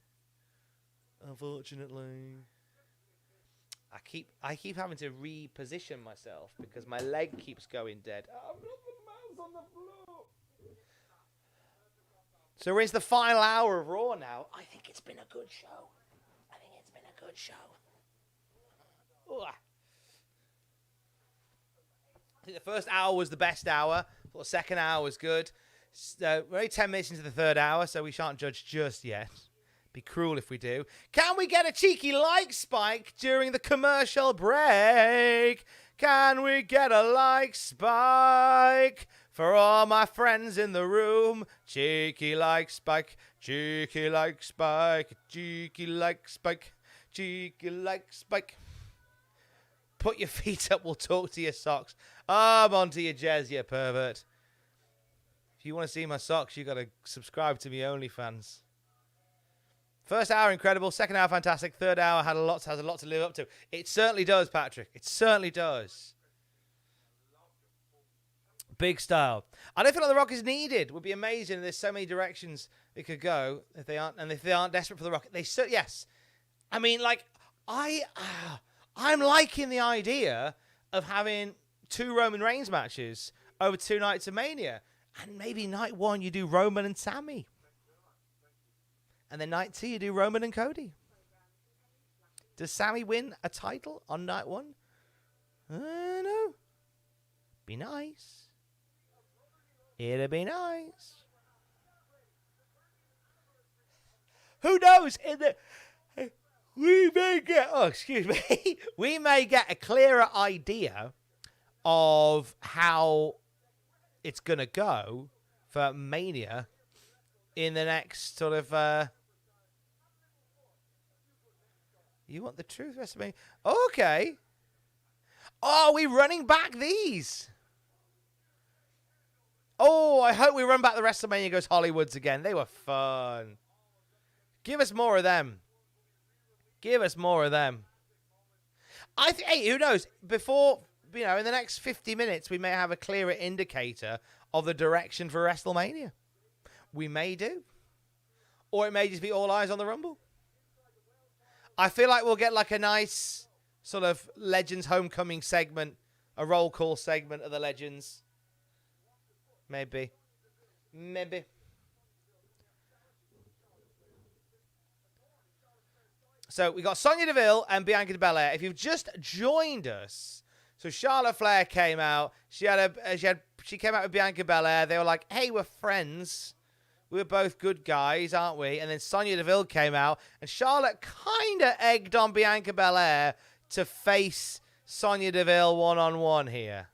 I keep having to reposition myself because my leg keeps going dead. on the floor. So we're into the final hour of Raw now. I think it's been a good show. Ooh. I think the first hour was the best hour. The second hour was good. We're only 10 minutes into the third hour, so we shan't judge just yet. Be cruel if we do. Can we get a cheeky like spike during the commercial break? Can we get a like spike for all my friends in the room? Cheeky like spike, cheeky like spike, cheeky like spike, cheeky like spike. Put your feet up, we'll talk to your socks. I'm onto your jazz, you pervert. If you want to see my socks, you got to subscribe to me OnlyFans. First hour, incredible. Second hour, fantastic. Third hour has a lot to live up to. It certainly does, Patrick. It certainly does. Big style. I don't feel like The Rock is needed. It would be amazing. There's so many directions it could go if they aren't desperate for The Rock. Yes. I mean, like, I'm liking the idea of having 2 Roman Reigns matches over 2 nights of Mania. And maybe night 1 you do Roman and Sami. And then night 2 you do Roman and Cody. Does Sami win a title on night 1? I don't know. Be nice. It'd be nice. Who knows? We may get... Oh, excuse me. We may get a clearer idea of how it's going to go for Mania in the next sort of... You want the truth, WrestleMania? Okay. Oh, are we running back these? Oh, I hope we run back the WrestleMania Goes Hollywoods again. They were fun. Give us more of them. Give us more of them. Hey, who knows? Before, in the next 50 minutes, we may have a clearer indicator of the direction for WrestleMania. We may do. Or it may just be all eyes on the Rumble. I feel like we'll get like a nice sort of Legends Homecoming segment, a roll call segment of the Legends. Maybe. So we got Sonya Deville and Bianca Belair. If you've just joined us, so Charlotte Flair came out. She came out with Bianca Belair. They were like, "Hey, we're friends. We're both good guys, aren't we?" And then Sonya Deville came out, and Charlotte kind of egged on Bianca Belair to face Sonya Deville one-on-one here.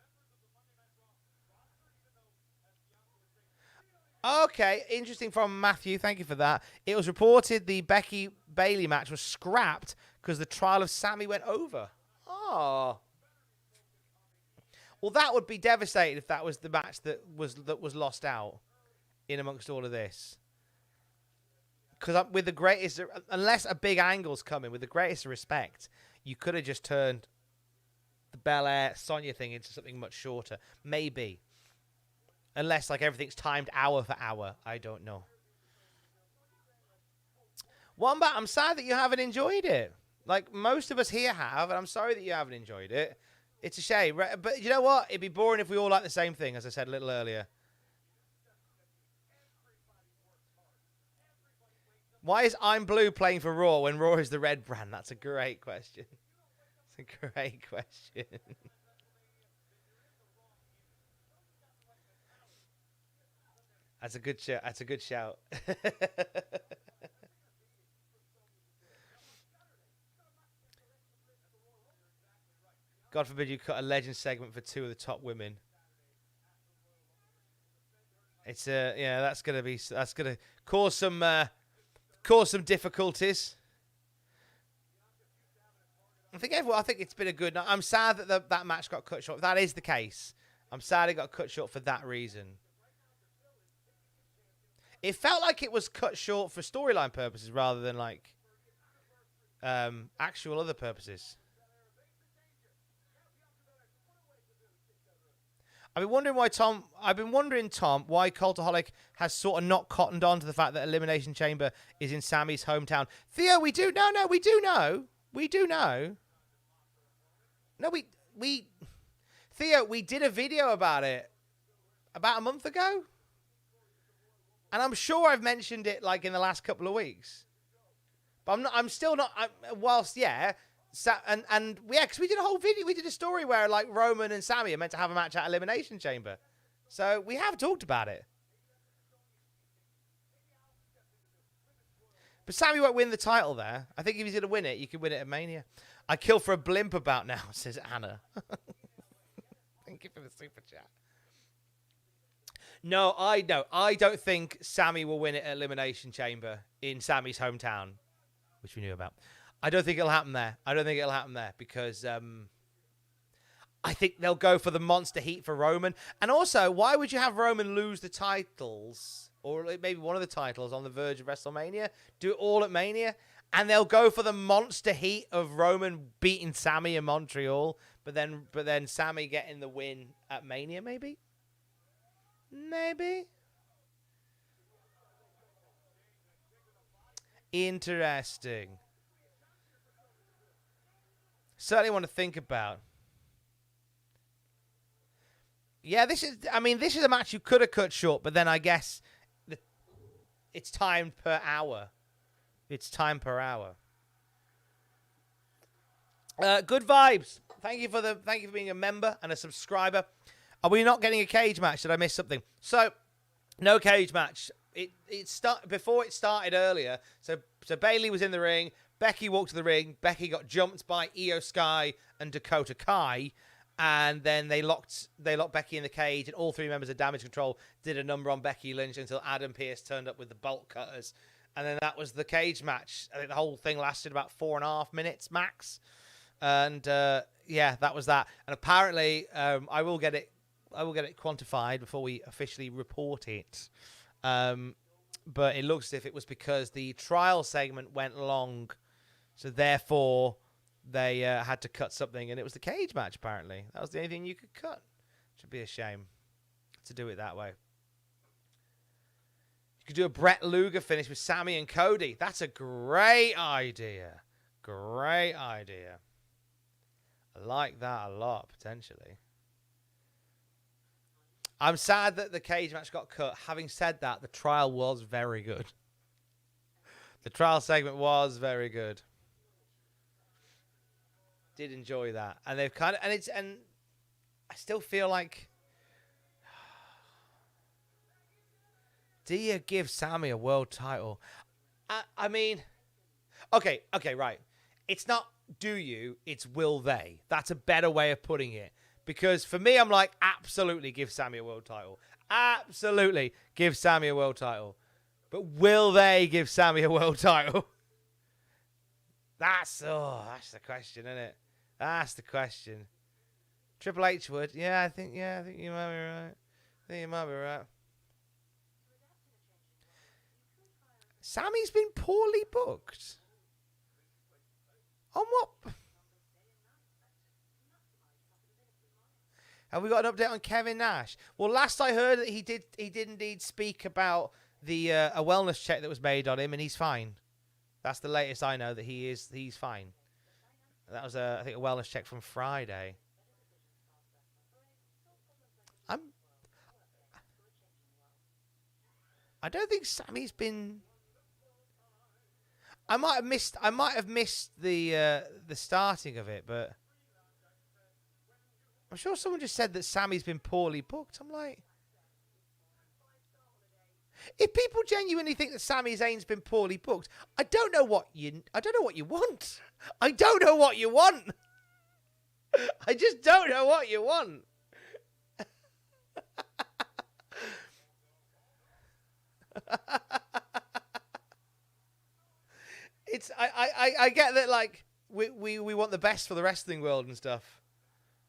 Okay, interesting from Matthew. Thank you for that. It was reported the Becky Bayley match was scrapped because the trial of Sami went over. Oh. Well, that would be devastating if that was the match that was lost out in amongst all of this. Because with the greatest, unless a big angle's coming, with the greatest respect, you could have just turned the Belair Sonya thing into something much shorter. Maybe. Unless, like, everything's timed hour for hour. I don't know. Wombat, I'm sad that you haven't enjoyed it. Like, most of us here have, and I'm sorry that you haven't enjoyed it. It's a shame. But you know what? It'd be boring if we all like the same thing, as I said a little earlier. Why is I'm Blue playing for Raw when Raw is the red brand? That's a great question. It's a great question. That's a good shout. That's a good shout. God forbid you cut a legend segment for 2 of the top women. It's that's gonna cause some difficulties. I think it's been a good night. I'm sad that that match got cut short. If that is the case, I'm sad it got cut short for that reason. It felt like it was cut short for storyline purposes rather than like actual other purposes. I've been wondering, Tom, why Cultaholic has sort of not cottoned on to the fact that Elimination Chamber is in Sammy's hometown. Theo, we do know. No, Theo, we did a video about it about a month ago. And I'm sure I've mentioned it like in the last couple of weeks. But I'm still not, whilst, yeah. And yeah, because we did a whole video, we did a story where like Roman and Sami are meant to have a match at Elimination Chamber. So we have talked about it. But Sami won't win the title there. I think if he's going to win it, you could win it at Mania. I kill for a blimp about now, says Anna. Thank you for the super chat. No, I don't think Sami will win it at Elimination Chamber in Sami's hometown, which we knew about. I don't think it'll happen there. Because I think they'll go for the monster heat for Roman. And also, why would you have Roman lose the titles, or maybe one of the titles on the verge of WrestleMania? Do it all at Mania, and they'll go for the monster heat of Roman beating Sami in Montreal, but then Sami getting the win at Mania, maybe? Maybe. Interesting. Certainly want to think about. Yeah, this is a match you could have cut short, but then I guess it's timed per hour. It's time per hour. Good vibes. Thank you for being a member and a subscriber. Are we not getting a cage match? Did I miss something? So, no cage match. Before it started earlier. So Bayley was in the ring. Becky walked to the ring. Becky got jumped by Io Sky and Dakota Kai, and then they locked Becky in the cage. And all three members of Damage Control did a number on Becky Lynch until Adam Pearce turned up with the bolt cutters, and then that was the cage match. I think the whole thing lasted about 4.5 minutes max. And yeah, that was that. And apparently, I will get it quantified before we officially report it. But it looks as if it was because the trial segment went long, so therefore they had to cut something, and it was the cage match. Apparently, that was the only thing you could cut. Should be a shame to do it that way. You could do a Brett Luger finish with Sami and Cody. That's a great idea. Great idea. I like that a lot, potentially. I'm sad that the cage match got cut. Having said that, the trial was very good. The trial segment was very good. Did enjoy that. And they've kind of, and I still feel like, do you give Sami a world title? I mean, okay, right. It's not do you, it's will they. That's a better way of putting it. Because for me, I'm like, absolutely give Sami a world title. Absolutely give Sami a world title. But will they give Sami a world title? That's the question, isn't it? That's the question. Triple H would. Yeah, I think you might be right. Sami's been poorly booked. On what? Have we got an update on Kevin Nash? Well, last I heard that he did indeed speak about the a wellness check that was made on him, and he's fine. That's the latest I know, that he's fine. That was I think a wellness check from Friday. I don't think Sami's been. I might have missed the starting of it, but I'm sure someone just said that Sami's been poorly booked. I'm like, if people genuinely think that Sami Zayn's been poorly booked, I don't know what you want. I don't know what you want. I just don't know what you want. I get that, like, we want the best for the wrestling world and stuff.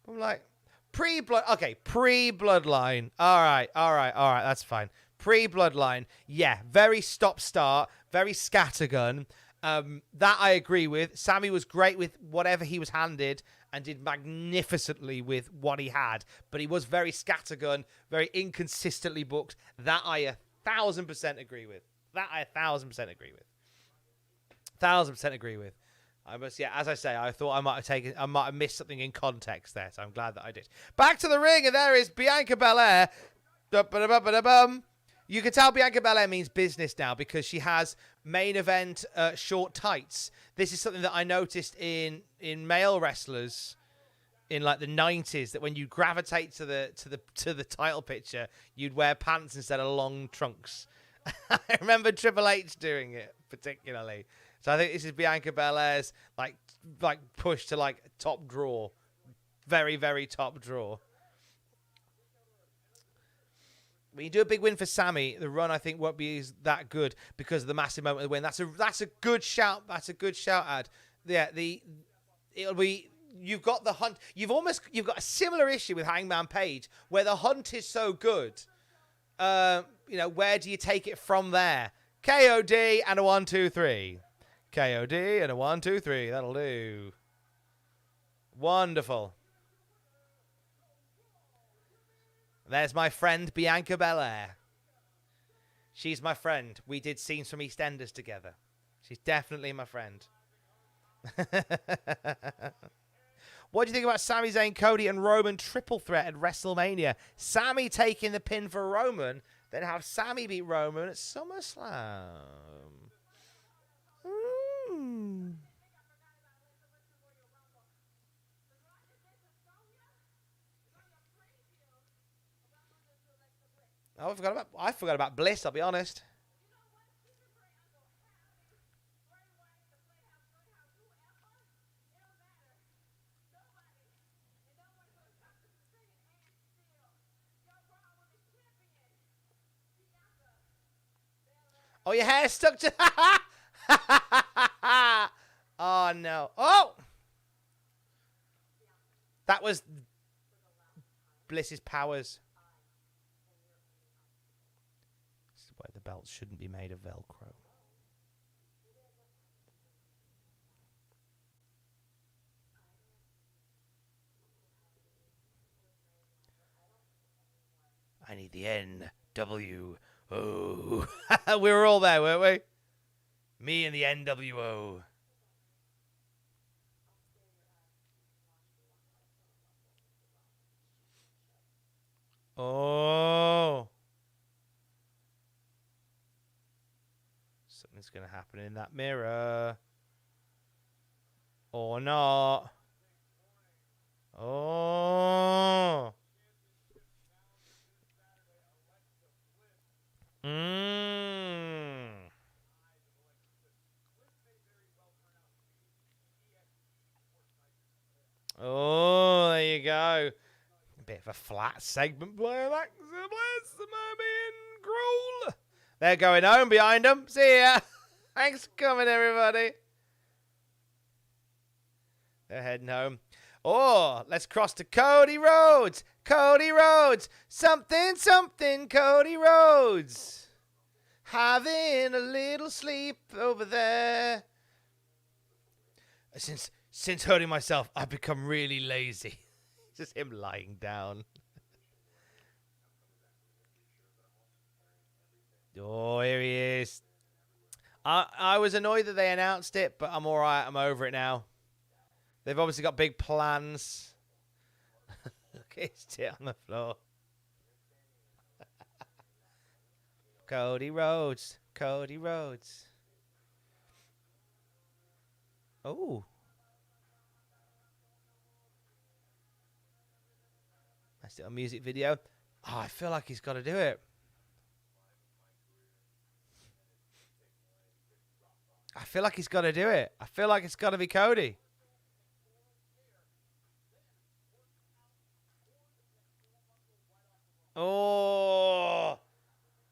I'm like, pre-Bloodline. All right, that's fine. Pre-Bloodline, yeah, very stop-start, very scattergun. That I agree with. Sami was great with whatever he was handed and did magnificently with what he had. But he was very scattergun, very inconsistently booked. That I 1,000% agree with. I must, yeah, as I say, I thought I might have missed something in context there, so I'm glad that I did. Back to the ring, and there is Bianca Belair You can tell Bianca Belair means business now because she has main event short tights. This is something that I noticed in male wrestlers in like the 90s, that when you gravitate to the title picture, you'd wear pants instead of long trunks. I remember Triple H doing it particularly. So I think this is Bianca Belair's like push to like top drawer. Very, very top drawer. When you do a big win for Sami, the run I think won't be that good because of the massive moment of the win. That's a good shout. That's a good shout, Ad. Yeah, it'll be. You've got the hunt. You've got a similar issue with Hangman Page where the hunt is so good. Where do you take it from there? KOD and a 1, 2, 3. KOD and a 1, 2, 3. That'll do. Wonderful. There's my friend Bianca Belair. She's my friend. We did scenes from EastEnders together. She's definitely my friend. What do you think about Sami Zayn, Cody, and Roman triple threat at WrestleMania? Sami taking the pin for Roman, then have Sami beat Roman at SummerSlam. Oh, I forgot about Bliss, I'll be honest. Oh, your hair's stuck to... Oh, no. Oh! That was Bliss's powers. This is why the belt shouldn't be made of Velcro. I need the NWO. We were all there, weren't we? Me and the NWO. Oh. Something's going to happen in that mirror. Or not. Oh. Oh, there you go. A bit of a flat segment. Bliss, and Grohl. They're going home behind them. See ya. Thanks for coming, everybody. They're heading home. Oh, let's cross to Cody Rhodes. Cody Rhodes. Something, Cody Rhodes. Having a little sleep over there. Since hurting myself, I've become really lazy. Just him lying down. Oh, here he is. I was annoyed that they announced it, but I'm all right. I'm over it now. They've obviously got big plans. Look at his tit on the floor. Cody Rhodes. Cody Rhodes. Oh. Nice little music video. Oh, I feel like he's got to do it. I feel like he's got to do it. I feel like it's got to be Cody. Oh,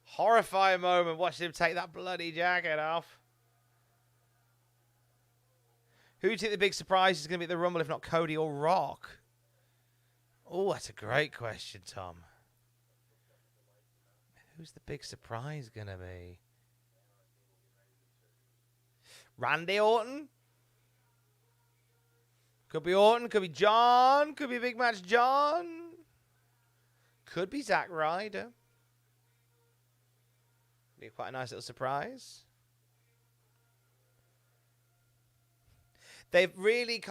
horrifying moment watching him take that bloody jacket off. Who do you think the big surprise is going to be at the Rumble if not Cody or Rock? Oh, that's a great question, Tom. Who's the big surprise going to be? Randy Orton? Could be Orton, could be John, could be Big Match John. Could be Zack Ryder. Be quite a nice little surprise. They've really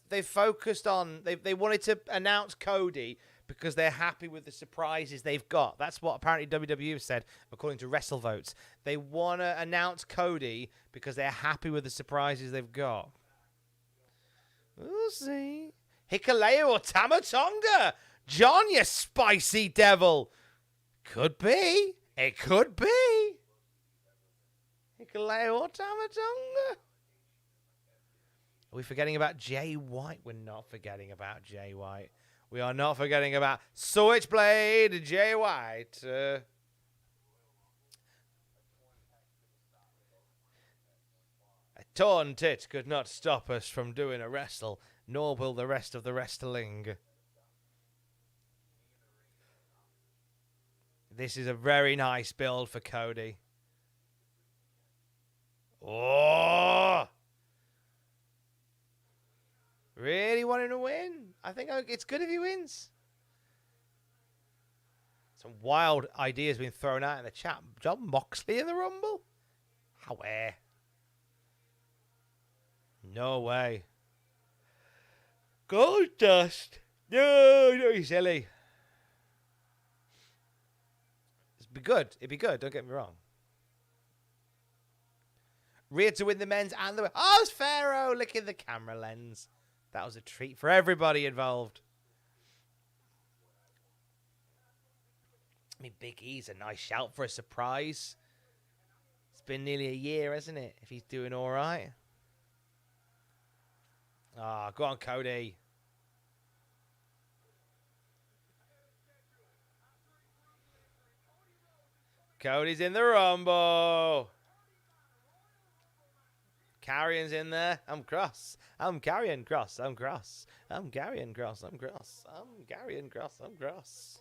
they've focused on, they wanted to announce Cody because they're happy with the surprises they've got. That's what apparently WWE have said, according to WrestleVotes. They want to announce Cody because they're happy with the surprises they've got. We'll see. Hikuleo or Tama Tonga? John, you spicy devil. Could be. It could be. Hikuleo or Tama Tonga? Are we forgetting about Jay White? We're not forgetting about Jay White. We are not forgetting about Switchblade Jay White. A torn tit could not stop us from doing a wrestle, nor will the rest of the wrestling. This is a very nice build for Cody. Oh! Really want him to win? I think it's good if he wins. Some wild ideas being thrown out in the chat. John Moxley in the Rumble? How? Where? No way. Gold dust. No, don't be silly. It'd be good. It'd be good. Don't get me wrong. Rhea to win the men's and the... Oh, it's Pharaoh licking the camera lens. That was a treat for everybody involved. I mean, Big E's a nice shout for a surprise. It's been nearly a year, hasn't it? If he's doing all right. Ah, go on, Cody. Cody's in the Rumble. Carrion's in there. I'm cross. I'm carrying cross. I'm cross. I'm carrying cross. I'm cross. I'm carrying cross. I'm cross.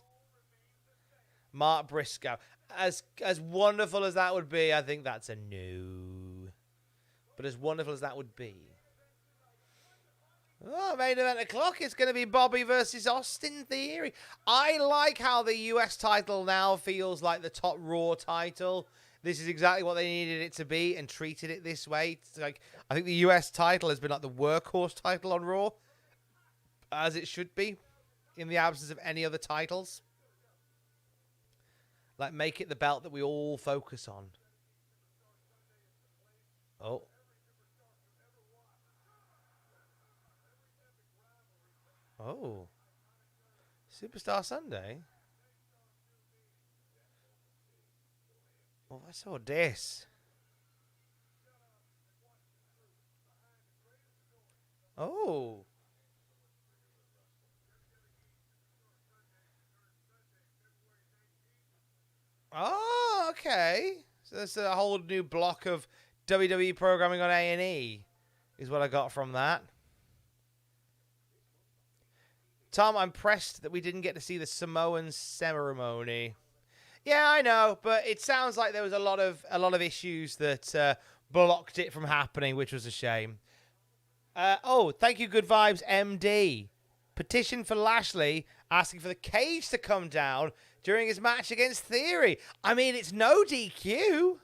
Mark Briscoe. As wonderful as that would be, I think that's a no. But as wonderful as that would be. Oh, main event o'clock. It's going to be Bobby versus Austin Theory. I like how the US title now feels like the top Raw title. This is exactly what they needed it to be and treated it this way. It's like, I think the US title has been like the workhorse title on Raw, as it should be, in the absence of any other titles. Like, make it the belt that we all focus on. Oh. Oh. Superstar Sunday? Oh, I saw this. Oh. Oh, okay. So that's a whole new block of WWE programming on A&E is what I got from that. Tom, I'm pressed that we didn't get to see the Samoan ceremony. Yeah, I know, but it sounds like there was a lot of issues that blocked it from happening, which was a shame. Oh, thank you, Good Vibes MD. Petition for Lashley asking for the cage to come down during his match against Theory. I mean, it's no DQ.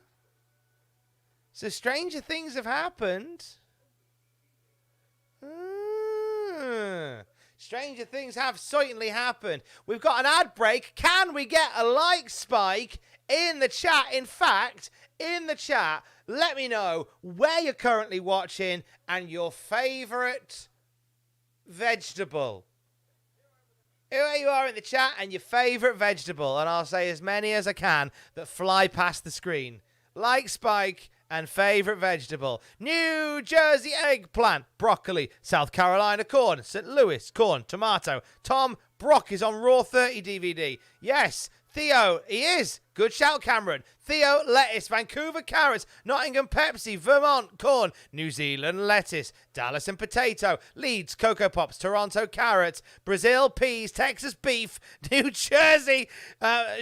So stranger things have happened. Stranger things have certainly happened. We've got an ad break. Can we get a like spike in the chat? In fact, in the chat, let me know where you're currently watching and your favorite vegetable. Where you are in the chat and your favorite vegetable. And I'll say as many as I can that fly past the screen. Like spike and favorite vegetable. New Jersey eggplant, broccoli, South Carolina corn, St. Louis corn, tomato. Tom Brock is on Raw 30 DVD. Yes, Theo, he is. Good shout, Cameron. Theo, lettuce. Vancouver, carrots. Nottingham, Pepsi. Vermont, corn. New Zealand, lettuce. Dallas and potato. Leeds, Cocoa Pops. Toronto, carrots. Brazil, peas. Texas, beef. New Jersey,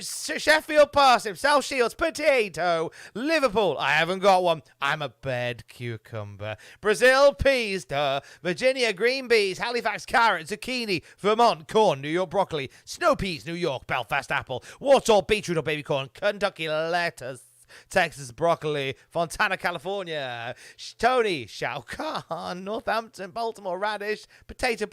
Sheffield, parsnip. South Shields, potato. Liverpool, I haven't got one. I'm a bad cucumber. Brazil, peas. Duh. Virginia, green beans. Halifax, carrot. Zucchini. Vermont, corn. New York, broccoli. Snow peas. New York, Belfast, apple. Warsaw, beetroot or baby corn. Kentucky, lettuce. Texas, broccoli. Fontana, California. Tony, Shao Kahn. Northampton, Baltimore, radish. Potato,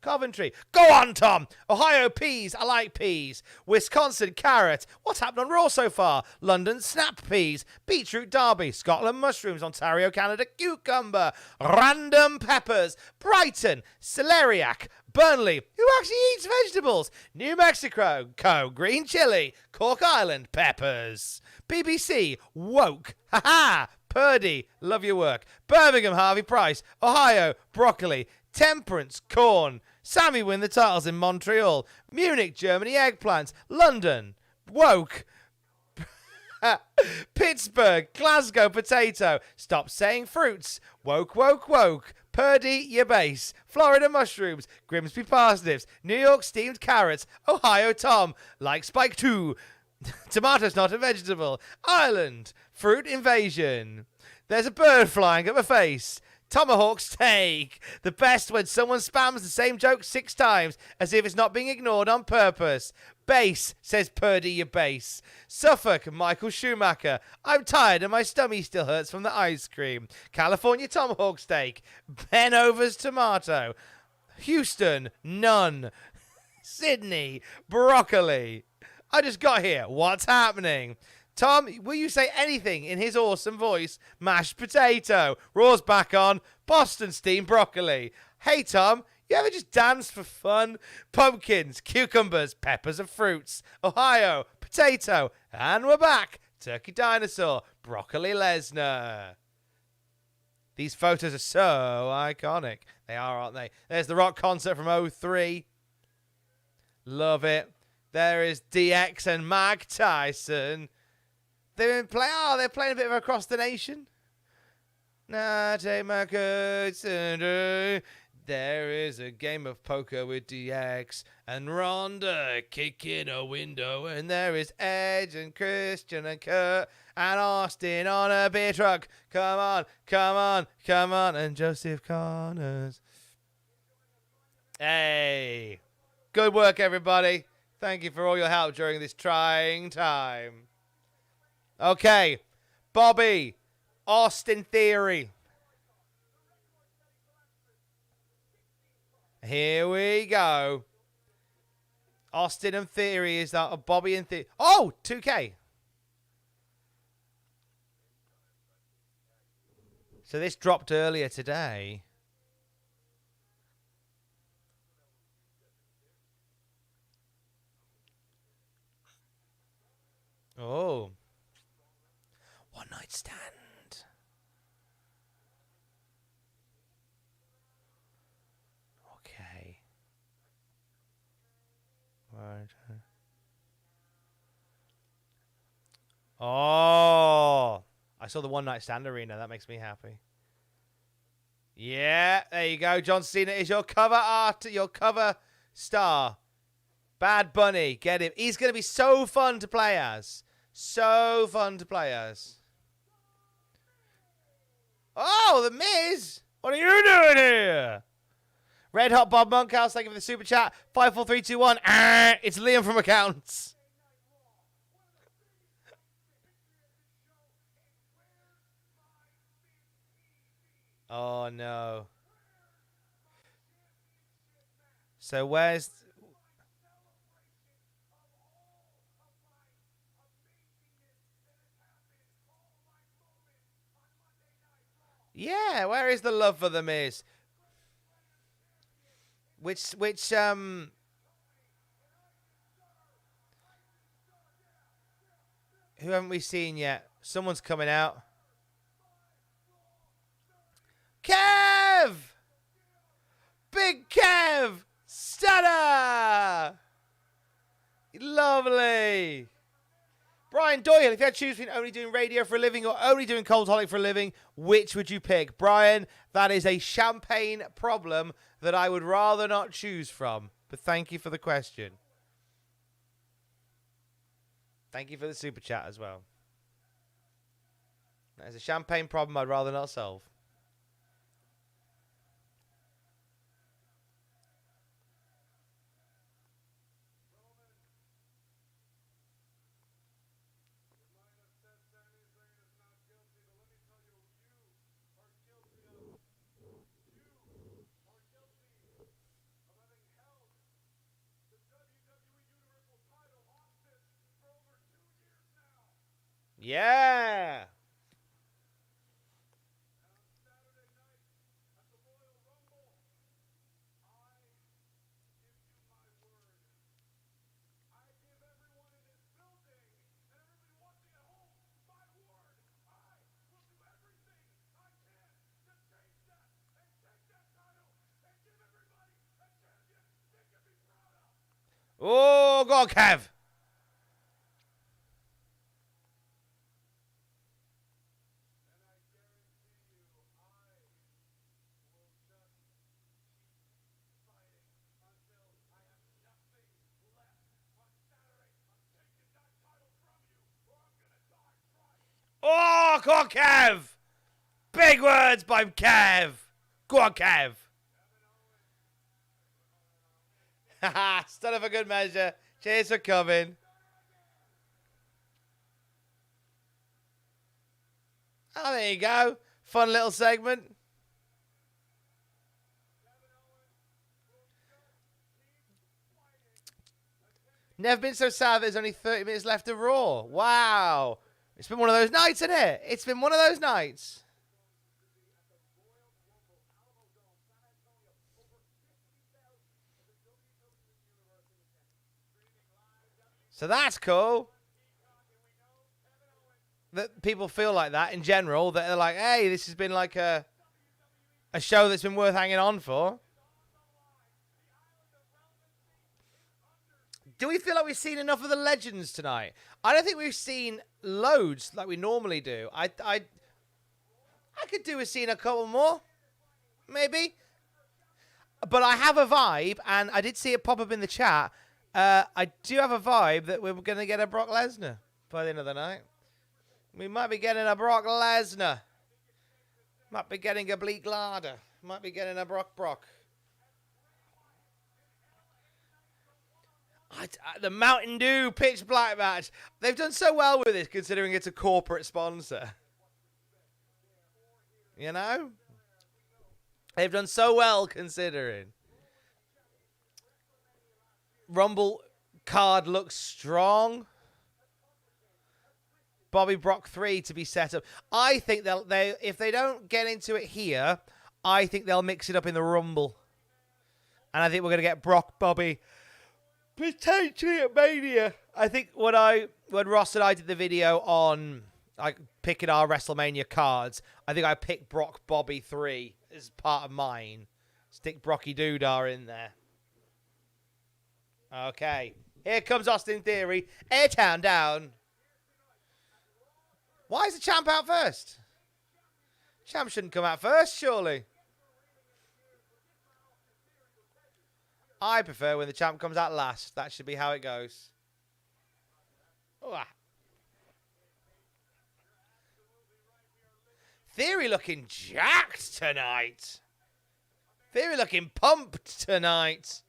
Coventry. Go on, Tom. Ohio, peas. I like peas. Wisconsin, carrot. What's happened on Raw so far? London, snap peas. Beetroot, Derby. Scotland, mushrooms. Ontario, Canada, cucumber. Random peppers. Brighton, celeriac. Burnley, who actually eats vegetables? New Mexico, green chili. Cork Island, peppers. BBC, woke. Ha-ha. Purdy, love your work. Birmingham, Harvey Price. Ohio, broccoli. Temperance, corn. Sammy win the titles in Montreal. Munich, Germany, eggplants. London, woke. Pittsburgh, Glasgow, potato. Stop saying fruits. Woke, woke, woke. Purdy, your base. Florida, mushrooms. Grimsby, parsnips. New York, steamed carrots. Ohio, Tom, like Spike 2. Tomato's not a vegetable. Ireland, fruit invasion. There's a bird flying at my face. Tomahawk steak. The best when someone spams the same joke 6 times as if it's not being ignored on purpose. Base, says Purdy, your base. Suffolk, Michael Schumacher. I'm tired and my stomach still hurts from the ice cream. California, tomahawk steak. Ben Over's tomato. Houston, none. Sydney, broccoli. I just got here. What's happening? Tom, will you say anything in his awesome voice? Mashed potato. Raw's back on. Boston steamed broccoli. Hey, Tom, you ever just dance for fun? Pumpkins, cucumbers, peppers and fruits. Ohio, potato. And we're back. Turkey dinosaur. Broccoli Lesnar. These photos are so iconic. They are, aren't they? There's the Rock concert from 03. Love it. There is DX and Mike Tyson. They're playing a bit of Across the Nation. Now take my coats and there is a game of poker with DX and Ronda kicking a window, and there is Edge and Christian and Kurt and Austin on a beer truck. Come on, come on, come on, and Joseph Connors. Hey, good work, everybody. Thank you for all your help during this trying time. Okay, Bobby, Austin Theory. Here we go. Austin and Theory is that Bobby and Theory. Oh, 2K. So this dropped earlier today. Oh. One night stand. Okay. Right. Oh. I saw the one night stand arena. That makes me happy. Yeah, there you go. John Cena is your cover art, your cover star. Bad Bunny, get him. He's going to be so fun to play as. So fun to play as. Oh, The Miz! What are you doing here? Red Hot Bob Monkhouse, thank you for the super chat. 54321. It's Liam from Accounts. Oh, no. So where's... Yeah, where is the love for The Miz? Who haven't we seen yet? Someone's coming out. Kev! Big Kev! Stunner! Lovely! Brian Doyle, if you had to choose between only doing radio for a living or only doing Cultaholic for a living, which would you pick? Brian, that is a champagne problem that I would rather not choose from. But thank you for the question. Thank you for the super chat as well. That is a champagne problem I'd rather not solve. Yeah. Oh, go on, Kev. Oh, go on, Kev. Big words by Kev. Go on, Kev. Haha, still for good measure. Cheers for coming. Oh, there you go. Fun little segment. Never been so sad there's only 30 minutes left of Raw. Wow. It's been one of those nights, isn't it? It's been one of those nights. So that's cool. That people feel like that in general. That they're like, hey, this has been like a show that's been worth hanging on for. Do we feel like we've seen enough of the legends tonight? I don't think we've seen loads like we normally do. I could do with seeing a couple more, maybe. But I have a vibe, and I did see it pop up in the chat. I do have a vibe that we're going to get a Brock Lesnar by the end of the night. We might be getting a Brock Lesnar. Might be getting a Bleak Larder. Might be getting a Brock. The Mountain Dew Pitch Black match. They've done so well with this, considering it's a corporate sponsor. You know? They've done so well, considering. Rumble card looks strong. Bobby Brock 3 to be set up. I think if they don't get into it here, I think they'll mix it up in the Rumble. And I think we're going to get Brock, Bobby, potentially at Mania. I think when Ross and I did the video on picking our WrestleMania cards, I think I picked Brock, Bobby 3 as part of mine. Stick Brocky Doodar in there. Okay. Here comes Austin Theory. Airtown down. Why is the champ out first? Champ shouldn't come out first, surely. I prefer when the champ comes out last. That should be how it goes. Ooh. Theory looking jacked tonight. Theory looking pumped tonight.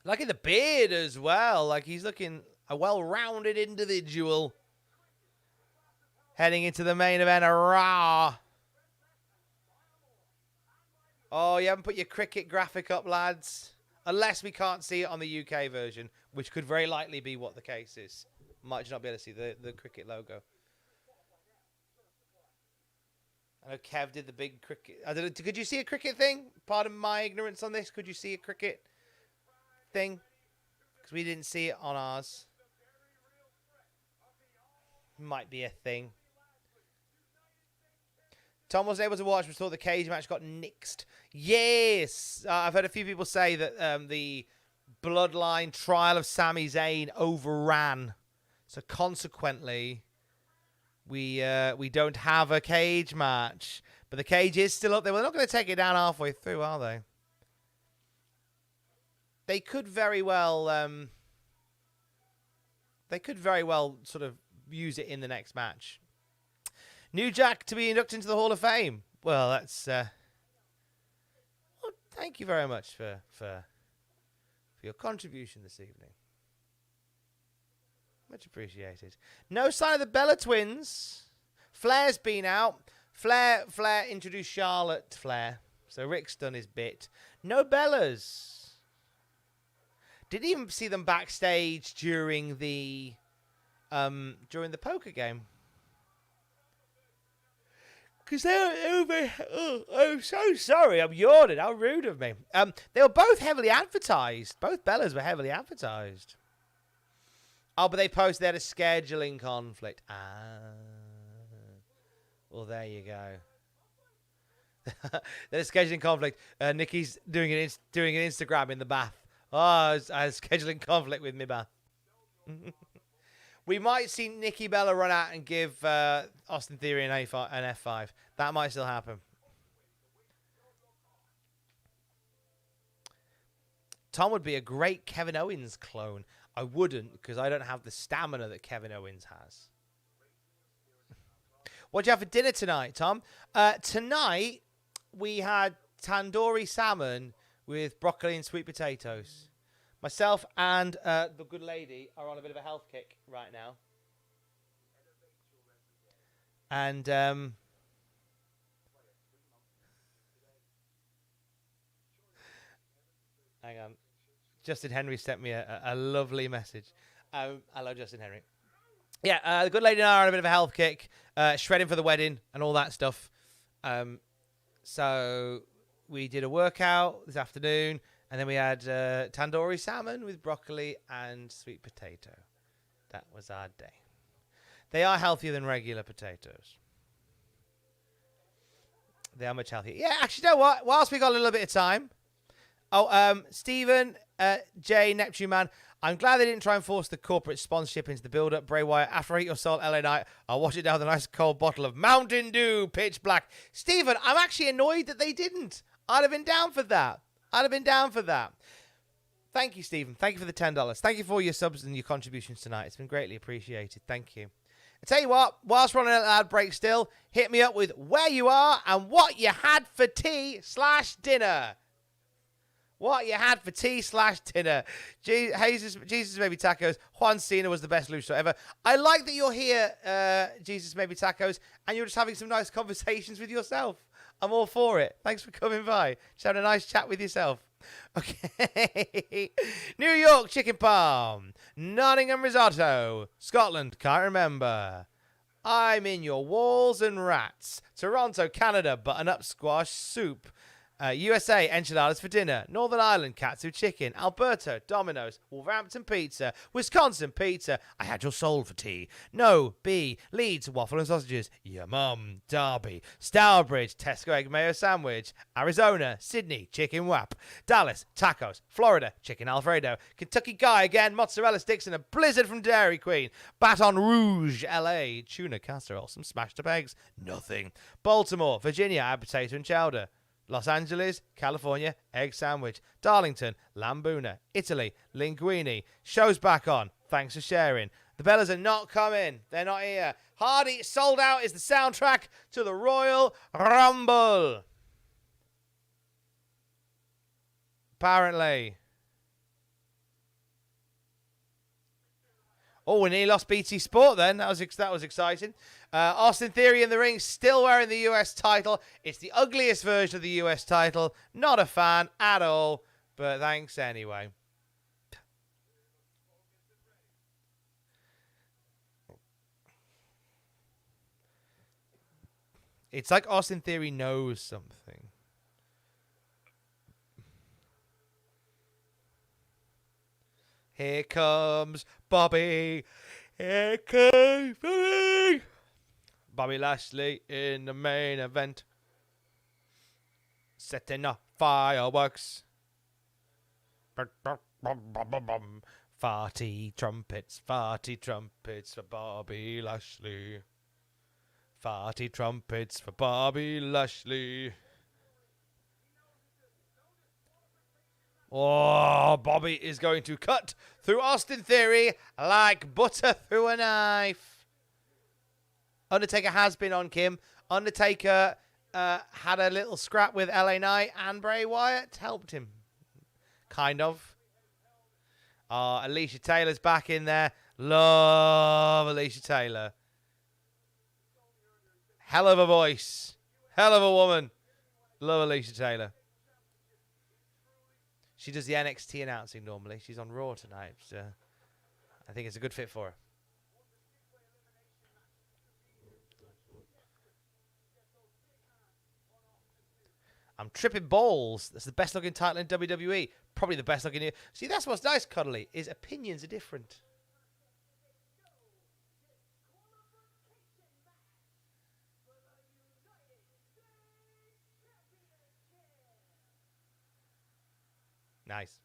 Liking the beard as well. Like he's looking a well-rounded individual. Heading into the main event of Raw. Oh, you haven't put your cricket graphic up, lads. Unless we can't see it on the UK version, which could very likely be what the case is. Might just not be able to see the cricket logo. I know Kev did the big cricket. I don't know, could you see a cricket thing? Pardon my ignorance on this. Could you see a cricket thing? Because we didn't see it on ours. Might be a thing. Tom wasn't able to watch, but thought the cage match got nixed. Yes! I've heard a few people say that the Bloodline trial of Sami Zayn overran. So consequently, we don't have a cage match. But the cage is still up there. Well, they're not going to take it down halfway through, are they? They could very well... sort of use it in the next match. New Jack to be inducted into the Hall of Fame. Well, that's... well, thank you very much for your contribution this evening. Much appreciated. No sign of the Bella Twins. Flair's been out. Flair introduced Charlotte to Flair. So Rick's done his bit. No Bellas. Didn't even see them backstage during the poker game. Because they were I'm so sorry. I'm yawning. How rude of me. They were both heavily advertised. Both Bellas were heavily advertised. Oh, but they posted they had a scheduling conflict. Well, there you go. There's a scheduling conflict. Nikki's doing an Instagram in the bath. Oh, I had a scheduling conflict with me bath. We might see Nikki Bella run out and give Austin Theory an F5. That might still happen. Tom would be a great Kevin Owens clone. I wouldn't, because I don't have the stamina that Kevin Owens has. What do you have for dinner tonight, Tom? Tonight, we had tandoori salmon with broccoli and sweet potatoes. Myself and the good lady are on a bit of a health kick right now. And hang on. Justin Henry sent me a lovely message. Hello, Justin Henry. Yeah, the good lady and I are on a bit of a health kick, shredding for the wedding and all that stuff. So we did a workout this afternoon. And then we had tandoori salmon with broccoli and sweet potato. That was our day. They are healthier than regular potatoes. They are much healthier. Yeah, actually, you know what? Whilst we got a little bit of time. Oh, Stephen, J, Neptune Man. I'm glad they didn't try and force the corporate sponsorship into the build-up. Bray Wyatt, after I eat your salt LA Night, I'll wash it down with a nice cold bottle of Mountain Dew, pitch black. Stephen, I'm actually annoyed that they didn't. I'd have been down for that. Thank you, Stephen. Thank you for the $10. Thank you for all your subs and your contributions tonight. It's been greatly appreciated. Thank you. I tell you what, whilst we're on an ad break still, hit me up with where you are and what you had for tea/dinner. What you had for tea/dinner. Jesus Maybe Tacos. Juan Cena was the best luchador ever. I like that you're here, Jesus Maybe Tacos, and you're just having some nice conversations with yourself. I'm all for it. Thanks for coming by. Just having a nice chat with yourself. Okay. New York chicken palm. Nottingham risotto. Scotland, can't remember. I'm in your walls and rats. Toronto, Canada, butternut squash soup. USA, enchiladas for dinner. Northern Ireland, katsu chicken. Alberta, Domino's. Wolverhampton pizza. Wisconsin pizza. I had your soul for tea. No, B, Leeds, waffle and sausages. Your mum, Derby. Stourbridge, Tesco egg mayo sandwich. Arizona, Sydney, chicken wrap. Dallas, tacos. Florida, chicken Alfredo. Kentucky Guy again, mozzarella sticks and a blizzard from Dairy Queen. Baton Rouge, LA, tuna casserole, some smashed up eggs. Nothing. Baltimore, Virginia, I had potato and chowder. Los Angeles, California, egg sandwich. Darlington, Lambuna. Italy, linguine. Show's back on. Thanks for sharing. The Bellas are not coming. They're not here. Hardy Sold Out is the soundtrack to the Royal Rumble. Apparently. Oh, and he lost BT Sport then. That was exciting. Austin Theory in the ring, still wearing the US title. It's the ugliest version of the US title. Not a fan at all, but thanks anyway. It's like Austin Theory knows something. Here comes Bobby. Here comes Bobby. Bobby Lashley in the main event. Setting off fireworks. Farty trumpets for Bobby Lashley. Farty trumpets for Bobby Lashley. Oh, Bobby is going to cut through Austin Theory like butter through a knife. Undertaker has been on, Kim. Undertaker had a little scrap with LA Knight, and Bray Wyatt helped him. Kind of. Alicia Taylor's back in there. Love Alicia Taylor. Hell of a voice. Hell of a woman. Love Alicia Taylor. She does the NXT announcing normally. She's on Raw tonight. So I think it's a good fit for her. I'm tripping balls. That's the best looking title in WWE. Probably the best looking. See, that's what's nice, Cuddly, is opinions are different. Nice.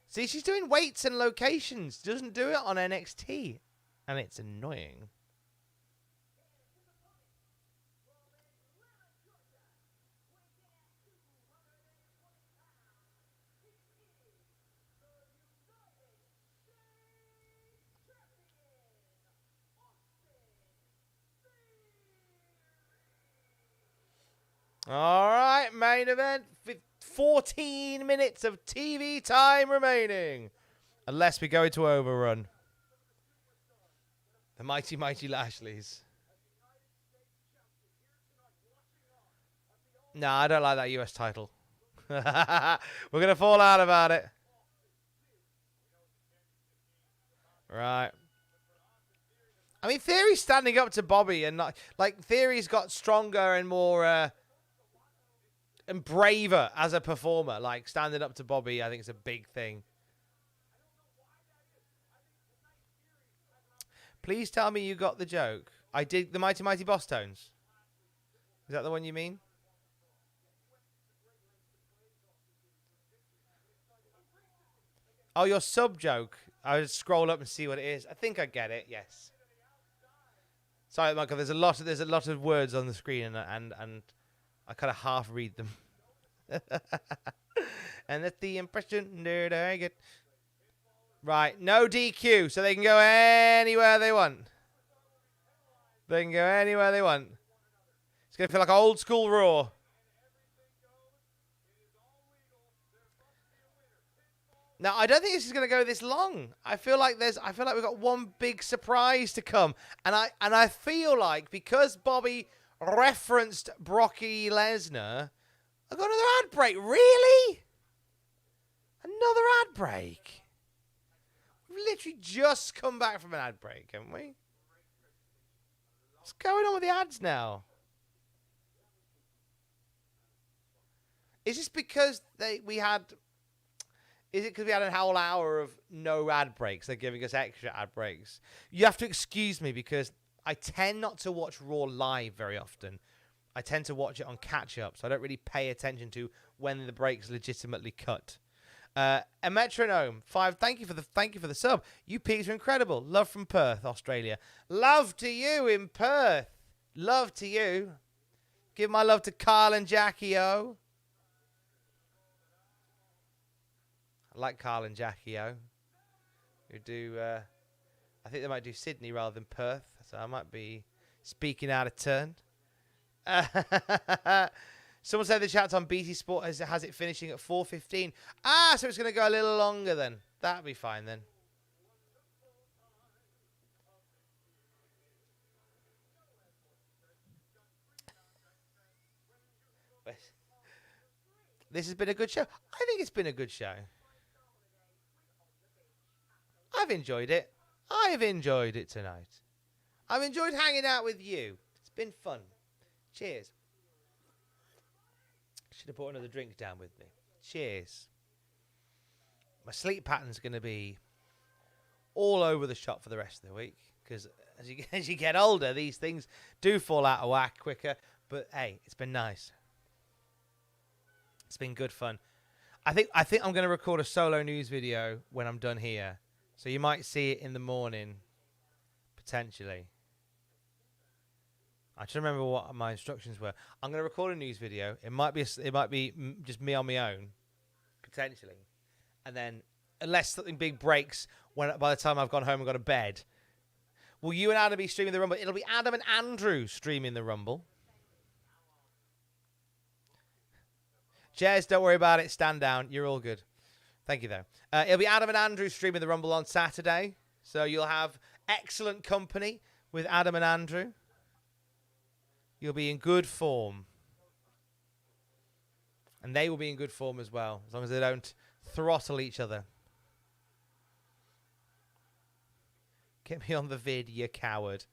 See, she's doing weights and locations. Doesn't do it on NXT. And it's annoying. All right, main event. 14 minutes of TV time remaining. Unless we go into overrun. The mighty, mighty Lashleys. No, I don't like that US title. We're going to fall out about it. Right. I mean, Theory's standing up to Bobby, and not, like, Theory's got stronger and more and braver as a performer. Like, standing up to Bobby, I think, is a big thing. Please tell me you got the joke. I did the Mighty Mighty Boss Tones. Is that the one you mean? Oh, your sub joke. I'll just scroll up and see what it is. I think I get it. Yes. Sorry, Michael. There's a lot of words on the screen, and I kind of half read them. And that's the impression that I get. Right, no DQ, so they can go anywhere they want. They can go anywhere they want. It's going to feel like old school Raw. Now, I don't think this is going to go this long. I feel like we've got one big surprise to come. And I feel like because Bobby referenced Brocky Lesnar, I've got another ad break. Really? Another ad break? We've literally just come back from an ad break, haven't we? What's going on with the ads now? Is this because we had... Is it because we had a whole hour of no ad breaks? They're giving us extra ad breaks. You have to excuse me because I tend not to watch Raw live very often. I tend to watch it on catch-up, so I don't really pay attention to when the breaks legitimately cut. A metronome 5. Thank you for the sub. You peeps are incredible. Love from Perth, Australia. Love to you in Perth. Love to you. Give my love to Carl and Jackie O. I like Carl and Jackie O. Who do? I think they might do Sydney rather than Perth, so I might be speaking out of turn. Someone said the chat on BT Sport has it finishing at 4:15. Ah, so it's going to go a little longer then. That'll be fine then. This has been a good show. I think it's been a good show. I've enjoyed it. I've enjoyed it tonight. I've enjoyed hanging out with you. It's been fun. Cheers. Should have brought another drink down with me. Cheers. My sleep pattern's going to be all over the shop for the rest of the week because as you get older, these things do fall out of whack quicker. But hey, it's been nice. It's been good fun. I think I'm going to record a solo news video when I'm done here, so you might see it in the morning, potentially. I should remember what my instructions were. I'm going to record a news video. It might be just me on my own, potentially, and then unless something big breaks by the time I've gone home and got to bed, will you and Adam be streaming the Rumble? It'll be Adam and Andrew streaming the Rumble. Jez, don't worry about it. Stand down. You're all good. Thank you, though. It'll be Adam and Andrew streaming the Rumble on Saturday. So you'll have excellent company with Adam and Andrew. You'll be in good form. And they will be in good form as well, as long as they don't throttle each other. Get me on the vid, you coward.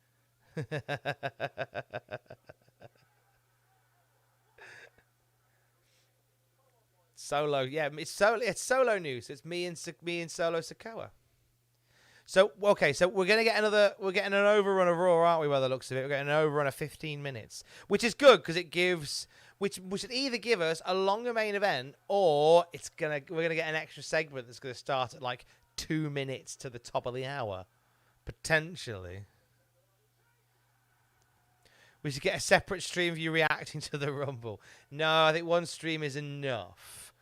Solo, yeah, it's solo news. It's me and Solo Sikoa. So okay, so we're getting an overrun of Raw, aren't we? By the looks of it, we're getting an overrun of 15 minutes, which is good because it gives, which should either give us a longer main event or we're gonna get an extra segment that's gonna start at like 2 minutes to the top of the hour, potentially. We should get a separate stream of you reacting to the Rumble. No, I think one stream is enough.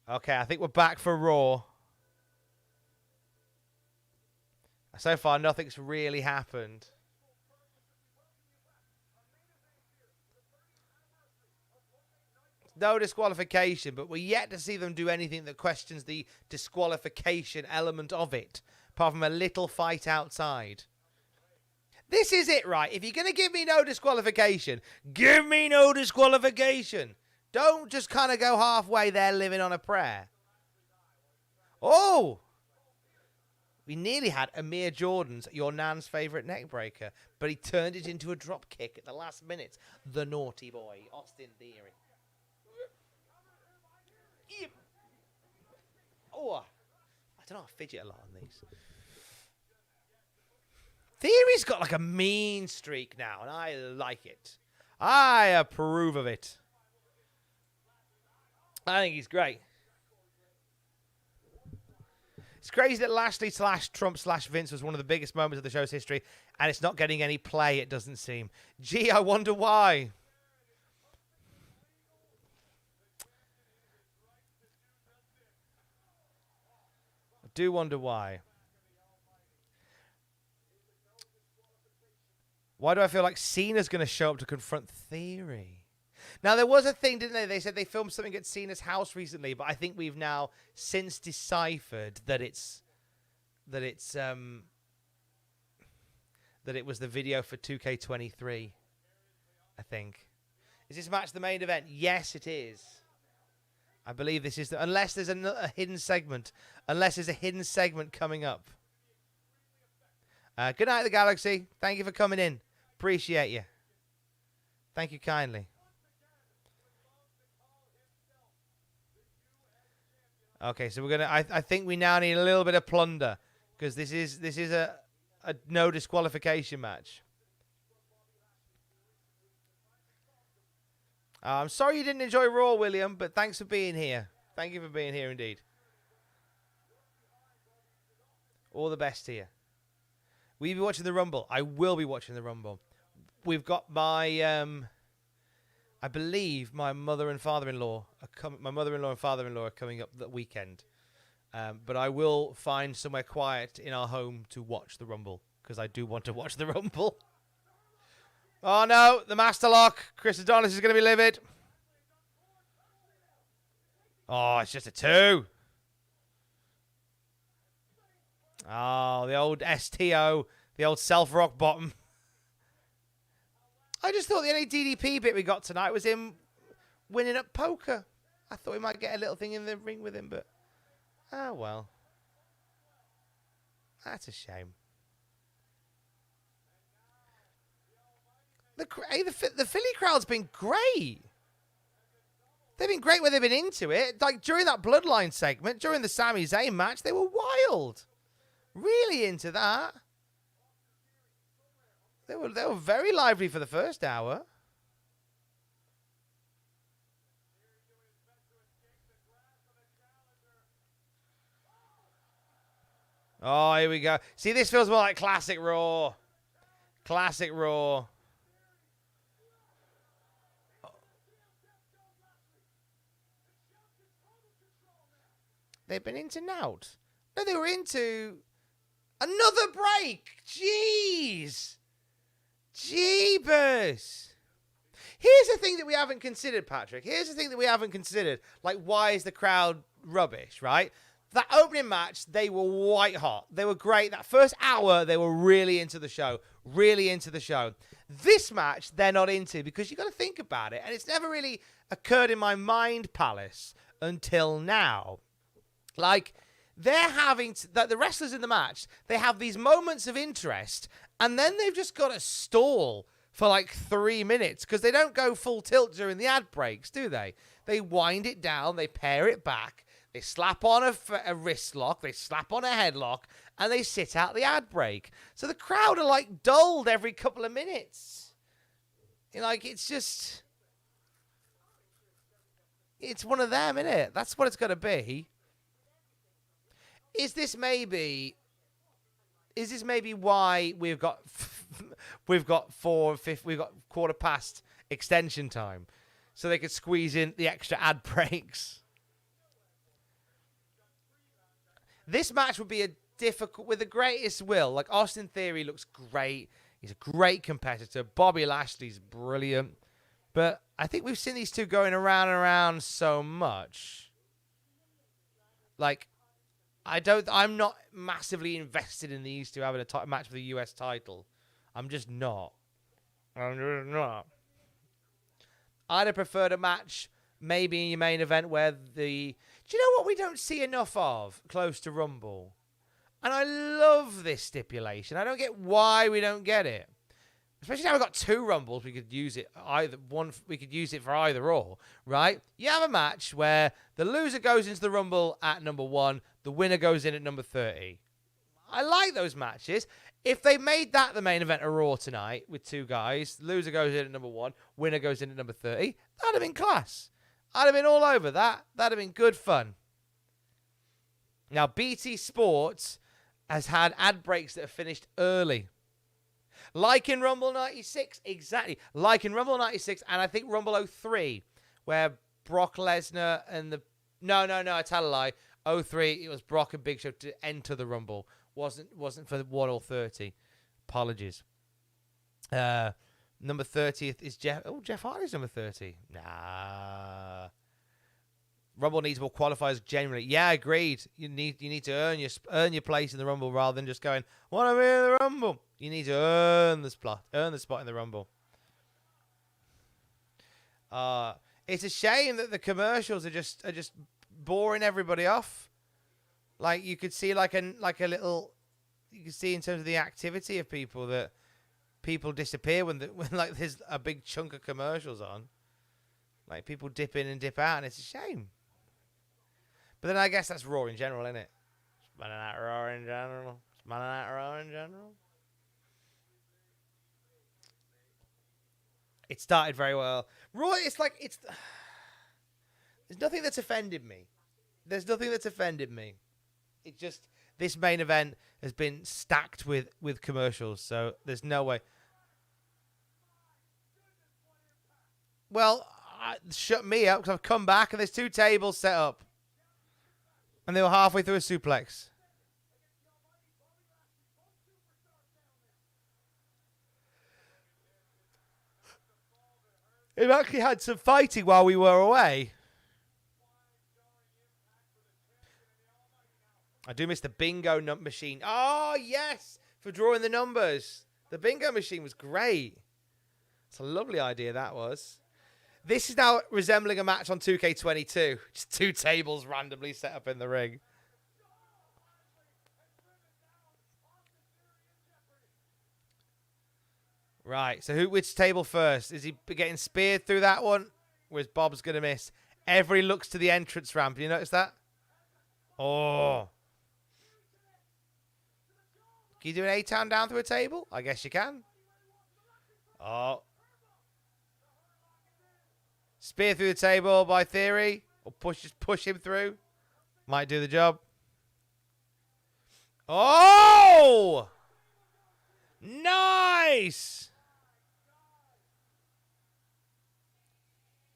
Okay, I think we're back for Raw. So far, nothing's really happened. No disqualification, but we're yet to see them do anything that questions the disqualification element of it, apart from a little fight outside. This is it, right? If you're going to give me no disqualification, give me no disqualification. Don't just kind of go halfway there living on a prayer. Oh! We nearly had Amir Jordan's, your nan's favourite neckbreaker, but he turned it into a drop kick at the last minute. The naughty boy, Austin Theory. Oh, I don't know, I fidget a lot on these. Theory's got like a mean streak now, and I like it. I approve of it. I think he's great. It's crazy that Lashley / Trump / Vince was one of the biggest moments of the show's history, and it's not getting any play, it doesn't seem. Gee, I wonder why. I do wonder why. Why do I feel like Cena's going to show up to confront Theory? Now, there was a thing, didn't they? They said they filmed something at Cena's house recently, but I think we've now since deciphered that it was the video for 2K23, I think. Is this match the main event? Yes, it is. I believe this is unless there's a hidden segment. Unless there's a hidden segment coming up. Good night, the Galaxy. Thank you for coming in. Appreciate you. Thank you kindly. Okay, so we're gonna. I think we now need a little bit of plunder because this is a no disqualification match. I'm sorry you didn't enjoy Raw, William, but thanks for being here. Thank you for being here, indeed. All the best to you. Will you be watching the Rumble? I will be watching the Rumble. We've got my, I believe my mother and father-in-law are coming up that weekend. But I will find somewhere quiet in our home to watch the Rumble because I do want to watch the Rumble. Oh no, the Master Lock. Chris Adonis is going to be livid. Oh, it's just a 2. Oh, the old STO, the old self-rock bottom. I just thought the only DDP bit we got tonight was him winning at poker. I thought we might get a little thing in the ring with him, but oh well. That's a shame. The Philly crowd's been great. They've been great when they've been into it. Like during that Bloodline segment, during the Sami Zayn match, they were wild. Really into that. They were very lively for the first hour. Oh, here we go. See, this feels more like classic Raw. Classic Raw. They've been into Nout. No, they were into another break. Jeez. Jeebus. Here's the thing that we haven't considered, Patrick. Here's the thing that we haven't considered. Like, why is the crowd rubbish, right? That opening match, they were white hot. They were great. That first hour, they were really into the show. Really into the show. This match, they're not into because you got to think about it. And it's never really occurred in my mind palace until now. Like, they're having the wrestlers in the match, they have these moments of interest, and then they've just got to stall for like 3 minutes because they don't go full tilt during the ad breaks, do they? They wind it down, they pare it back, they slap on a wrist lock, they slap on a headlock, and they sit out the ad break. So the crowd are like dulled every couple of minutes. Like, it's just... It's one of them, isn't it? That's what it's going to be. Is this maybe why we've got quarter past extension time, so they could squeeze in the extra ad breaks? This match would be a difficult, with the greatest will. Like, Austin Theory looks great. He's a great competitor. Bobby Lashley's brilliant. But I think we've seen these two going around and around so much. Like, I'm not massively invested in these two having a match for the US title. I'm just not. I'd have preferred a match maybe in your main event where the... Do you know what we don't see enough of close to Rumble? And I love this stipulation. I don't get why we don't get it. Especially now we've got 2 Rumbles, we could use it we could use it for either or, right? You have a match where the loser goes into the Rumble at number 1, the winner goes in at number 30. I like those matches. If they made that the main event of Raw tonight with 2 guys, loser goes in at number 1, winner goes in at number 30, that'd have been class. I'd have been all over that. That'd have been good fun. Now, BT Sports has had ad breaks that have finished early. Like in Rumble 96, exactly. Like in Rumble 96, and I think Rumble 03, where Brock Lesnar and the... No, I tell a lie. 03, it was Brock and Big Show to enter the Rumble. Wasn't for 1 or 30. Apologies. Number 30th is Jeff... Oh, Jeff Hardy's number 30. Nah. Rumble needs more qualifiers generally. Yeah, agreed. You need to earn your place in the Rumble rather than just going, want to be in the Rumble. You need to earn the spot in the Rumble. It's a shame that the commercials are just boring everybody off. Like, you could see like a little, you can see in terms of the activity of people that people disappear when like there's a big chunk of commercials on. Like, people dip in and dip out, and it's a shame. But then I guess that's Raw in general, isn't it? Smelling out Raw in general. Smelling out Raw in general. It started very well. Raw, it's like, there's nothing that's offended me. It just, this main event has been stacked with commercials, so there's no way. Well, shut me up, because I've come back and there's 2 tables set up. And they were halfway through a suplex. We've actually had some fighting while we were away. I do miss the bingo machine. Oh, yes, for drawing the numbers. The bingo machine was great. It's a lovely idea, that was. This is now resembling a match on 2K22. Just 2 tables randomly set up in the ring. Right, so which table first? Is he getting speared through that one? Whereas Bob's going to miss? Everybody looks to the entrance ramp. You notice that? Oh. Can you do an A-Town down through a table? I guess you can. Oh. Spear through the table by Theory. Or just push him through. Might do the job. Oh! Nice!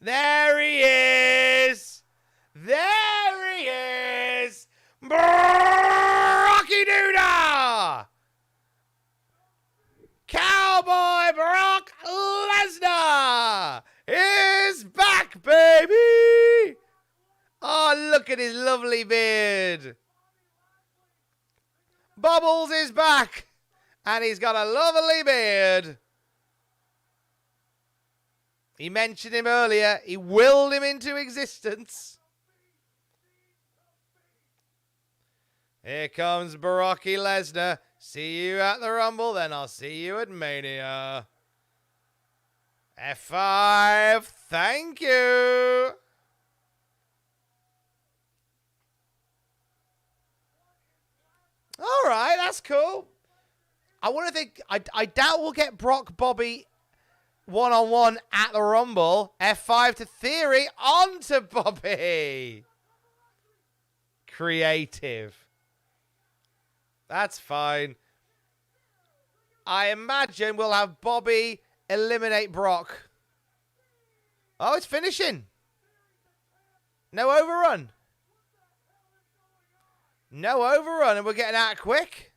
There he is! There he is! Brocky Duda! Cowboy Brock! lovely beard. Bubbles is back. And he's got a lovely beard. He mentioned him earlier. He willed him into existence. Here comes Brock Lesnar. See you at the Rumble, then I'll see you at Mania. F5, thank you. All right, that's cool. I want to think. I doubt we'll get Brock Bobby one-on-one at the Rumble. F5 to Theory onto Bobby. Creative. That's fine. I imagine we'll have Bobby eliminate Brock. Oh, it's finishing. No overrun. No overrun, and we're getting out quick.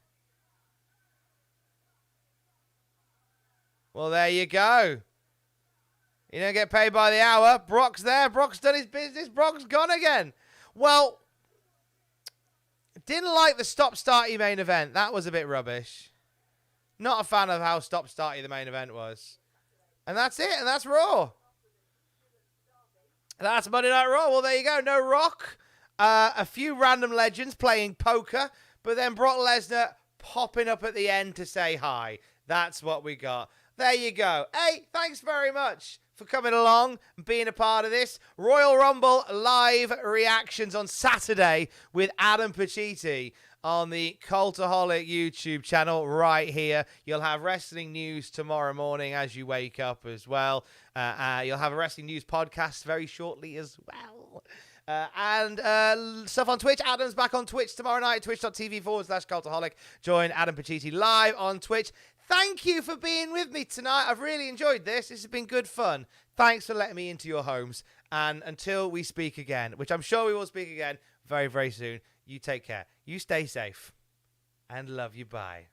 Well, there you go. You don't get paid by the hour. Brock's there. Brock's done his business. Brock's gone again. Well, didn't like the stop-starty main event. That was a bit rubbish. Not a fan of how stop-starty the main event was. And that's it. And that's Raw. That's Monday Night Raw. Well, there you go. No Rock. A few random legends playing poker. But then Brock Lesnar popping up at the end to say hi. That's what we got. There you go. Hey, thanks very much for coming along and being a part of this. Royal Rumble live reactions on Saturday with Adam Pacitti on the Cultaholic YouTube channel right here. You'll have wrestling news tomorrow morning as you wake up as well. You'll have a wrestling news podcast very shortly as well. And stuff on Twitch. Adam's back on Twitch tomorrow night, twitch.tv/Cultaholic. Join Adam Pacitti live on Twitch. Thank you for being with me tonight. I've really enjoyed this. This has been good fun. Thanks for letting me into your homes. And until we speak again, which I'm sure we will speak again very, very soon, you take care. You stay safe. And love you. Bye.